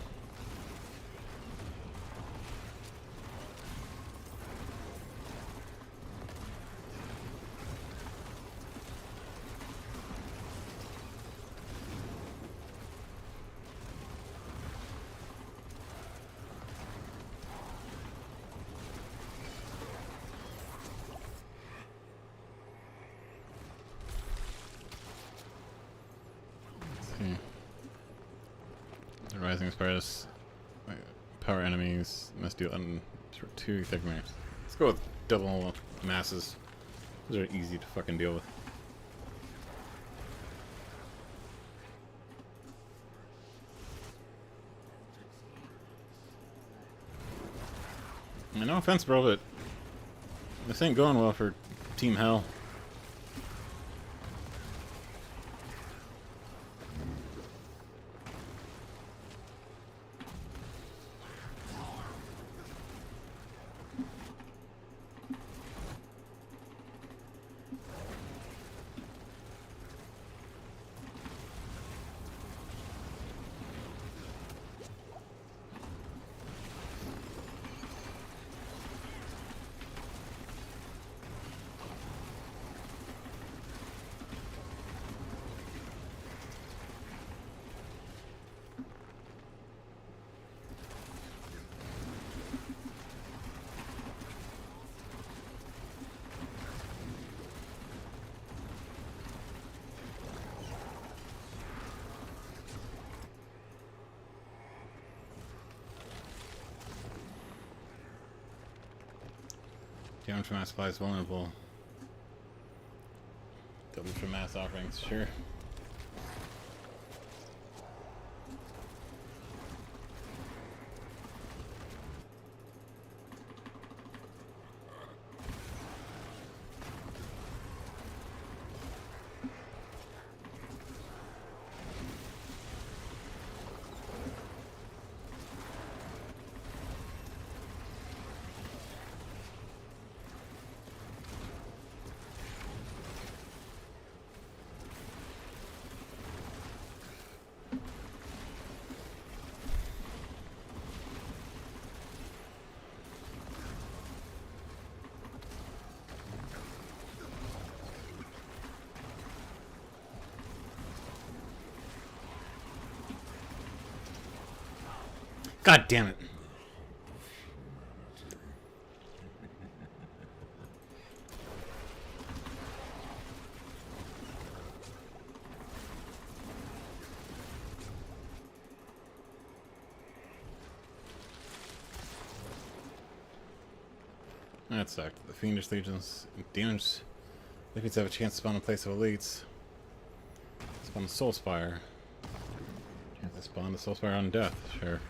The rising spiders, power enemies must deal two thick mass. Let's go with double masses. Those are easy to fucking deal with. No offense, bro, but this ain't going well for Team Hell. Damage from mass supplies vulnerable. Double from mass offerings, sure. God damn it. That sucked. The Fiendish Legions. Demons. Legions have a chance to spawn in place of elites. Spawn the Soul Spire. Chance to spawn the Soul Spire on death. Sure.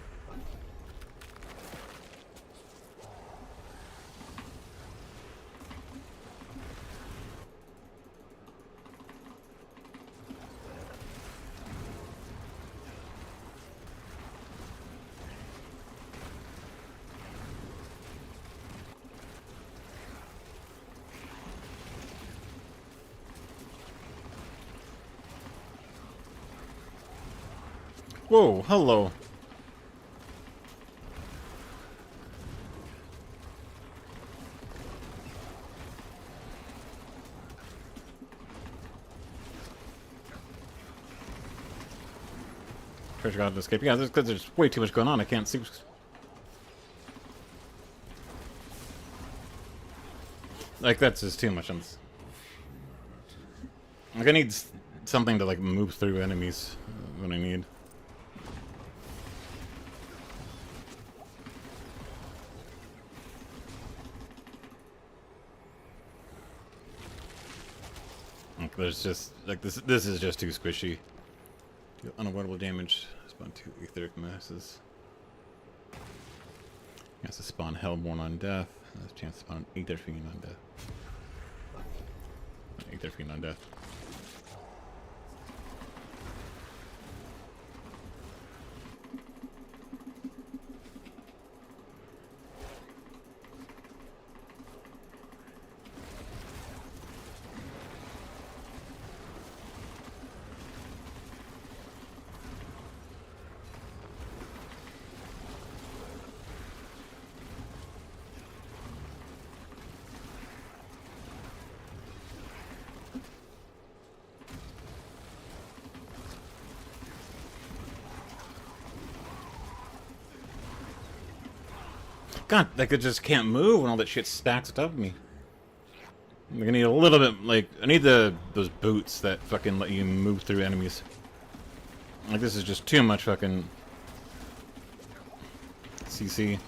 Whoa, hello. Treasure God to escape. Yeah, because there's way too much going on. I can't see. Like, that's just too much. Like, I need something to, like, move through enemies when I need. Like, there's just, like, this is just too squishy. Deal unavoidable damage. Spawn 2 etheric masses. Has to spawn Hellborn on death. Has a chance to spawn an Aether Fiend on death. An Aether Fiend on death. God, like, I just can't move when all that shit stacks above me. I'm gonna need a little bit, like, I need those boots that fucking let you move through enemies. Like, this is just too much fucking CC.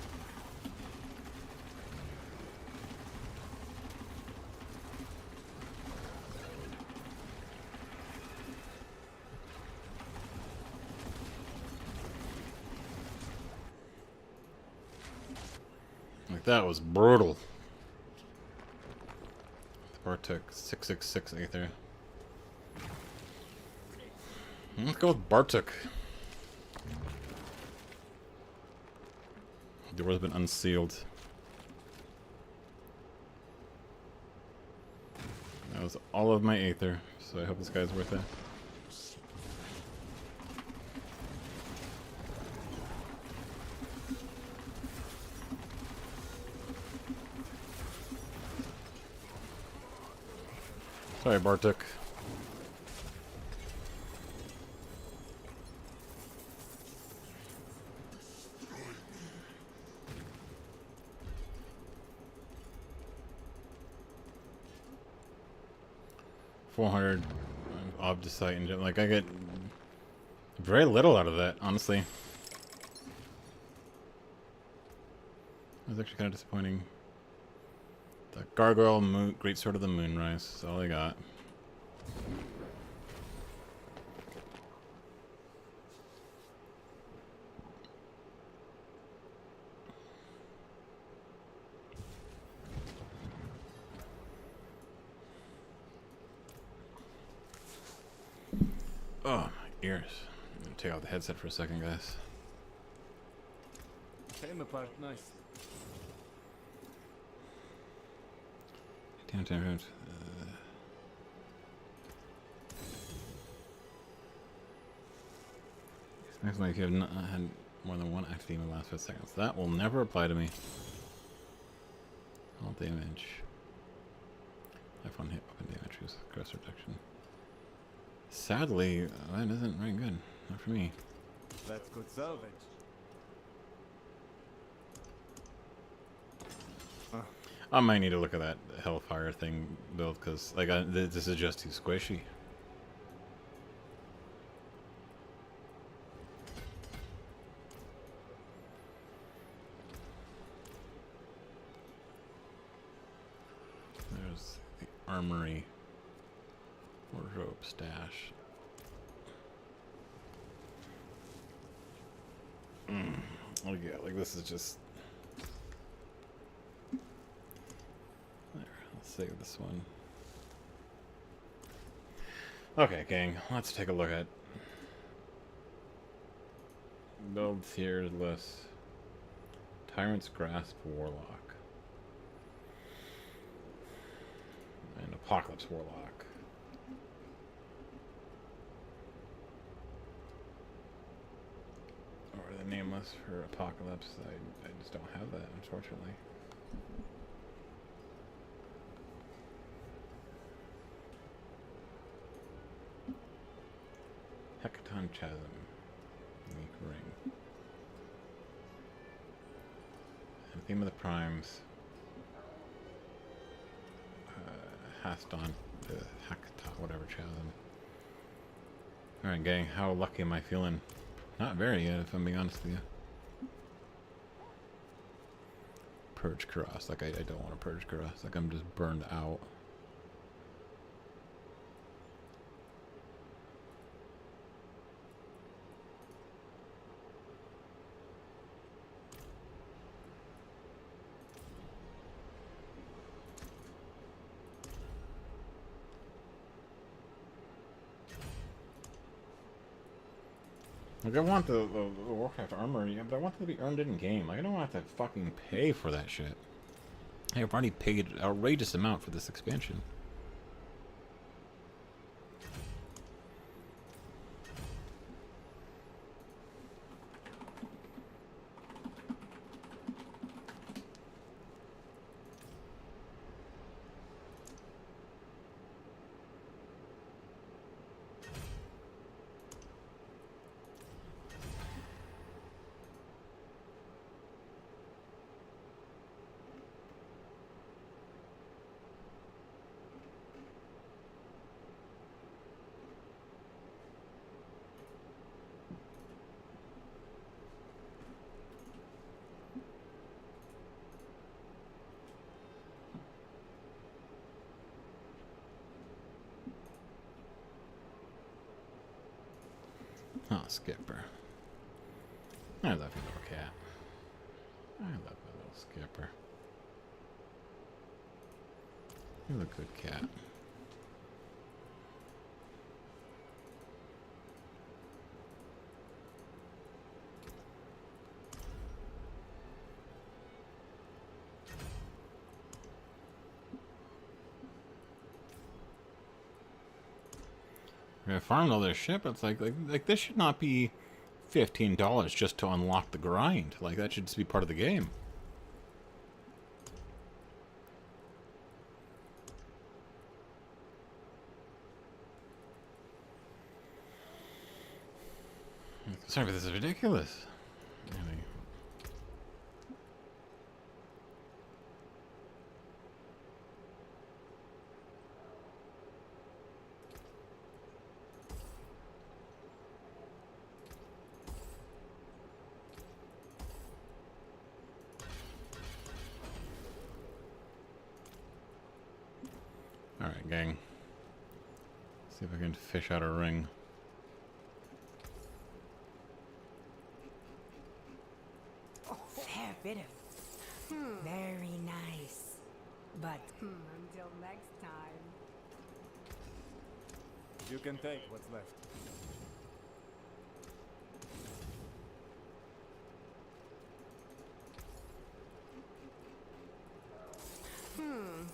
Like, that was brutal. Bartok 666 Aether. Let's go with Bartok. The door has been unsealed. That was all of my Aether, so I hope this guy's worth it. Sorry, Bartok. $400 Obdicite and like I get very little out of that, honestly. It was actually kind of disappointing. The Gargoyle Moon, Great Sword of the Moonrise. That's all I got. Oh, my ears. I'm gonna take out the headset for a second, guys. Came apart nice. Damn. Next like you have not had more than one active in the last 5 seconds. That will never apply to me. All damage. Life on hit, weapon damage, use gross reduction. Sadly, that isn't very good. Not for me. That's good salvage. I might need to look at that Hellfire thing build because, like, this is just too squishy. armory. Wardrobe stash. Oh yeah, like this is just... There, I'll save this one. Okay, gang, let's take a look at build tier list. Tyrant's Grasp Warlock. And Apocalypse Warlock. Or the nameless for Apocalypse. I just don't have that, unfortunately. Hecaton Chasm. Unique Ring. And Theme of the Primes. Haston. Hecaton, whatever Chasm. Alright, gang, how lucky am I feeling? Not very yet, if I'm being honest with you. Purge Cross. Like, I don't want to Purge Cross. Like, I'm just burned out. Like, I want the Warcraft armor, yeah, but I want it to be earned in game. Like, I don't want to fucking pay for that shit. I've already paid an outrageous amount for this expansion. Oh, Skipper. I love you, little cat. I love my little Skipper. You're a good cat. I farmed all this shit, but it's like this should not be $15 just to unlock the grind. Like, that should just be part of the game. Sorry, but this is ridiculous. Really. Alright, gang. See if I can fish out a ring. Fair bit of... Very nice. But... until next time. You can take what's left.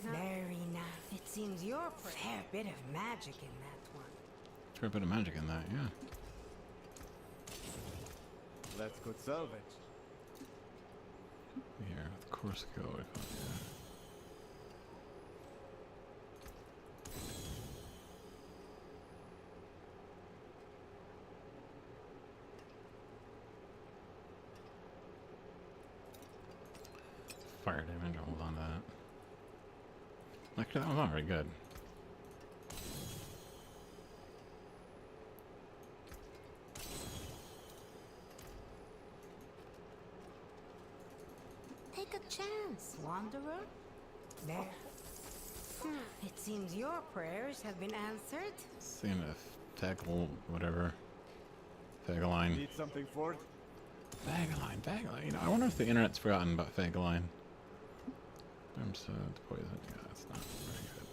Very nice. It seems you're a fair bit of magic in that one. Fair bit of magic in that, yeah. That's good salvage. Here, of course, go. Yeah. Fire damage, hold on to that. Actually, that was not very good. Take a chance, wanderer. There. It seems your prayers have been answered. Seeing if tackle whatever. Fageline. Need something, Ford? Fageline, Fageline. You know, I wonder if the internet's forgotten about Fageline. Brimstone, poison. Yeah, that's not very good.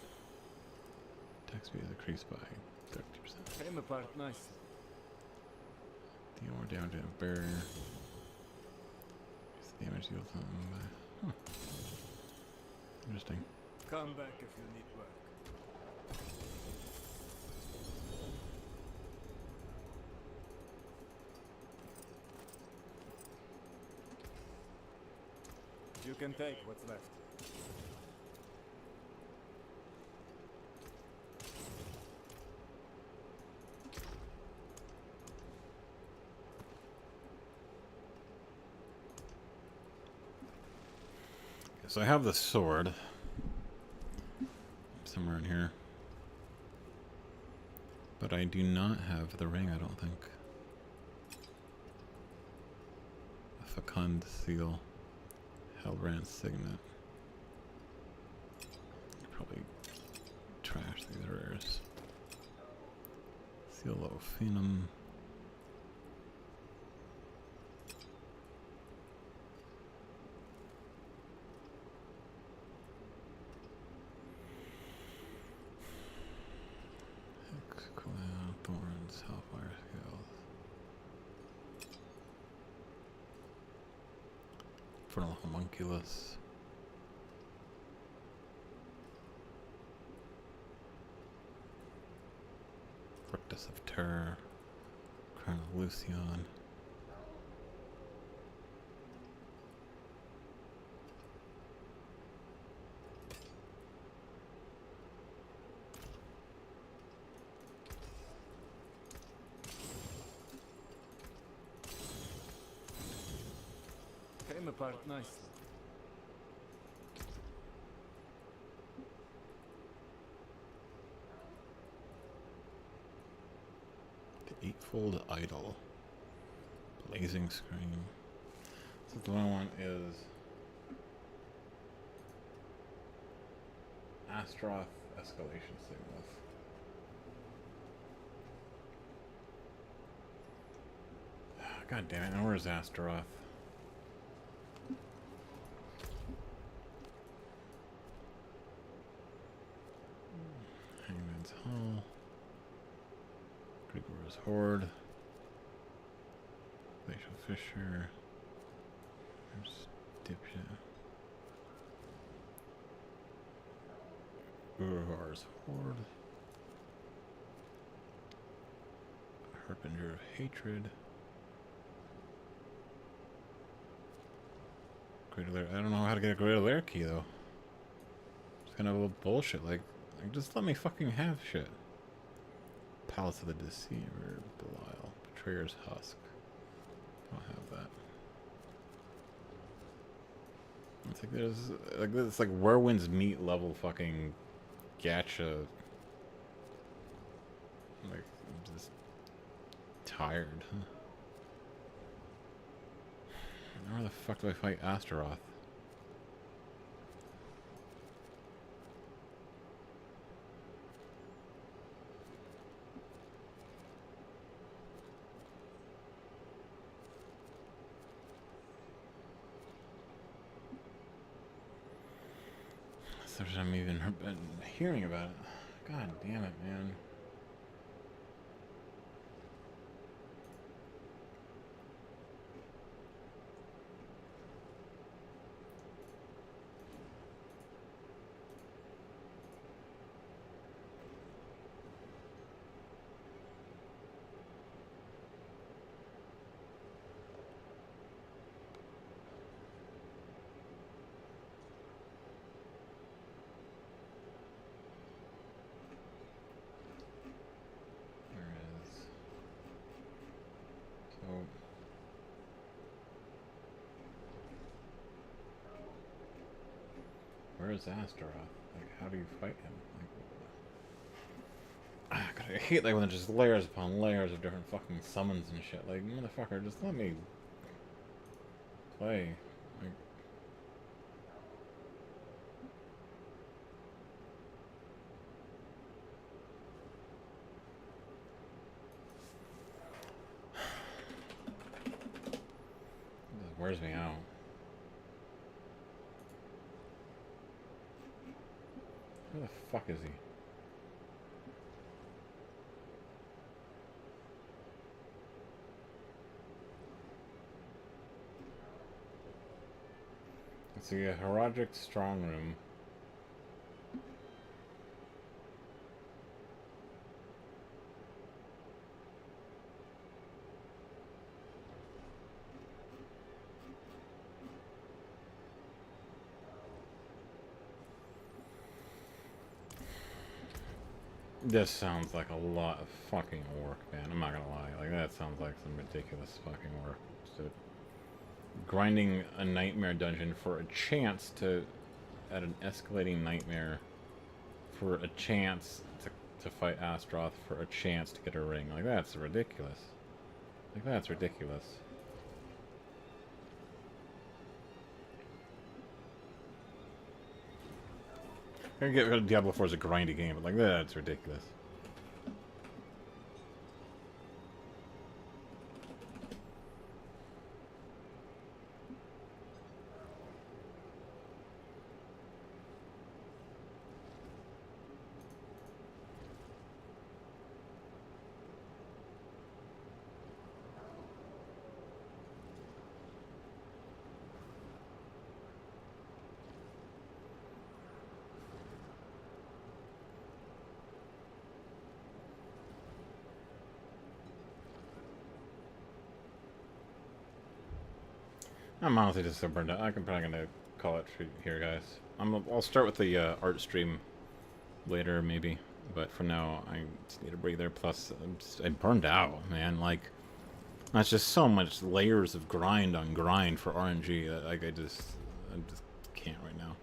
Attack speed is increased by 30%. Came apart nicely. Deal more damage to a barrier. Use the damage deal something by. Huh. Interesting. Come back if you need work. You can take what's left. So I have the sword somewhere in here, but I do not have the ring. I don't think. A fecund seal, Hellbrand signet. Probably trash these rares. Seal of Phenum. Thorns, Hellfire Scales. Infernal Homunculus. Rictus of Terror. Crown of Lucion. Came apart nicely. The Eightfold Idol. Blazing Scream. So the one I want is Astroth Escalation Signal. God damn it, now where's Astaroth? Hangman's Hall. Grigor's Horde. Glacial Fissure. There's Dipshit. Urhar's Horde. Harbinger of Hatred. Greater Lair. I don't know how to get a Greater Lair key though. It's kind of a bullshit. Like, just let me fucking have shit. Palace of the Deceiver, Belial, Betrayer's Husk. I don't have that. It's like there's like it's like Werewind's Meat level fucking gacha. Like, I'm just tired. Where the fuck do I fight Astaroth? That's the first time I've even been hearing about it. God damn it, man. Where is Astaroth? Like, how do you fight him? Like, God, I hate like when there's just layers upon layers of different fucking summons and shit. Like, motherfucker, just let me play. Like, wears me out. Where the fuck is he? Let's see, a Herodic Strong Room. This sounds like a lot of fucking work, man. I'm not gonna lie. Like, that sounds like some ridiculous fucking work. So, grinding a nightmare dungeon for a chance to... at an escalating nightmare for a chance to fight Astroth, for a chance to get a ring. Like, that's ridiculous. Like, that's ridiculous. I get rid of Diablo 4 as a grindy game, but like, that's ridiculous. I'm honestly just so burned out. I'm probably gonna call it here, guys. I'll start with the art stream later, maybe. But for now, I just need a breather. Plus, I'm burned out, man. Like, that's just so much layers of grind on grind for RNG that like I just can't right now.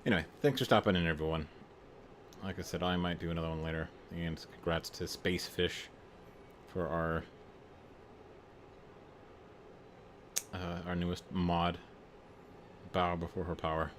Anyway, thanks for stopping in, everyone. Like I said, I might do another one later. And congrats to Spacefish for our newest mod, Bow Before Her Power.